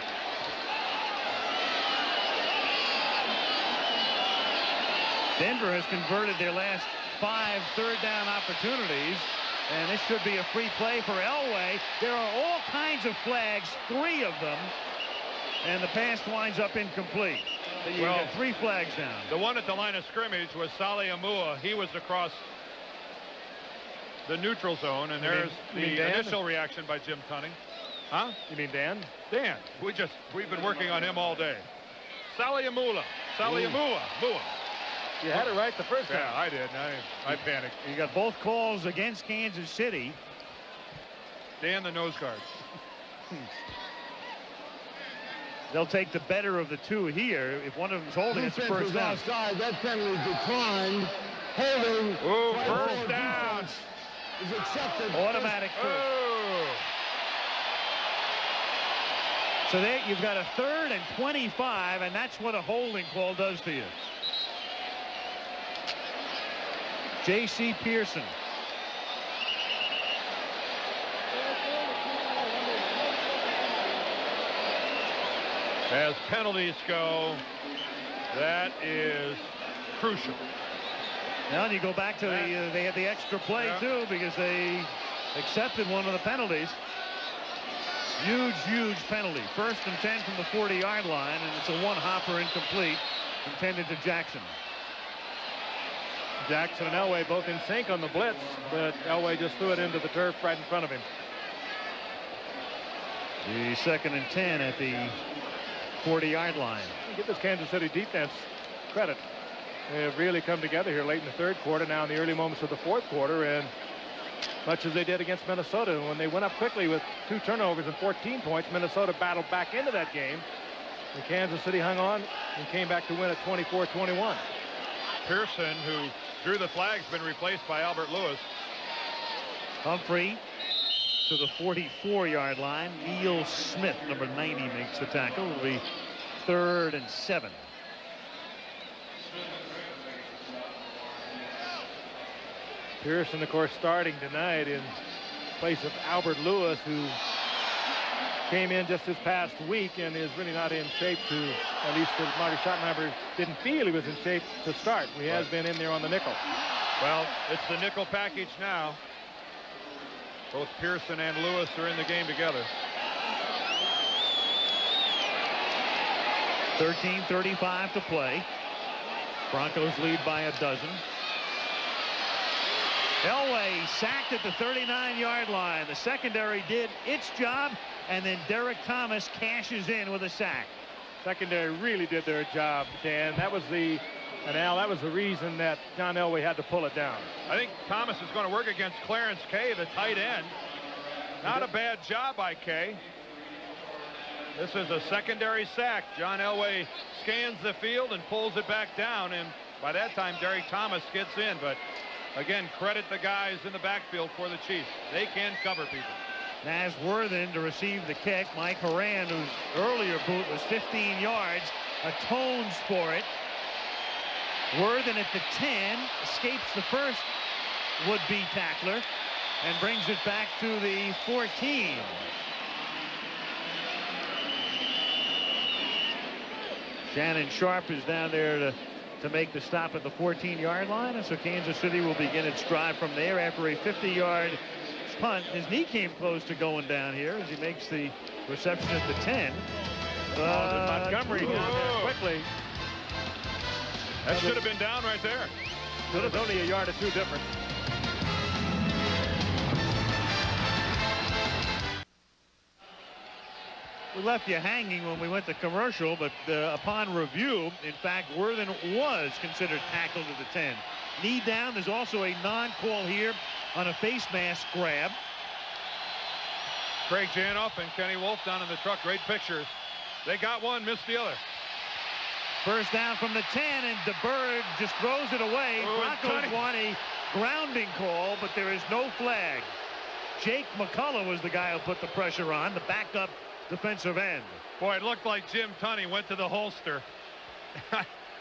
Denver has converted their last 5 third-down opportunities, and this should be a free play for Elway. There are all kinds of flags, 3 of them, and the pass winds up incomplete. So you got 3 flags down. The one at the line of scrimmage was Saleh Amua. He was across the neutral zone, and there's the initial reaction by Jim Tunning. Huh? You mean Dan? Dan. We've been working on him all day. Saleh Amua. Saleh Amua. You had it right the first time. Yeah, I did. I panicked. You got both calls against Kansas City. Dan, the nose guard. They'll take the better of the 2 here. If one of them's holding, it's first down. Outside. That penalty declined. Holding. Oh, first down. Is accepted. Automatic first. Oh. So there you've got a 3rd and 25, and that's what a holding call does to you. J.C. Pearson. As penalties go, that is crucial. Now you go back to they had the extra play too, because they accepted one of the penalties. Huge penalty. 1st and 10 from the 40-yard line, and it's a one-hopper incomplete intended to Jackson. Jackson and Elway both in sync on the blitz, but Elway just threw it into the turf right in front of him. The 2nd and 10 at the 40-yard line. Give this Kansas City defense credit. They have really come together here late in the 3rd quarter, now in the early moments of the 4th quarter, and much as they did against Minnesota. When they went up quickly with 2 turnovers and 14 points, Minnesota battled back into that game. And Kansas City hung on and came back to win at 24-21. Pearson, who drew the flag, has been replaced by Albert Lewis. Humphrey to the 44-yard line. Neil Smith, number 90, makes the tackle. It'll be 3rd and 7. Pearson, of course, starting tonight in place of Albert Lewis, who came in just this past week and is really not in shape to, at least as Marty Schottenheimer didn't feel he was in shape to start. He has been in there on the nickel. Well, it's the nickel package now. Both Pearson and Lewis are in the game together. 13:35 to play. Broncos lead by a dozen. Elway sacked at the 39-yard line. The secondary did its job, and then Derek Thomas cashes in with a sack. Secondary really did their job, Dan. That was the, and Al, that was the reason that John Elway had to pull it down. I think Thomas is going to work against Clarence Kay, the tight end. Not a bad job by Kay. This is a secondary sack. John Elway scans the field and pulls it back down, and by that time Derek Thomas gets in. But again, credit the guys in the backfield for the Chiefs. They can cover people. Naz Worthen to receive the kick. Mike Horan, whose earlier boot was 15 yards, atones for it. Worthen at the 10 escapes the first would-be tackler and brings it back to the 14. Shannon Sharp is down there to make the stop at the 14-yard line, and so Kansas City will begin its drive from there after a 50-yard punt. His knee came close to going down here as he makes the reception at the 10. Montgomery down there quickly. That should have been down right there. It was only a yard or two difference. We left you hanging when we went to commercial, but upon review, in fact, Worthen was considered tackled at the 10. Knee down. There's also a non-call here on a face mask grab. Craig Janoff and Kenny Wolf down in the truck. Great pictures. They got one, missed the other. First down from the 10, and DeBerg just throws it away. Broncos want a grounding call, but there is no flag. Jake McCullough was the guy who put the pressure on, the backup defensive end. Boy, it looked like Jim Tunney went to the holster.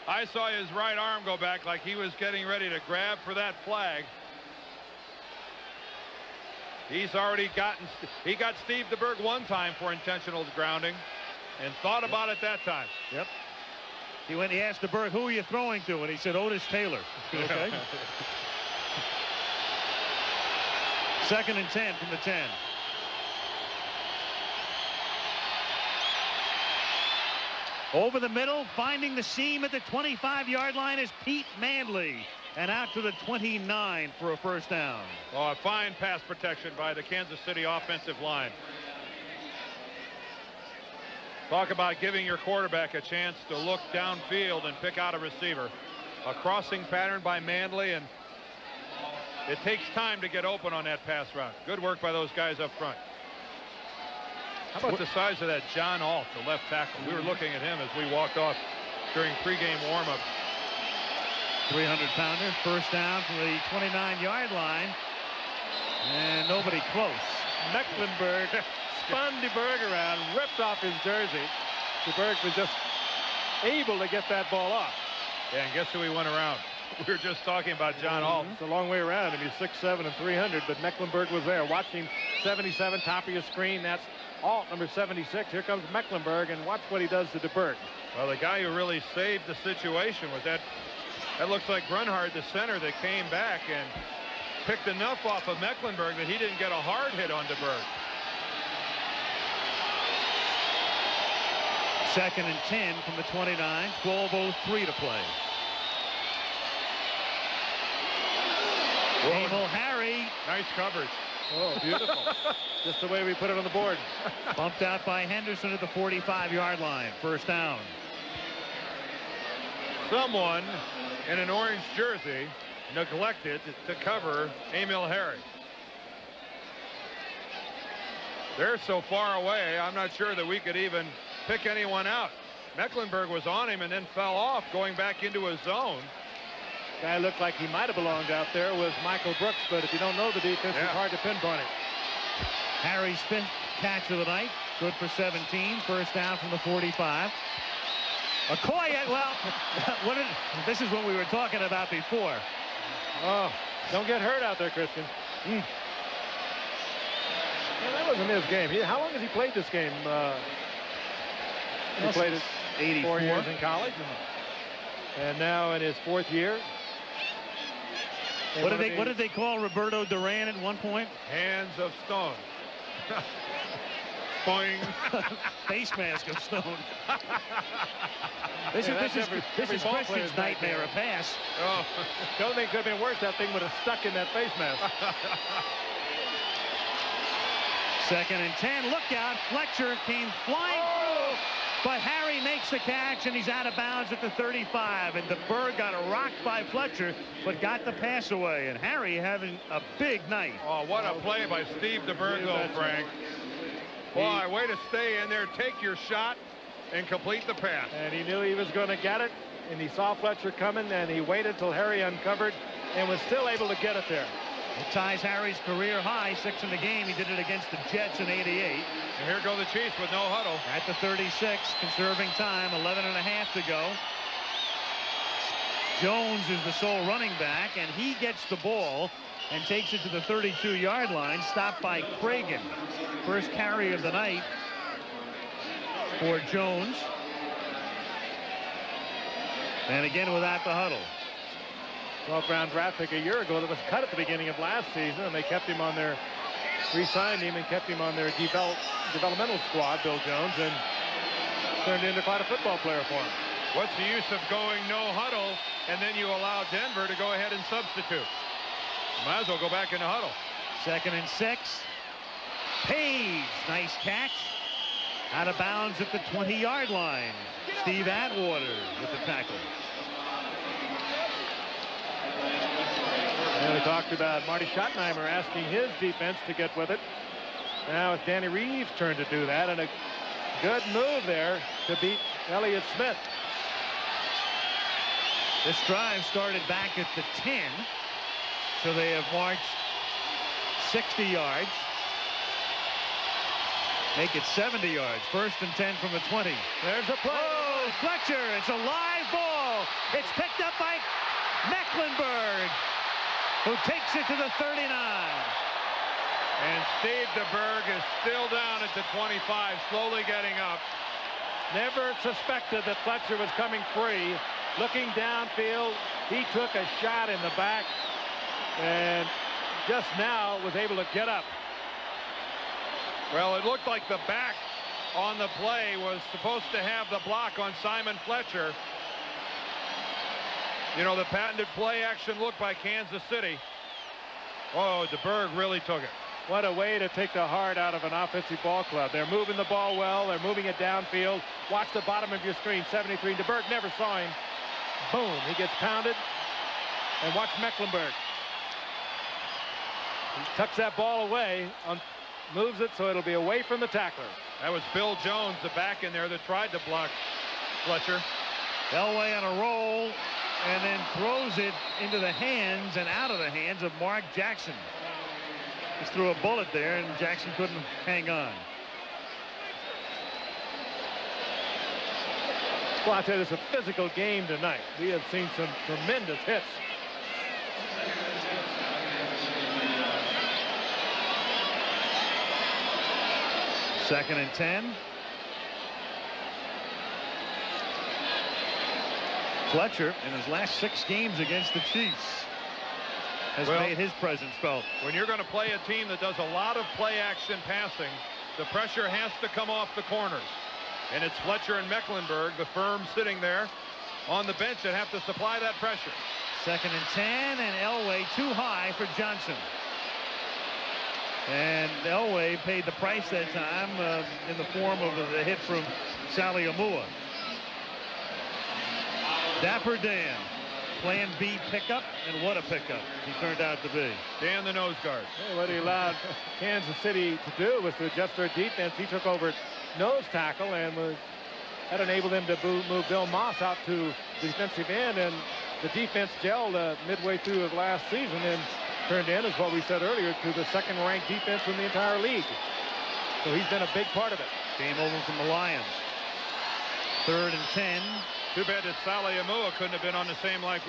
I saw his right arm go back like he was getting ready to grab for that flag. He's already he got Steve DeBerg one time for intentional grounding and thought about it that time. Yep. He asked DeBerg, who are you throwing to? And he said, Otis Taylor. Okay. 2nd and 10 from the 10. Over the middle, finding the seam at the 25-yard line is Pete Manley. And out to the 29 for a first down. Oh, a fine pass protection by the Kansas City offensive line. Talk about giving your quarterback a chance to look downfield and pick out a receiver. A crossing pattern by Manley, and it takes time to get open on that pass route. Good work by those guys up front. How about the size of that John Alt, the left tackle? We were looking at him as we walked off during pregame warm-up. 300-pounder, first down from the 29-yard line. And nobody close. Mecklenburg spun DeBerg around, ripped off his jersey. DeBerg was just able to get that ball off. Yeah, and guess who he went around? We were just talking about John Alt. It's a long way around him. He's 6'7" and 300, but Mecklenburg was there. Watch him, 77, top of your screen. That's Alt, number 76. Here comes Mecklenburg, and watch what he does to DeBerg. Well, the guy who really saved the situation was that looks like Grunhard, the center, that came back and picked enough off of Mecklenburg that he didn't get a hard hit on DeBerg. 2nd and 10 from the 29. 12:03 to play. Emil Harry. Nice coverage. Oh, beautiful. Just the way we put it on the board. Bumped out by Henderson at the 45-yard line. First down. Someone in an orange jersey neglected to cover Emil Harry. They're so far away, I'm not sure that we could even pick anyone out. Mecklenburg was on him and then fell off, going back into his zone. Guy looked like he might have belonged out there was Michael Brooks, but if you don't know the defense, it's hard to pinpoint it. Harry's 5th catch of the night, good for 17. First down from the 45. Okoye, well, this is what we were talking about before. Oh, don't get hurt out there, Christian. Well, that wasn't his game. How long has he played this game? He played it 84 years in college, and now in his 4th year. What did they call Roberto Duran at one point? Hands of stone. Boing. Face mask of stone. This is Christian's nightmare, a pass. Oh, don't think it could have been worse. That thing would have stuck in that face mask. 2nd and 10. Look out. Fletcher came flying through, but Harry makes the catch, and he's out of bounds at the 35. And DeBerg got rocked by Fletcher, but got the pass away. And Harry having a big night. Oh, what a play by Steve DeBerg, though, Frank. Boy, way to stay in there, take your shot, and complete the pass. And he knew he was going to get it, and he saw Fletcher coming, and he waited till Harry uncovered and was still able to get it there. It ties Harry's career high, 6 in the game. He did it against the Jets in '88. And here go the Chiefs with no huddle. At the 36, conserving time, 11 and a half to go. Jones is the sole running back, and he gets the ball and takes it to the 32-yard line, stopped by Cragen. First carry of the night for Jones. And again without the huddle. 12th round draft pick a year ago that was cut at the beginning of last season, and they kept him on their, re-signed him and kept him on their developmental squad, Bill Jones, and turned into quite a football player for him. What's the use of going no huddle and then you allow Denver to go ahead and substitute? Might as well go back in the huddle. 2nd and 6. Page, nice catch. Out of bounds at the 20-yard line. Steve Atwater with the tackle. And we talked about Marty Schottenheimer asking his defense to get with it. Now it's Danny Reeves' turn to do that, and a good move there to beat Elliott Smith. This drive started back at the 10, so they have marched 60 yards. Make it 70 yards. 1st and 10 from the 20. There's a play. Oh, Fletcher. It's a live ball. It's picked up by Mecklenburg, who takes it to the 39. And Steve DeBerg is still down at the 25, slowly getting up. Never suspected that Fletcher was coming free. Looking downfield, he took a shot in the back and just now was able to get up. Well, it looked like the back on the play was supposed to have the block on Simon Fletcher. You know, the patented play action look by Kansas City. Oh, DeBerg really took it. What a way to take the heart out of an offensive ball club. They're moving the ball well. They're moving it downfield. Watch the bottom of your screen. 73. DeBerg never saw him. Boom. He gets pounded. And watch Mecklenburg. He tucks that ball away, moves it so it'll be away from the tackler. That was Bill Jones, the back in there, that tried to block Fletcher. Elway on a roll and then throws it into the hands and out of the hands of Mark Jackson. Just threw a bullet there, and Jackson couldn't hang on. Well, I tell you, it's a physical game tonight. We have seen some tremendous hits. Second and 10. Fletcher, in his last 6 games against the Chiefs, has made his presence felt. When you're going to play a team that does a lot of play action passing, the pressure has to come off the corners. And it's Fletcher and Mecklenburg, the firm sitting there on the bench, that have to supply that pressure. Second and 10, and Elway too high for Johnson. And Elway paid the price that time in the form of the hit from Sally Amua. Dapper Dan, plan B pickup, and what a pickup he turned out to be. Dan, the nose guard. Hey, what he allowed Kansas City to do was to adjust their defense. He took over nose tackle and that enabled them to move Bill Moss out to the defensive end, and the defense gelled midway through of last season and turned in, as what we said earlier, to the 2nd-ranked defense in the entire league. So he's been a big part of it. Came over from the Lions. 3rd and 10. Too bad that Sally Amua couldn't have been on the same line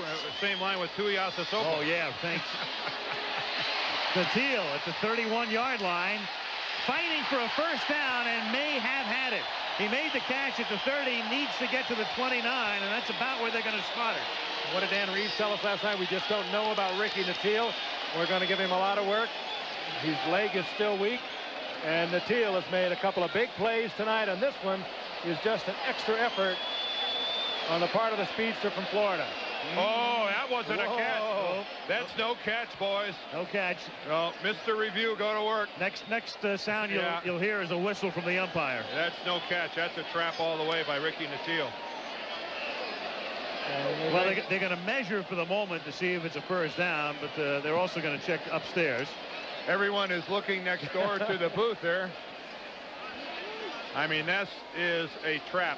with Tuiasosopo. Oh, yeah, thanks. Natil at the 31-yard line, fighting for a first down, and may have had it. He made the catch at the 30, needs to get to the 29, and that's about where they're going to spot it. What did Dan Reeves tell us last night? We just don't know about Ricky Natil. We're going to give him a lot of work. His leg is still weak, and Natil has made a couple of big plays tonight, and this one is just an extra effort on the part of the speedster from Florida. Oh, that wasn't a catch. That's no catch, boys. No catch. No, Mr. Review, go to work. Next sound you'll hear is a whistle from the umpire. That's no catch. That's a trap all the way by Ricky Natil. Well, they're going to measure for the moment to see if it's a first down, but they're also going to check upstairs. Everyone is looking next door to the booth there. I mean, this is a trap.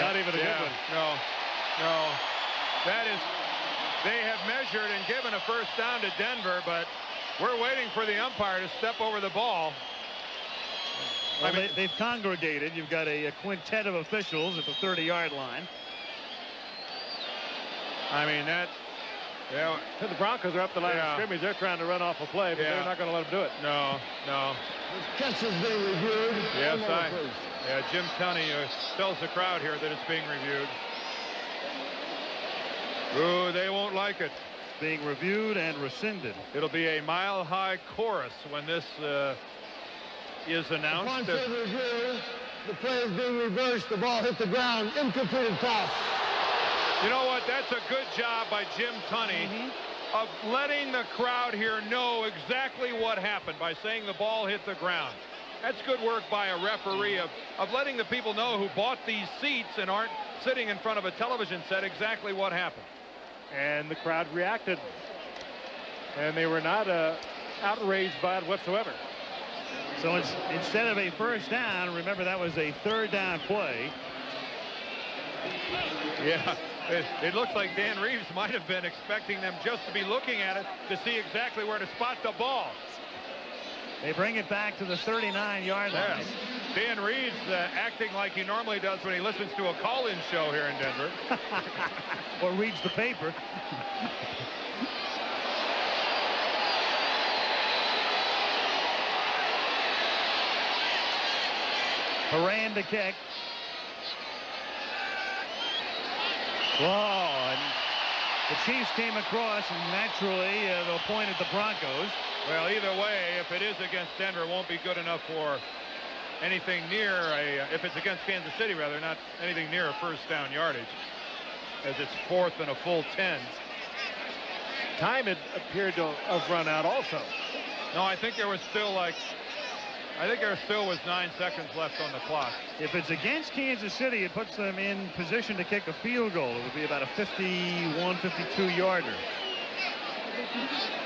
Not even a good one. No. That is, they have measured and given a first down to Denver, but we're waiting for the umpire to step over the ball. Well, they've congregated. You've got a quintet of officials at the 30-yard line. I mean, that, yeah. The Broncos are up the line of scrimmage. They're trying to run off a play, but they're not going to let them do it. No. This catch is being reviewed. Yes, Jim Tunney tells the crowd here that it's being reviewed. Ooh, they won't like it. Being reviewed and rescinded. It'll be a mile-high chorus when this is announced. Upon further review, the play is being reversed. The ball hit the ground. Incompleted pass. You know what? That's a good job by Jim Tunney of letting the crowd here know exactly what happened by saying the ball hit the ground. That's good work by a referee of letting the people know who bought these seats and aren't sitting in front of a television set exactly what happened. And the crowd reacted. And they were not outraged by it whatsoever. So instead of a first down, remember that was a third down play. Yeah, it looks like Dan Reeves might have been expecting them just to be looking at it to see exactly where to spot the ball. They bring it back to the 39-yard line. Yes. Dan Reeves acting like he normally does when he listens to a call-in show here in Denver. Or reads the paper. Horan to kick. Whoa, and the Chiefs came across, and naturally they'll point at the Broncos. Well, either way, if it is against Denver, it won't be good enough for anything near if it's against Kansas City, rather, not anything near a first down yardage, as it's 4th and a full 10. Time had appeared to have run out also. No, I think there was still was 9 seconds left on the clock. If it's against Kansas City, it puts them in position to kick a field goal. It would be about a 51, 52-yarder.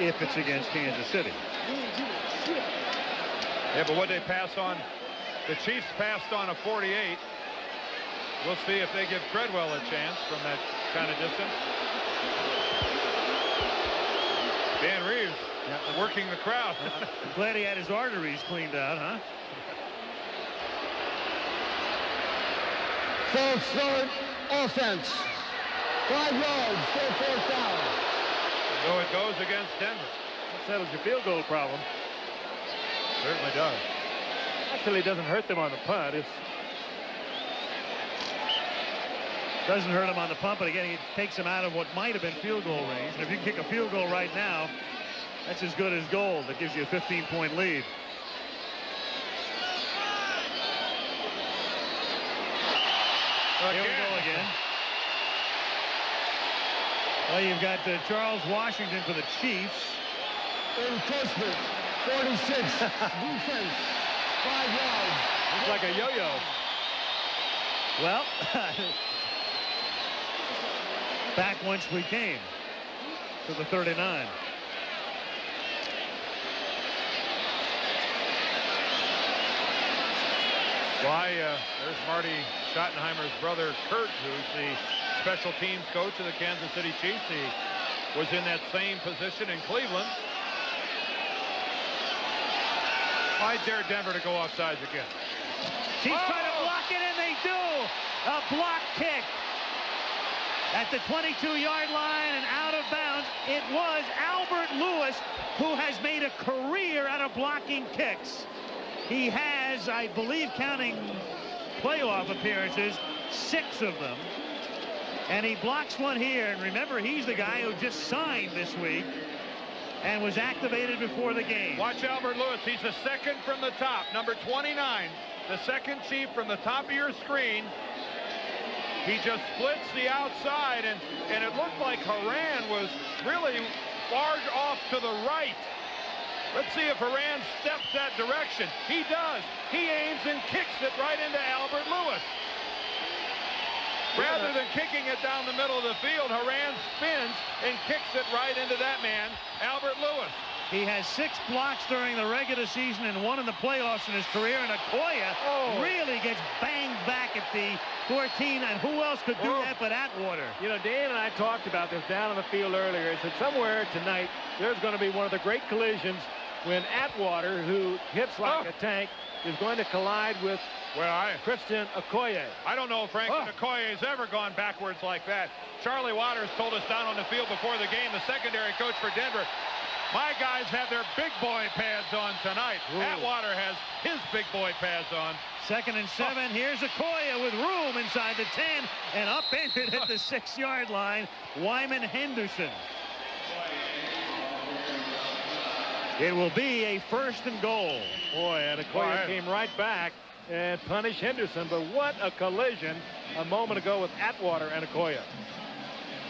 If it's against Kansas City. Yeah, but what they pass on, the Chiefs passed on a 48. We'll see if they give Treadwell a chance from that kind of distance. Dan Reeves working the crowd. I'm glad he had his arteries cleaned out, huh? False start offense. 5 yards, still 4th down. So it goes against Denver. That settles your field goal problem. Certainly does. Actually, it doesn't hurt them on the punt. It doesn't hurt them on the punt, but again, it takes them out of what might have been field goal range. And if you kick a field goal right now, that's as good as gold. That gives you a 15-point lead. Here we go again. Well, you've got Charles Washington for the Chiefs. Encroachment, 46. Defense, 5 yards. It's like a yo-yo. Well, back once we came to the 39. Why, there's Marty Schottenheimer's brother, Kurt, who's the special teams coach of the Kansas City Chiefs. He was in that same position in Cleveland. I dare Denver to go offsides again. Chiefs try to block it, and they do. A block kick at the 22-yard line and out of bounds. It was Albert Lewis, who has made a career out of blocking kicks. He has, I believe, counting playoff appearances, 6 of them. And he blocks one here. And remember, he's the guy who just signed this week and was activated before the game. Watch Albert Lewis. He's the second from the top, number 29. The second Chief from the top of your screen. He just splits the outside, and it looked like Horan was really far off to the right. Let's see if Horan steps that direction. He does. He aims and kicks it right into Albert Lewis. Rather than kicking it down the middle of the field, Horan spins and kicks it right into that man, Albert Lewis. He has 6 blocks during the regular season and 1 in the playoffs in his career. And Okoye really gets banged back at the 14. And who else could do that but Atwater? You know, Dan and I talked about this down on the field earlier. I said somewhere tonight there's going to be one of the great collisions when Atwater, who hits like a tank, is going to collide with Christian Okoye. I don't know if Franklin Okoye has ever gone backwards like that. Charlie Waters told us down on the field before the game, the secondary coach for Denver, My guys have their big boy pads on tonight. Atwater has his big boy pads on. 2nd and 7. Here's Okoye with room inside the 10 and upended at the 6-yard line. Wyman Henderson. It will be a 1st and goal. Boy, and Okoye came right back and punished Henderson. But what a collision a moment ago with Atwater and Okoye.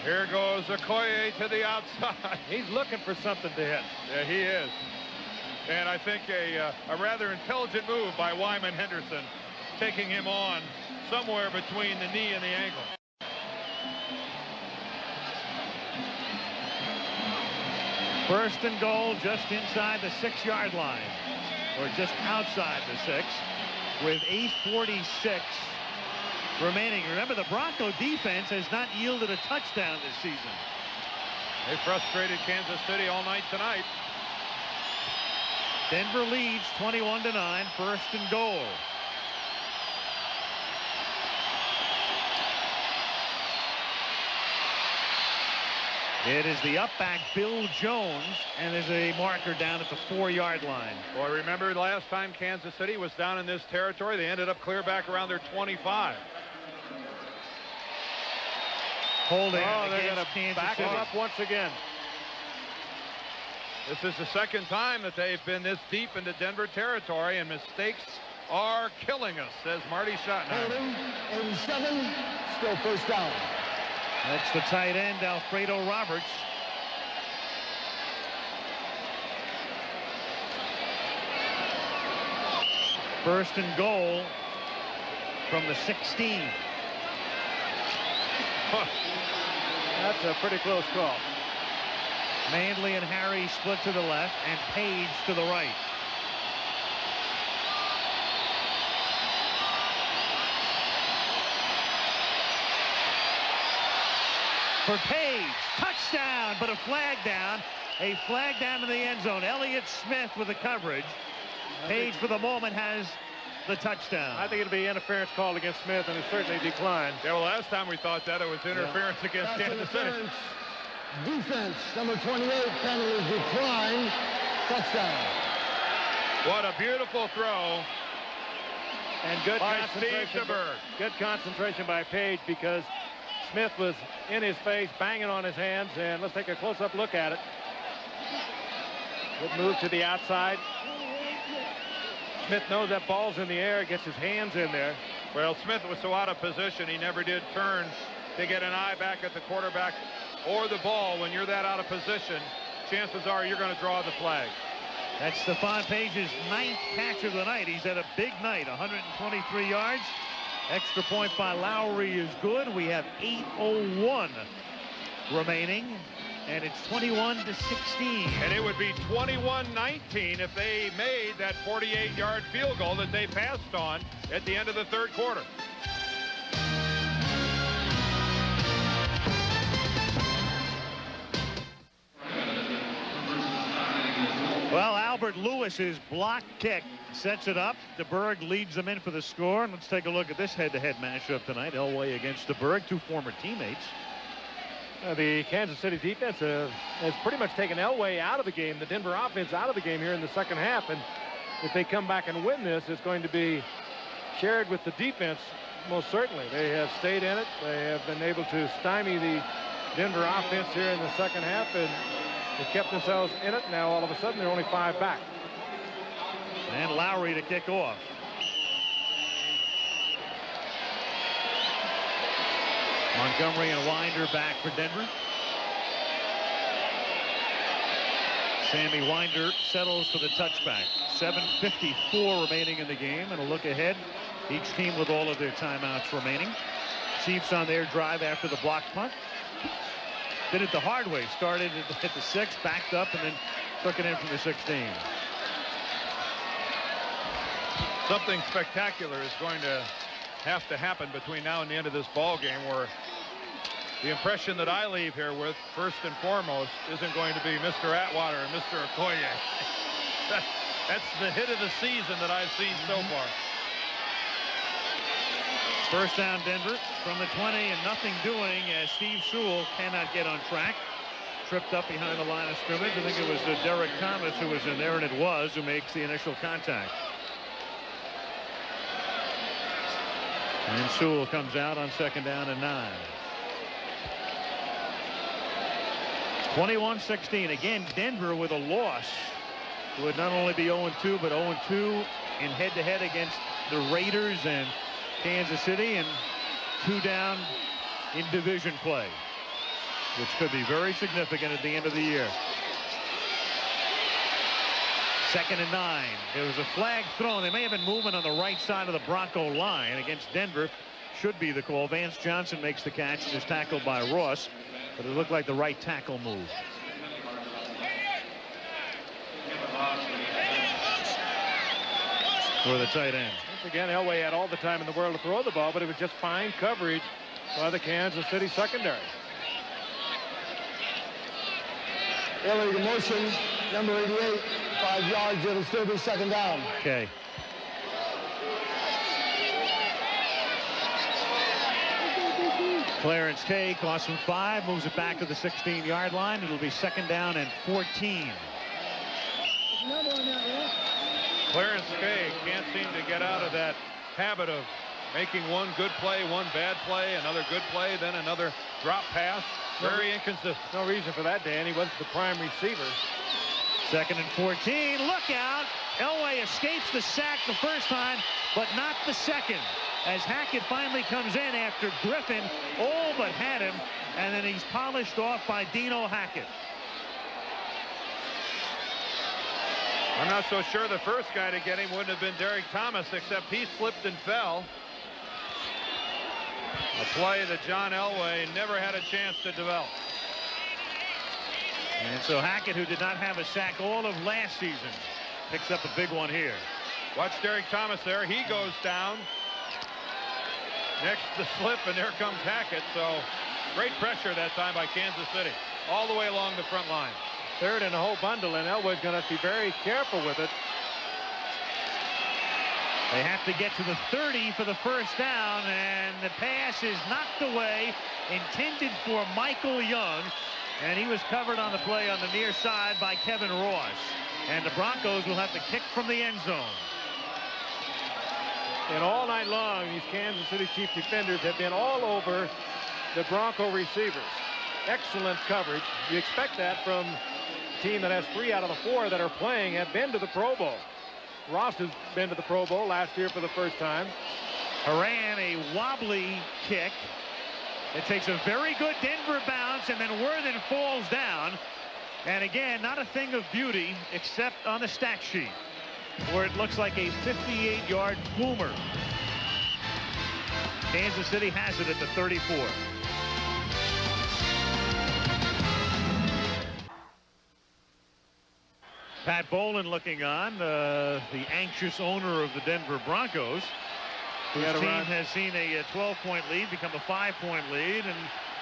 Here goes Okoye to the outside. He's looking for something to hit. Yeah, he is. And I think a rather intelligent move by Wyman Henderson, taking him on somewhere between the knee and the ankle. First and goal just inside the 6-yard line, or just outside the 6, with 8:46 remaining. Remember, the Bronco defense has not yielded a touchdown this season. They frustrated Kansas City all night tonight. Denver leads 21-9, 1st and goal. It is the up back Bill Jones, and there's a marker down at the 4-yard line. Boy, remember last time Kansas City was down in this territory? They ended up clear back around their 25. Holding. They're going to back him up once again. This is the 2nd time that they've been this deep into Denver territory, and mistakes are killing us, says Marty Schottenheimer. 87, still 1st down. That's the tight end, Alfredo Roberts. First and goal from the 16. That's a pretty close call. Manley and Harry split to the left, and Page to the right. For Page, touchdown, but a flag down. A flag down in the end zone. Elliott Smith with the coverage. Page, for the moment, has the touchdown. I think it'll be interference called against Smith, and it certainly declined. Yeah, well, last time we thought that it was interference against Kansas City. Defense, number 28, penalty decline. Touchdown. What a beautiful throw. And good by concentration. Steve DeBerg. Good concentration by Page, because Smith was in his face, banging on his hands, and let's take a close-up look at it. Good move to the outside. Smith knows that ball's in the air, gets his hands in there. Well, Smith was so out of position, he never did turn to get an eye back at the quarterback or the ball. When you're that out of position, chances are you're going to draw the flag. That's Stephon Page's 9th catch of the night. He's had a big night, 123 yards. Extra point by Lowry is good. We have 8:01 remaining, and it's 21-16. And it would be 21-19 if they made that 48-yard field goal that they passed on at the end of the 3rd quarter. Well, Albert Lewis's block kick sets it up. DeBerg leads them in for the score. And let's take a look at this head-to-head matchup tonight. Elway against DeBerg, 2 former teammates. The Kansas City defense has pretty much taken Elway out of the game, the Denver offense out of the game here in the 2nd half. And if they come back and win this, it's going to be shared with the defense, most certainly. They have stayed in it. They have been able to stymie the Denver offense here in the 2nd half, and they kept themselves in it. Now all of a sudden they're only 5 back. And Lowry to kick off. Montgomery and Winder back for Denver. Sammy Winder settles for the touchback. 7:54 remaining in the game, and a look ahead. Each team with all of their timeouts remaining. Chiefs on their drive after the block punt. Did it the hard way. Started at the 6, backed up, and then took it in from the 16. Something spectacular is going to have to happen between now and the end of this ball game, where the impression that I leave here with, first and foremost, isn't going to be Mr. Atwater and Mr. Okoye. That's the hit of the season that I've seen so far. First down, Denver from the 20, and nothing doing as Steve Sewell cannot get on track. tripped up behind the line of scrimmage. I think it was Derek Thomas who was in there, and it was, who makes the initial contact. And Sewell comes out on 2nd down and 9. 21-16. Again, Denver with a loss would not only be 0-2, but 0-2 in head-to-head against the Raiders and Kansas City, and 2 down in division play, which could be very significant at the end of the year. 2nd and 9. There was a flag thrown. They may have been moving on the right side of the Bronco line against Denver. Should be the call. Vance Johnson makes the catch and is tackled by Ross, but it looked like the right tackle move. For the tight end. Once again, Elway had all the time in the world to throw the ball, but it was just fine coverage by the Kansas City secondary. Illegal motion, number 88, 5 yards. It'll still be 2nd down. Okay. Clarence Kay costs him 5, moves it back to the 16-yard line. It'll be 2nd down and 14. Clarence Kay can't seem to get out of that habit of making one good play, one bad play, another good play, then another drop pass. Very inconsistent. No reason for that, Dan. He wasn't the prime receiver. 2nd and 14. Look out. Elway escapes the sack the first time, but not the second, as Hackett finally comes in after Griffin all but had him, and then he's polished off by Dino Hackett. I'm not so sure the first guy to get him wouldn't have been Derek Thomas, except he slipped and fell. A play that John Elway never had a chance to develop. And so Hackett, who did not have a sack all of last season, picks up a big one here. Watch Derek Thomas there. He goes down. Next the slip, and there comes Hackett. So great pressure that time by Kansas City, all the way along the front line. 3rd and a whole bundle, and Elway's going to have to be very careful with it. They have to get to the 30 for the first down, and the pass is knocked away, intended for Michael Young, and he was covered on the play on the near side by Kevin Ross. And the Broncos will have to kick from the end zone. And all night long, these Kansas City Chief defenders have been all over the Bronco receivers. Excellent coverage. You expect that from a team that has 3 out of the 4 that are playing have been to the Pro Bowl. Ross has been to the Pro Bowl last year for the first time. Haran, a wobbly kick. It takes a very good Denver bounce, and then Worthen falls down. And again, not a thing of beauty except on the stat sheet, where it looks like a 58-yard boomer. Kansas City has it at the 34. Pat Bowlen looking on, the anxious owner of the Denver Broncos, whose team has seen a 12-point lead become a 5-point lead, and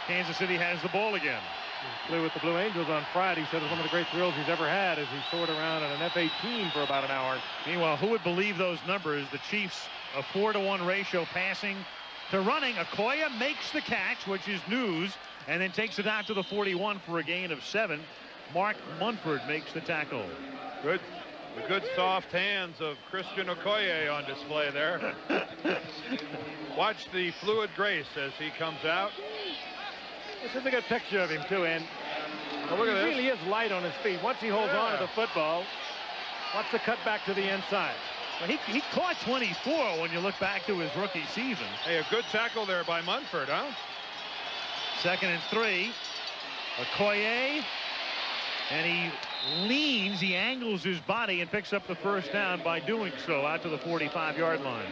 Kansas City has the ball again. He flew with the Blue Angels on Friday. He said it was one of the great thrills he's ever had as he soared around on an F-18 for about an hour. Meanwhile, who would believe those numbers? The Chiefs, a 4-to-1 ratio passing to running. Okoye makes the catch, which is news, and then takes it out to the 41 for a gain of 7. Mark Munford makes the tackle. Good. The good soft hands of Christian Okoye on display there. Watch the fluid grace as he comes out. This is a good picture of him, too, and look at this. He really is light on his feet. Once he holds on to the football, what's the cut back to the inside? Well, he caught 24 when you look back to his rookie season. Hey, a good tackle there by Munford, huh? 2nd and 3. Okoye, and he leans, he angles his body and picks up the first down by doing so out to the 45-yard line.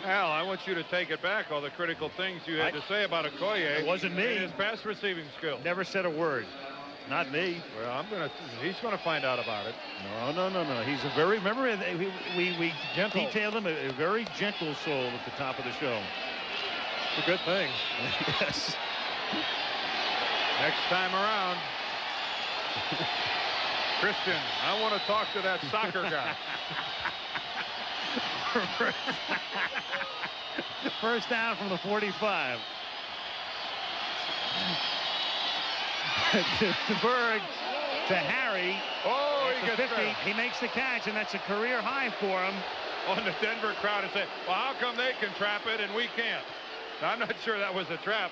Al, I want you to take it back, all the critical things you had to say about Okoye. It wasn't me. His pass receiving skill. Never said a word. Not me. Well, he's going to find out about it. No. He's a very, remember, we detailed him, a very gentle soul at the top of the show. It's a good thing. Yes. Next time around, Christian, I want to talk to that soccer guy. First down from the 45. to Berg, to Harry. Oh, he gets 50. there. He makes the catch, and that's a career high for him. On the Denver crowd and say, well, how come they can trap it and we can't? Now, I'm not sure that was a trap,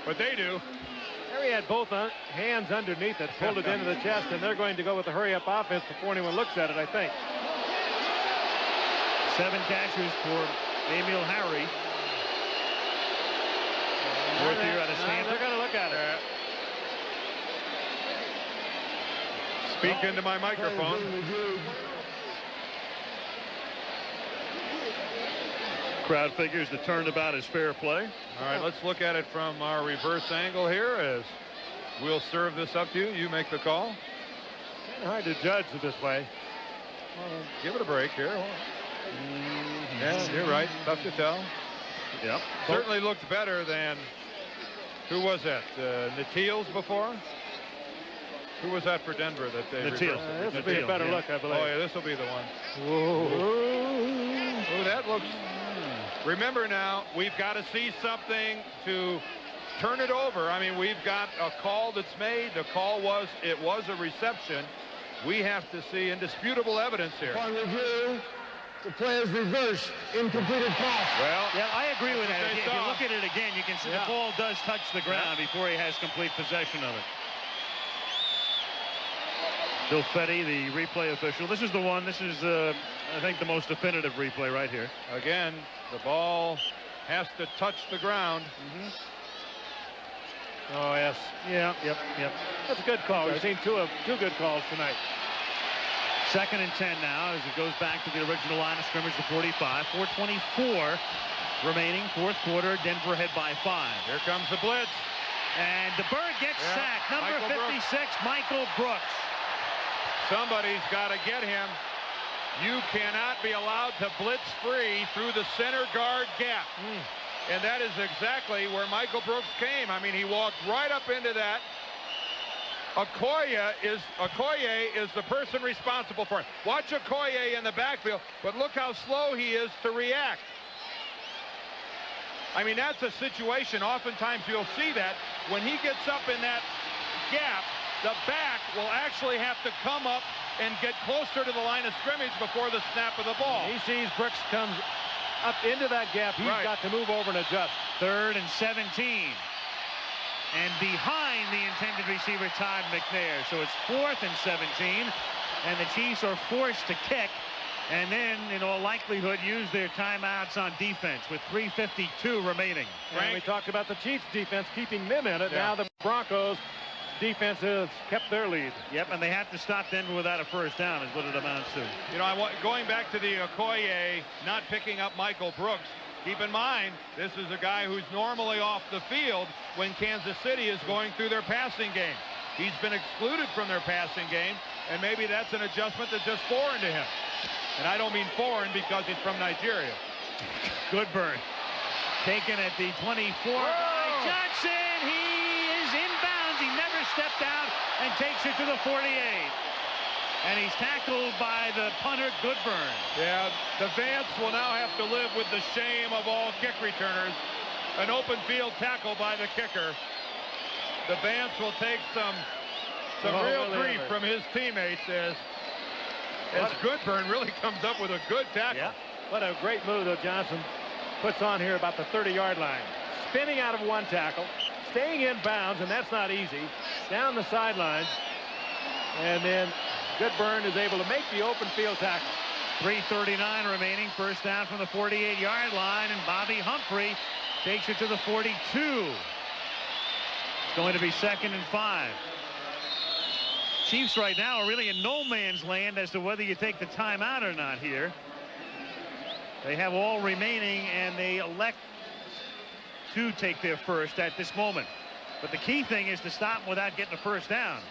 but they do. Harry had both hands underneath it, pulled it into the chest, and they're going to go with the hurry-up offense before anyone looks at it, I think. 7 catches for Emil Harry. Fourth year out of Stanford. They're going to look at it. Speak into my microphone. Crowd figures the turnabout is fair play. All right, let's look at it from our reverse angle here as we'll serve this up to you. You make the call. Kind of hard to judge it this way. Give it a break here. Yeah, you're right. Tough to tell. Yep. Certainly looked better than, who was that? Natils before? Who was that for Denver that they Natils. This will be a better look, I believe. Oh, yeah, this will be the one. Whoa. Oh, that looks... Remember now, we've got to see something to turn it over. I mean, we've got a call that's made. The call was, it was a reception. We have to see indisputable evidence here. On review, the play is reversed, incompleted pass. Well, Yeah, I agree with that. they If you saw. look at it again, you can see the ball does touch the ground before he has complete possession of it. Bill Fetty, the replay official. This is the one. This is, I think, the most definitive replay right here. Again, the ball has to touch the ground. Oh, yes. Yep. That's a good call. We've seen two good calls tonight. 2nd and 10 now as it goes back to the original line of scrimmage, the 45. 4:24 remaining, 4th quarter. Denver ahead by 5. Here comes the blitz. And the Bird gets sacked. Number Michael 56, Michael Brooks. Somebody's got to get him. You cannot be allowed to blitz free through the center guard gap. And that is exactly where Michael Brooks came. I mean, he walked right up into that. Okoye is the person responsible for it. Watch Okoye in the backfield, but look how slow he is to react. I mean, that's a situation. Oftentimes you'll see that when he gets up in that gap, the back will actually have to come up and get closer to the line of scrimmage before the snap of the ball. He sees Brooks comes up into that gap. He's got to move over and adjust. 3rd and 17. And behind the intended receiver, Todd McNair. So it's 4th and 17. And the Chiefs are forced to kick. And then, in all likelihood, use their timeouts on defense with 3:52 remaining. And we talked about the Chiefs defense keeping them in it. Now the Broncos defense has kept their lead. Yep, and they have to stop Denver without a first down is what it amounts to. You know, going back to the Okoye not picking up Michael Brooks, keep in mind, this is a guy who's normally off the field when Kansas City is going through their passing game. He's been excluded from their passing game, and maybe that's an adjustment that's just foreign to him. And I don't mean foreign because he's from Nigeria. Goodburn taken at the 24 by Johnson. He is inbounds. He never stepped out and takes it to the 48. And he's tackled by the punter, Goodburn. Yeah, the Vance will now have to live with the shame of all kick returners. An open field tackle by the kicker. The Vance will take some real grief from his teammates as Goodburn really comes up with a good tackle. Yeah. What a great move that Johnson puts on here about the 30-yard line. Spinning out of one tackle, staying in bounds, and that's not easy. Down the sidelines, and then Goodburn is able to make the open field tackle. 3:39 remaining, first down from the 48-yard line, and Bobby Humphrey takes it to the 42. It's going to be 2nd and 5. Chiefs right now are really in no man's land as to whether you take the timeout or not here. They have all remaining, and they elect to take their first at this moment. But the key thing is to stop them without getting a first down.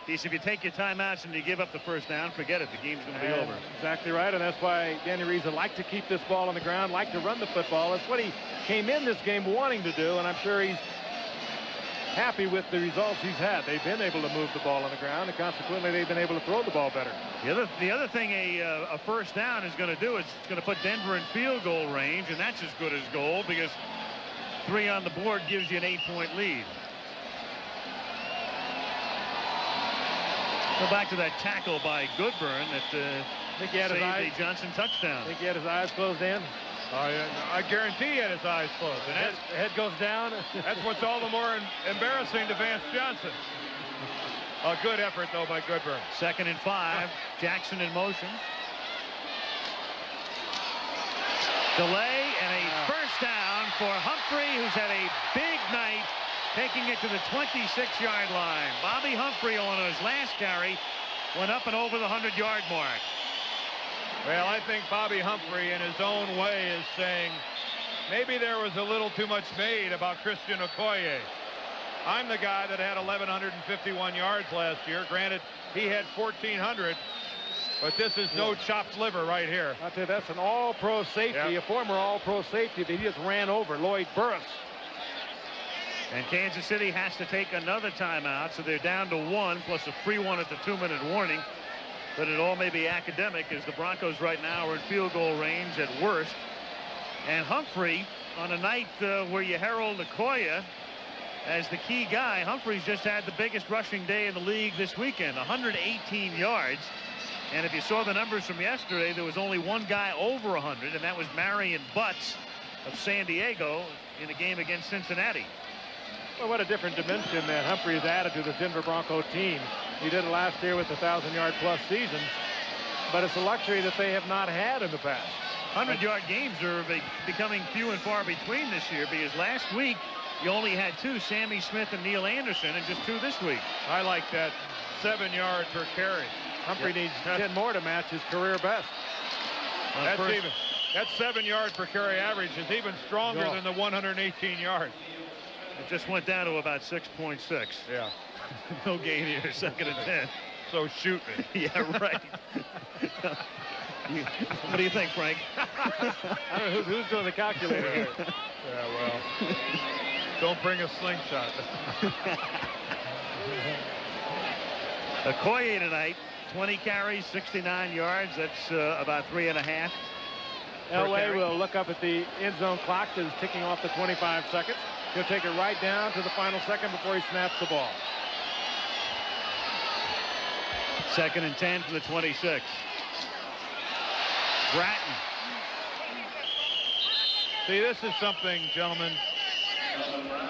Because if you take your timeouts and you give up the first down, forget it. The game's going to be over. Exactly right, and that's why Danny Rees would like to keep this ball on the ground, like to run the football. That's what he came in this game wanting to do, and I'm sure he's happy with the results he's had. They've been able to move the ball on the ground, and consequently they've been able to throw the ball better. The other thing a first down is going to do is it's going to put Denver in field goal range, and that's as good as goal because 3 on the board gives you an 8-point lead. Go back to that tackle by Goodburn that I think he had saved his eyes. the Johnson touchdown. I think he had his eyes closed in. Oh, yeah, I guarantee he had his eyes closed. And The head goes down. that's what's all the more embarrassing to Vance Johnson. A good effort, though, by Goodburn. 2nd and 5. Jackson in motion. Delay and a first down for Humphrey, who's had a big night, taking it to the 26-yard line. Bobby Humphrey on his last carry went up and over the 100-yard mark. Well, I think Bobby Humphrey in his own way is saying maybe there was a little too much made about Christian Okoye. I'm the guy that had 1,151 yards last year. Granted, he had 1,400, but this is no chopped liver right here. I'll tell you, that's an all-pro safety, a former all-pro safety that he just ran over, Lloyd Burris. And Kansas City has to take another timeout, so they're down to 1 plus a free one at the 2-minute warning. But it all may be academic, as the Broncos right now are in field goal range at worst. And Humphrey, on a night where you herald Okoye as the key guy, Humphrey's just had the biggest rushing day in the league this weekend, 118 yards. And if you saw the numbers from yesterday, there was only one guy over 100, and that was Marion Butts of San Diego in a game against Cincinnati. Well, what a different dimension that Humphrey has added to the Denver Bronco team. He did it last year with the 1,000-yard-plus season, but it's a luxury that they have not had in the past. 100-yard games are becoming few and far between this year, because last week you only had 2, Sammy Smith and Neil Anderson, and just 2 this week. I like that 7-yard per carry. Humphrey needs 10 more to match his career best. That 7-yard per carry average is even stronger than the 118 yards. It just went down to about 6.6. Yeah. No gain here, 2nd and 10. So shoot me. Yeah, right. What do you think, Frank? I don't know who's doing the calculator here. Yeah, well, don't bring a slingshot. Okoye tonight, 20 carries, 69 yards. That's about 3.5. Elway will look up at the end zone clock that is ticking off the 25 seconds. He'll take it right down to the final second before he snaps the ball. 2nd and 10 for the 26. Bratton. See, this is something, gentlemen,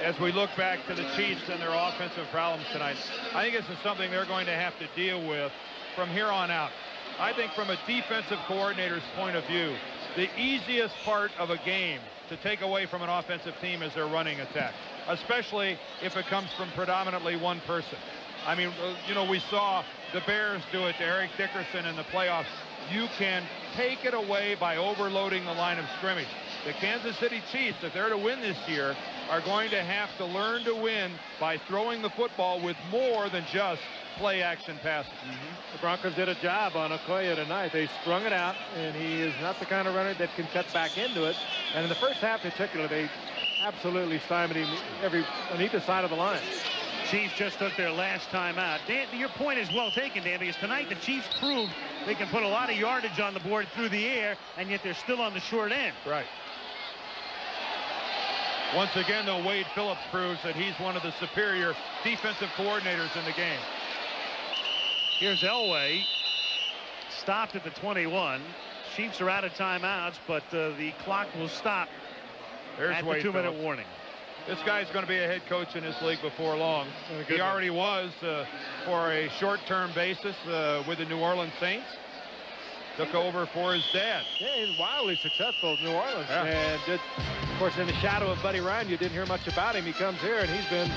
as we look back to the Chiefs and their offensive problems tonight, I think this is something they're going to have to deal with from here on out. I think from a defensive coordinator's point of view, the easiest part of a game to take away from an offensive team is their running attack, especially if it comes from predominantly one person. I mean, you know, we saw the Bears do it to Eric Dickerson in the playoffs. You can take it away by overloading the line of scrimmage. The Kansas City Chiefs, if they're to win this year, are going to have to learn to win by throwing the football with more than just play action passes. The Broncos did a job on Okoye tonight. They sprung it out, and he is not the kind of runner that can cut back into it. And in the first half particularly, they absolutely stymied him on either side of the line. Chiefs just took their last time out. Dan, your point is well taken, Dan, because tonight the Chiefs proved they can put a lot of yardage on the board through the air, and yet they're still on the short end. Right. Once again, though, Wade Phillips proves that he's one of the superior defensive coordinators in the game. Here's Elway, stopped at the 21. Chiefs are out of timeouts, but the clock will stop at the 2-minute warning. This guy's going to be a head coach in this league before long. He already was for a short-term basis with the New Orleans Saints. Took over for his dad. Yeah, he's wildly successful in New Orleans. Yeah. And did, of course, in the shadow of Buddy Ryan, you didn't hear much about him. He comes here, and he's been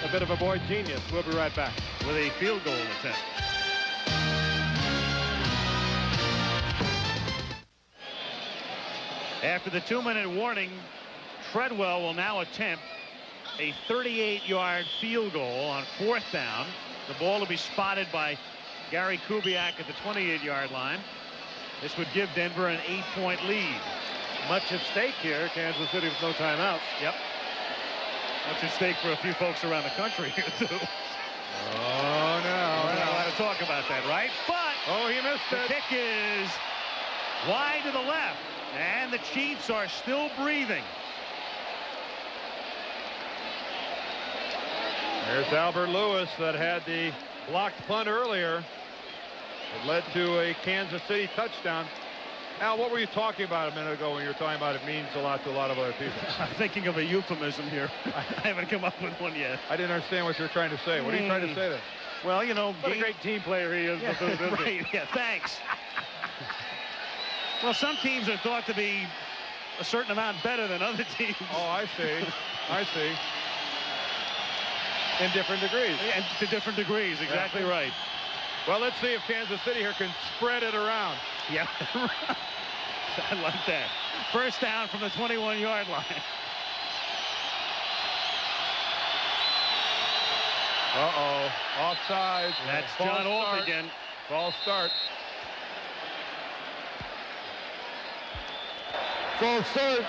a bit of a boy genius. We'll be right back. With a field goal attempt. After the 2-minute warning, Treadwell will now attempt a 38-yard field goal on 4th down. The ball will be spotted by Gary Kubiak at the 28-yard line. This would give Denver an 8-point lead. Much at stake here. Kansas City with no timeouts. Yep. Much at stake for a few folks around the country here, too. Oh, no. We're not allowed to talk about that, right? But oh, he missed the it. kick is wide to the left, and the Chiefs are still breathing. There's Albert Lewis that had the blocked punt earlier. It led to a Kansas City touchdown. Al, what were you talking about a minute ago when you were talking about it means a lot to a lot of other people? I'm thinking of a euphemism here. I haven't come up with one yet. I didn't understand what you were trying to say. What are you trying to say there? Well, you know, what a great team player he is. Yeah, right. Yeah, thanks. Well, some teams are thought to be a certain amount better than other teams. Oh, I see. I see. In different degrees. And to different degrees, exactly right. Well, let's see if Kansas City here can spread it around. Yeah, I like that. First down from the 21-yard line. Uh-oh, offside. That's John Off again. False start. False start.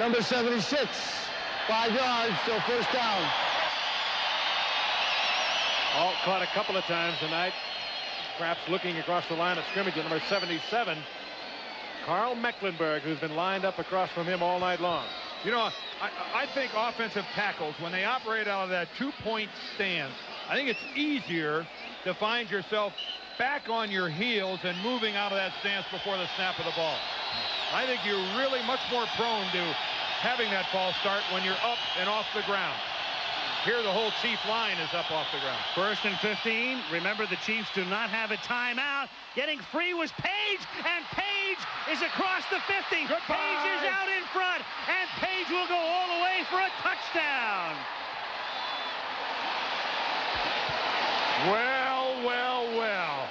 Number 76. 5 yards, so first down. Alt caught a couple of times tonight. Perhaps looking across the line of scrimmage at number 77, Carl Mecklenburg, who's been lined up across from him all night long. You know, I think offensive tackles, when they operate out of that two-point stance, I think it's easier to find yourself back on your heels and moving out of that stance before the snap of the ball. I think you're really much more prone to having that false start when you're up and off the ground. Here the whole Chief line is up off the ground. First and 15. Remember, the Chiefs do not have a timeout. Getting free was Page, and Page is across the 50. Goodbye. Page is out in front, and Page will go all the way for a touchdown. Well, well, well.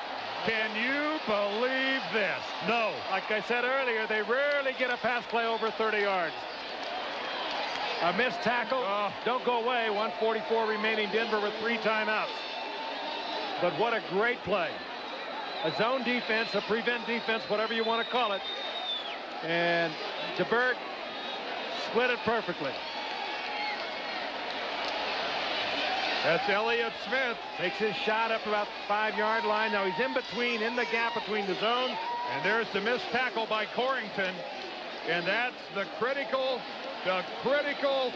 Can you believe this? No. Like I said earlier, they rarely get a pass play over 30 yards. A missed tackle. Don't go away. 1:44 remaining. Denver with 3 timeouts. But what a great play. A zone defense, a prevent defense, whatever you want to call it. And DeBerg split it perfectly. That's Elliott Smith. Takes his shot up about the 5-yard line. Now he's in between, in the gap between the zone. And there's the missed tackle by Corrington. And that's the critical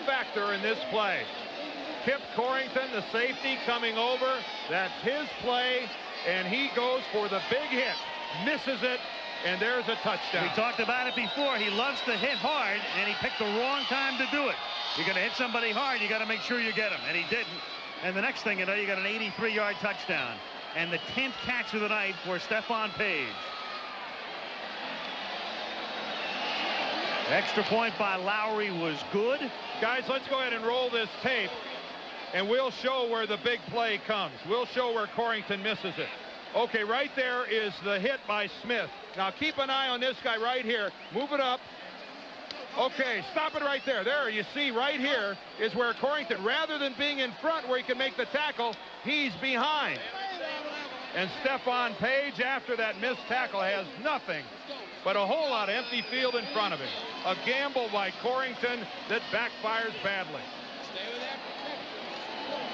factor in this play. Kip Corrington, the safety, coming over. That's his play, and he goes for the big hit. Misses it, and there's a touchdown. We talked about it before. He loves to hit hard, and he picked the wrong time to do it. You're going to hit somebody hard, you got to make sure you get him, and he didn't. And the next thing you know, you got an 83-yard touchdown. And the 10th catch of the night for Stephon Page. Extra point by Lowry was good. Guys, let's go ahead and roll this tape, and we'll show where the big play comes. We'll show where Corrington misses it. Okay, right there is the hit by Smith. Now keep an eye on this guy right here. Move it up. Okay, stop it right there. There, you see right here is where Corrington, rather than being in front where he can make the tackle, he's behind. And Stephon Page, after that missed tackle, has nothing but a whole lot of empty field in front of him. A gamble by Corrington that backfires badly.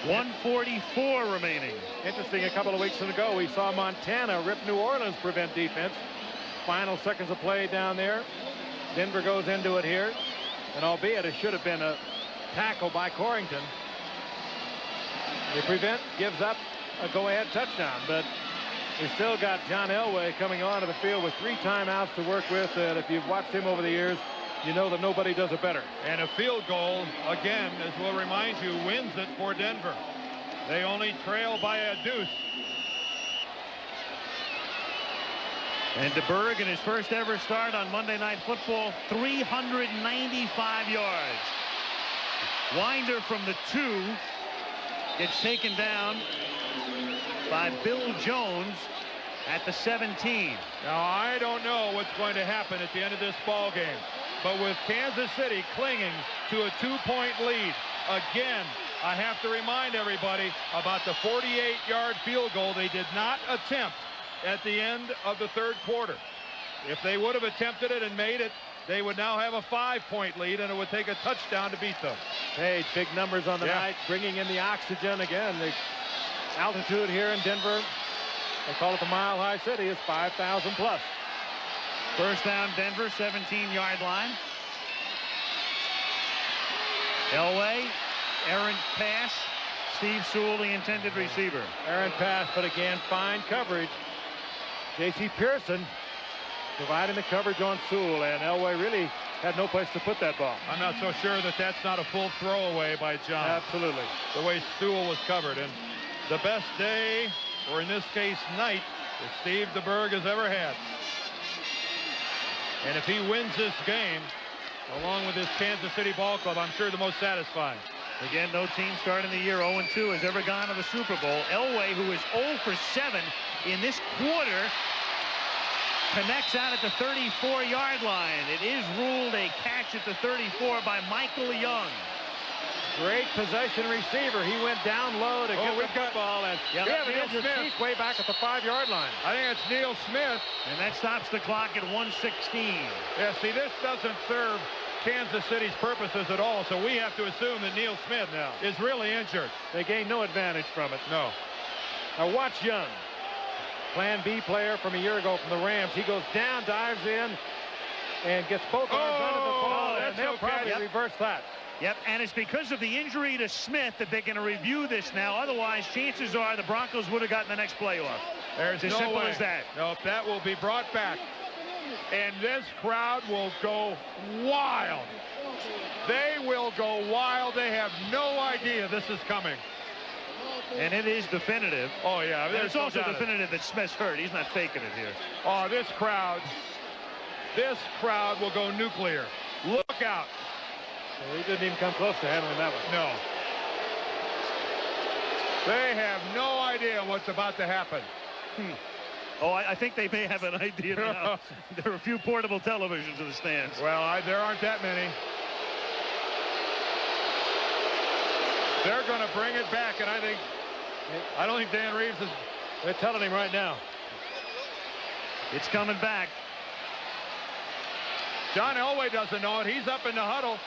1:44 remaining. Interesting, a couple of weeks ago, we saw Montana rip New Orleans prevent defense. Final seconds of play down there. Denver goes into it here. And albeit it should have been a tackle by Corrington, the prevent gives up a go-ahead touchdown. But we still got John Elway coming onto the field with 3 timeouts to work with. And if you've watched him over the years, you know that nobody does it better. And a field goal, again, as we'll remind you, wins it for Denver. They only trail by a deuce. And DeBerg in his first ever start on Monday Night Football, 395 yards. Winder from the 2 gets taken down by Bill Jones at the 17. Now, I don't know what's going to happen at the end of this ball game, but with Kansas City clinging to a 2-point lead, again, I have to remind everybody about the 48-yard field goal they did not attempt at the end of the third quarter. If they would have attempted it and made it, they would now have a 5-point lead, and it would take a touchdown to beat them. Hey, big numbers on the night, bringing in the oxygen again. The altitude here in Denver, they call it the Mile High City, is 5,000 plus. First down, Denver, 17-yard line. Elway, errant pass. Steve Sewell, the intended receiver. Errant pass, but again, fine coverage. J.C. Pearson providing the coverage on Sewell, and Elway really had no place to put that ball. I'm not so sure that that's not a full throwaway by John. Absolutely. The way Sewell was covered. And the best day, or in this case night, that Steve DeBerg has ever had. And if he wins this game, along with his Kansas City Ball Club, I'm sure the most satisfying. Again, no team starting the year 0-2 has ever gone to the Super Bowl. Elway, who is 0 for 7 in this quarter, connects out at the 34-yard line. It is ruled a catch at the 34 by Michael Young. Great possession receiver. He went down low to get the football, and we have an injured Smith way back at the 5-yard line. I think it's Neil Smith. And that stops the clock at 1:16. Yeah, see, this doesn't serve Kansas City's purposes at all, so we have to assume that Neil Smith is really injured. They gain no advantage from it. No. Now watch Young. Plan B player from a year ago from the Rams. He goes down, dives in, and gets both arms under the ball, and they'll probably reverse that. Yep, and it's because of the injury to Smith that they're going to review this now. Otherwise, chances are the Broncos would have gotten the next playoff. There's as no simple way. as that. Nope, that will be brought back. And this crowd will go wild. They will go wild. They have no idea this is coming. And it is definitive. Oh, yeah. And it's also definitive that Smith's hurt. He's not faking it here. Oh, this crowd will go nuclear. Look out. Well, he didn't even come close to handling that one. No. They have no idea what's about to happen. Oh, I think they may have an idea now. There are a few portable televisions in the stands. Well, there aren't that many. They're going to bring it back, and I don't think Dan Reeves is. They're telling him right now. It's coming back. John Elway doesn't know it. He's up in the huddle.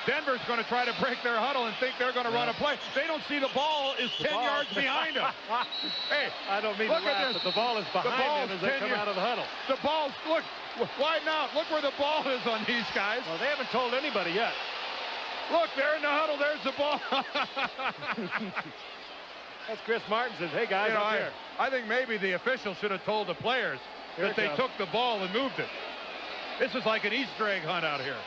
Denver's going to try to break their huddle and think they're going to run a play. They don't see the ball is 10 yards behind them. Hey, I don't mean to laugh, but the ball is behind them as they come out of the huddle. The ball's, look, widen out. Look where the ball is on these guys. Well, they haven't told anybody yet. Look, they're in the huddle. There's the ball. That's Chris Martin says, hey, guys, up here. I think maybe the official should have told the players that they took the ball and moved it. This is like an Easter egg hunt out here.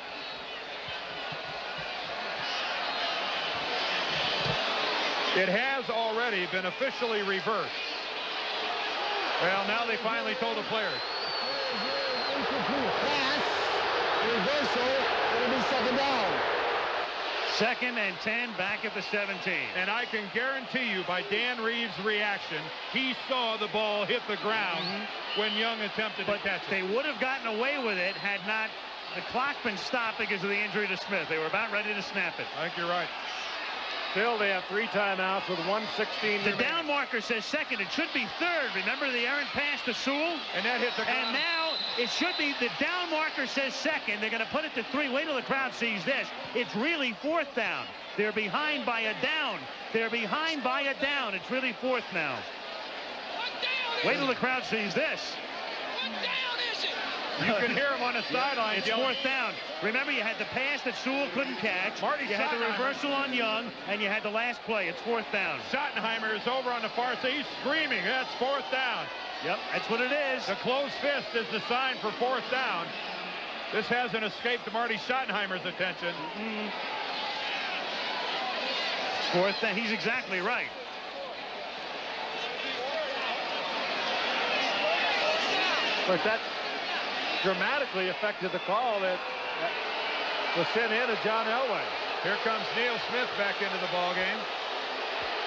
It has already been officially reversed. Well, now they finally told the players. Pass, reversal, it'll be second down. 2nd and 10 back at the 17. And I can guarantee you by Dan Reeves' reaction, he saw the ball hit the ground when Young attempted to catch it. They would have gotten away with it had not the clock been stopped because of the injury to Smith. They were about ready to snap it. I think you're right. Still, they have 3 timeouts with 1:16. The down marker says 2nd. It should be 3rd. Remember the errant pass to Sewell? And that hit the ground. And now it should be the down marker says 2nd. They're going to put it to 3. Wait till the crowd sees this. It's really 4th down. They're behind by a down. They're behind by a down. It's really 4th now. Wait till the crowd sees this. What down is it? You can hear him on the sideline. It's 4th down. Remember, you had the pass that Sewell couldn't catch. You had the reversal on Young, and you had the last play. It's 4th down. Schottenheimer is over on the far side. He's screaming. That's 4th down. Yep, that's what it is. The closed fist is the sign for 4th down. This hasn't escaped Marty Schottenheimer's attention. 4th down. He's exactly right. Of course, that dramatically affected the call that was sent in to John Elway. Here comes Neil Smith back into the ball game.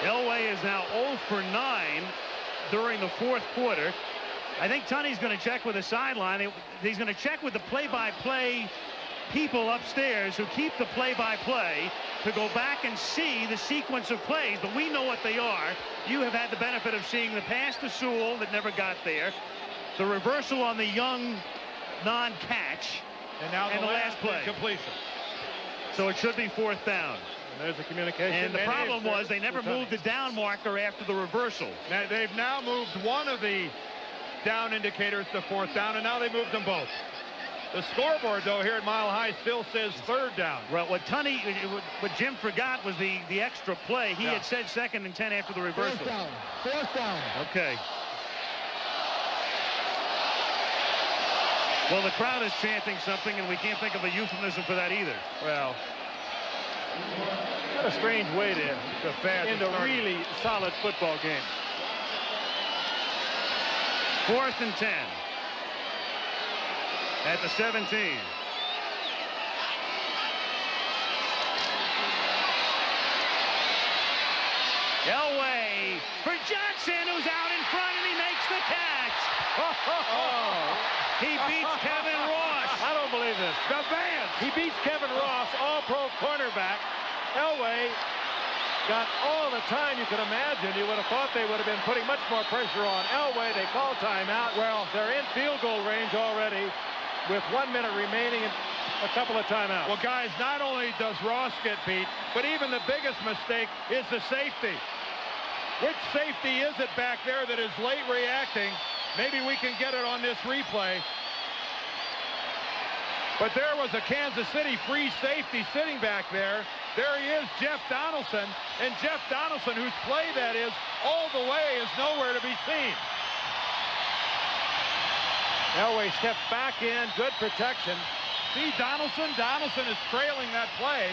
Elway is now 0 for 9 during the 4th quarter. I think Tunney's going to check with the sideline. He's going to check with the play-by-play people upstairs who keep the play-by-play to go back and see the sequence of plays, but we know what they are. You have had the benefit of seeing the pass to Sewell that never got there, the reversal on the Young non-catch, and now the last play. Completion. So it should be 4th down. And there's a communication. And the problem was they never moved the down marker after the reversal. Now, they've now moved one of the down indicators to 4th down, and now they moved them both. The scoreboard, though, here at Mile High still says 3rd down. Well, what Jim forgot was the extra play. He had said 2nd and 10 after the reversal. 4th down. 4th down. Okay. Well, the crowd is chanting something, and we can't think of a euphemism for that either. Well, what a strange way to end a really solid football game. 4th and 10 at the 17. Elway for Johnson, who's out in front, and he makes the catch. He beats Kevin Ross. I don't believe this. The Vance. He beats Kevin Ross, all-pro cornerback. Elway got all the time you could imagine. You would have thought they would have been putting much more pressure on Elway. They call timeout. Well, they're in field goal range already with 1 minute remaining and a couple of timeouts. Well, guys, not only does Ross get beat, but even the biggest mistake is the safety. Which safety is it back there that is late reacting? Maybe we can get it on this replay. But there was a Kansas City free safety sitting back there. There he is, Jeff Donaldson. And Jeff Donaldson, whose play that is, all the way is nowhere to be seen. Elway steps back in, good protection. See Donaldson? Donaldson is trailing that play,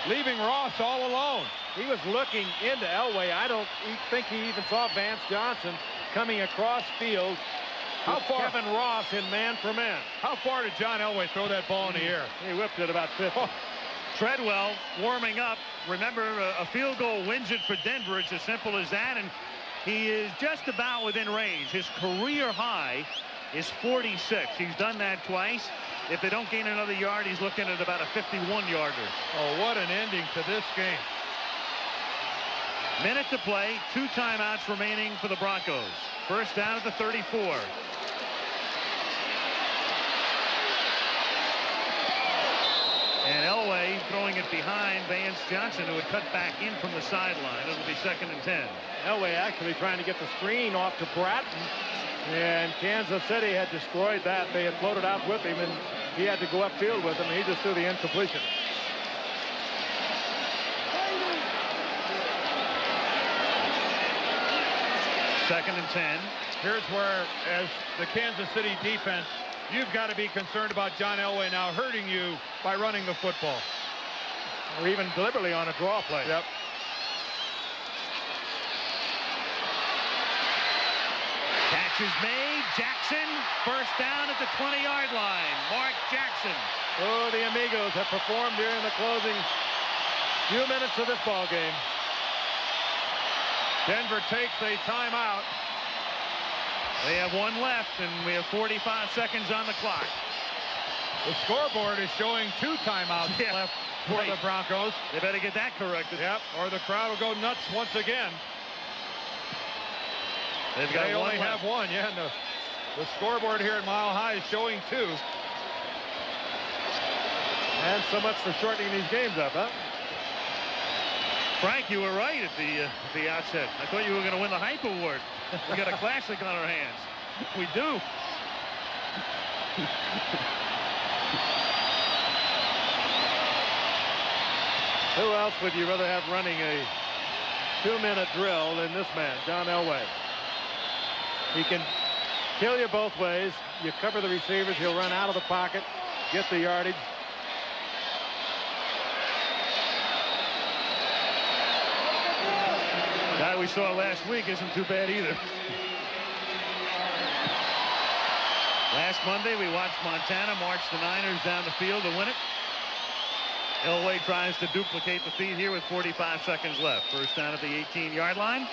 leaving Ross all alone. He was looking into Elway. I don't think he even saw Vance Johnson coming across field. How far? Kevin Ross in man for man. How far did John Elway throw that ball in the air? He whipped it about 50. Treadwell warming up. Remember, a field goal wins it for Denver. It's as simple as that, and he is just about within range. His career high is 46. He's done that twice. If they don't gain another yard, he's looking at about a 51-yarder. Oh, what an ending to this game. Minute to play, 2 timeouts remaining for the Broncos. First down at the 34. And Elway throwing it behind Vance Johnson, who had cut back in from the sideline. It'll be 2nd and 10. Elway actually trying to get the screen off to Bratton, and Kansas City had destroyed that. They had floated out with him, and he had to go upfield with him. He just threw the incompletion. Second and 10. Here's where, as the Kansas City defense, you've got to be concerned about John Elway now hurting you by running the football. Or even deliberately on a draw play. Yep. Catch is made. Jackson, first down at the 20-yard line. Mark Jackson. Oh, the Amigos have performed during the closing few minutes of this ball game. Denver takes a timeout. They have 1 left, and we have 45 seconds on the clock. The scoreboard is showing 2 timeouts left for the Broncos. They better get that corrected. Yep, or the crowd will go nuts once again. They only have 1, yeah. And the scoreboard here at Mile High is showing 2. And so much for shortening these games up, huh? Frank, you were right at the outset. I thought you were going to win the Hype Award. We got a classic on our hands. We do. Who else would you rather have running a 2-minute drill than this man, John Elway? He can kill you both ways. You cover the receivers, he'll run out of the pocket, get the yardage. Guy we saw last week isn't too bad either. Last Monday, we watched Montana march the Niners down the field to win it. Elway tries to duplicate the feat here with 45 seconds left. First down at the 18-yard line.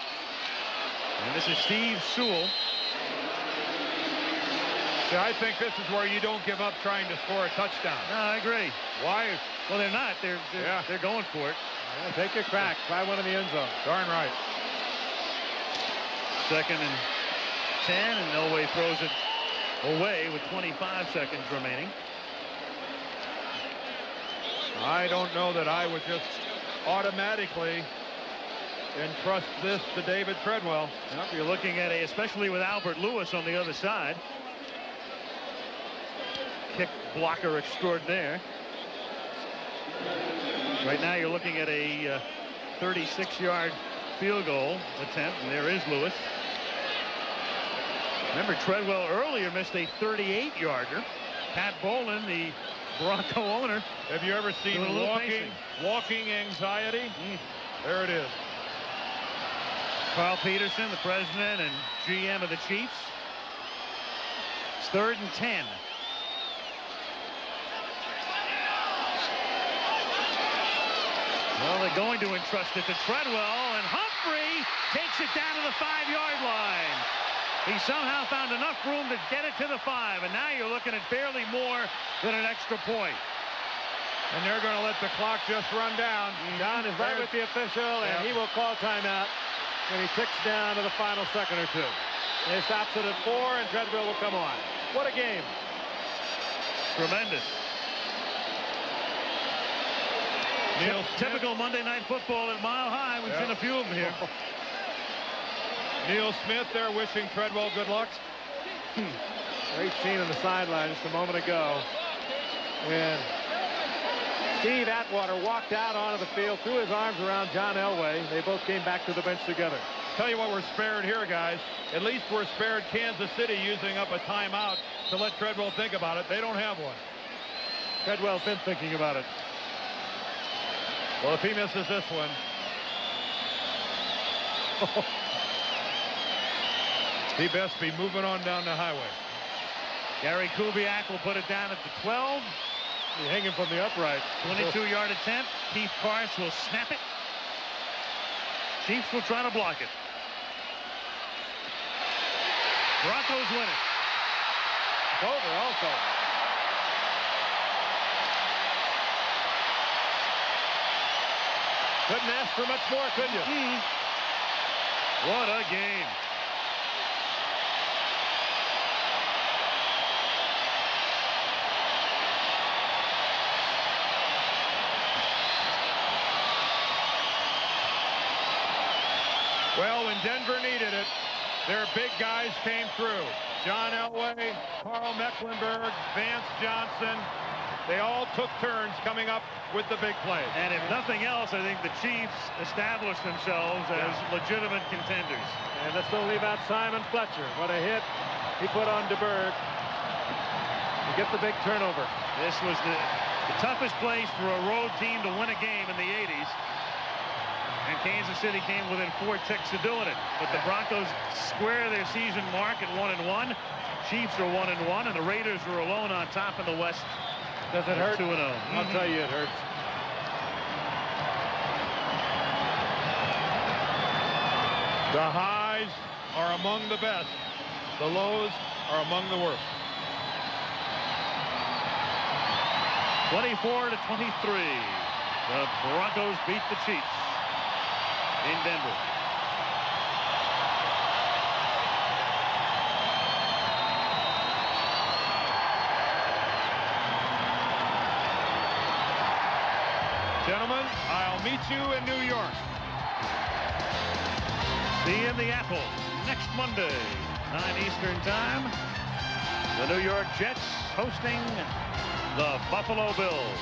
And this is Steve Sewell. Yeah, I think this is where you don't give up trying to score a touchdown. No, I agree. Why? Well, they're not. They're going for it. Yeah, take your crack. Try one in the end zone. Darn right. 2nd and 10, and Elway throws it away with 25 seconds remaining. I don't know that I would just automatically entrust this to David Treadwell. Yep, you're looking at especially with Albert Lewis on the other side. Kick blocker extraordinaire. Right now you're looking at a 36-yard field goal attempt, and there is Lewis. Remember, Treadwell earlier missed a 38-yarder. Pat Bolin, the Bronco owner. Have you ever seen walking anxiety? There it is. Carl Peterson, the president and GM of the Chiefs. It's 3rd and 10. Well, they're going to entrust it to Treadwell, and Humphrey takes it down to the 5-yard line. He somehow found enough room to get it to the 5, and now you're looking at barely more than an extra point. And they're going to let the clock just run down. John is right with the official, and he will call timeout when he ticks down to the final second or two. And he stops it at 4, and Treadwell will come on. What a game. Tremendous. Typical Monday Night Football at Mile High. We've seen a few of them here. Neil Smith there wishing Treadwell good luck. Great scene on the sideline just a moment ago when Steve Atwater walked out onto the field, threw his arms around John Elway. They both came back to the bench together. Tell you what, we're spared here, guys. At least we're spared Kansas City using up a timeout to let Treadwell think about it. They don't have one. Treadwell's been thinking about it. Well, if he misses this one. He best be moving on down the highway. Gary Kubiak will put it down at the 12. He's hanging from the upright. 22-yard attempt. Keith Parse will snap it. Chiefs will try to block it. Broncos win it. It's over also. Couldn't ask for much more, could you? What a game. Well, when Denver needed it, their big guys came through. John Elway, Carl Mecklenburg, Vance Johnson. They all took turns coming up with the big play. And if nothing else, I think the Chiefs established themselves as legitimate contenders. And let's don't leave out Simon Fletcher. What a hit he put on DeBerg to get the big turnover. This was the toughest place for a road team to win a game in the 80s. And Kansas City came within 4 ticks of doing it. But the Broncos square their season mark at 1-1. Chiefs are 1-1, and the Raiders are alone on top in the West. Does it hurt? 2-0. I'll tell you it hurts. The highs are among the best. The lows are among the worst. 24-23. The Broncos beat the Chiefs in Denver. Gentlemen, I'll meet you in New York. See you in the Apple next Monday, 9 Eastern Time. The New York Jets hosting the Buffalo Bills.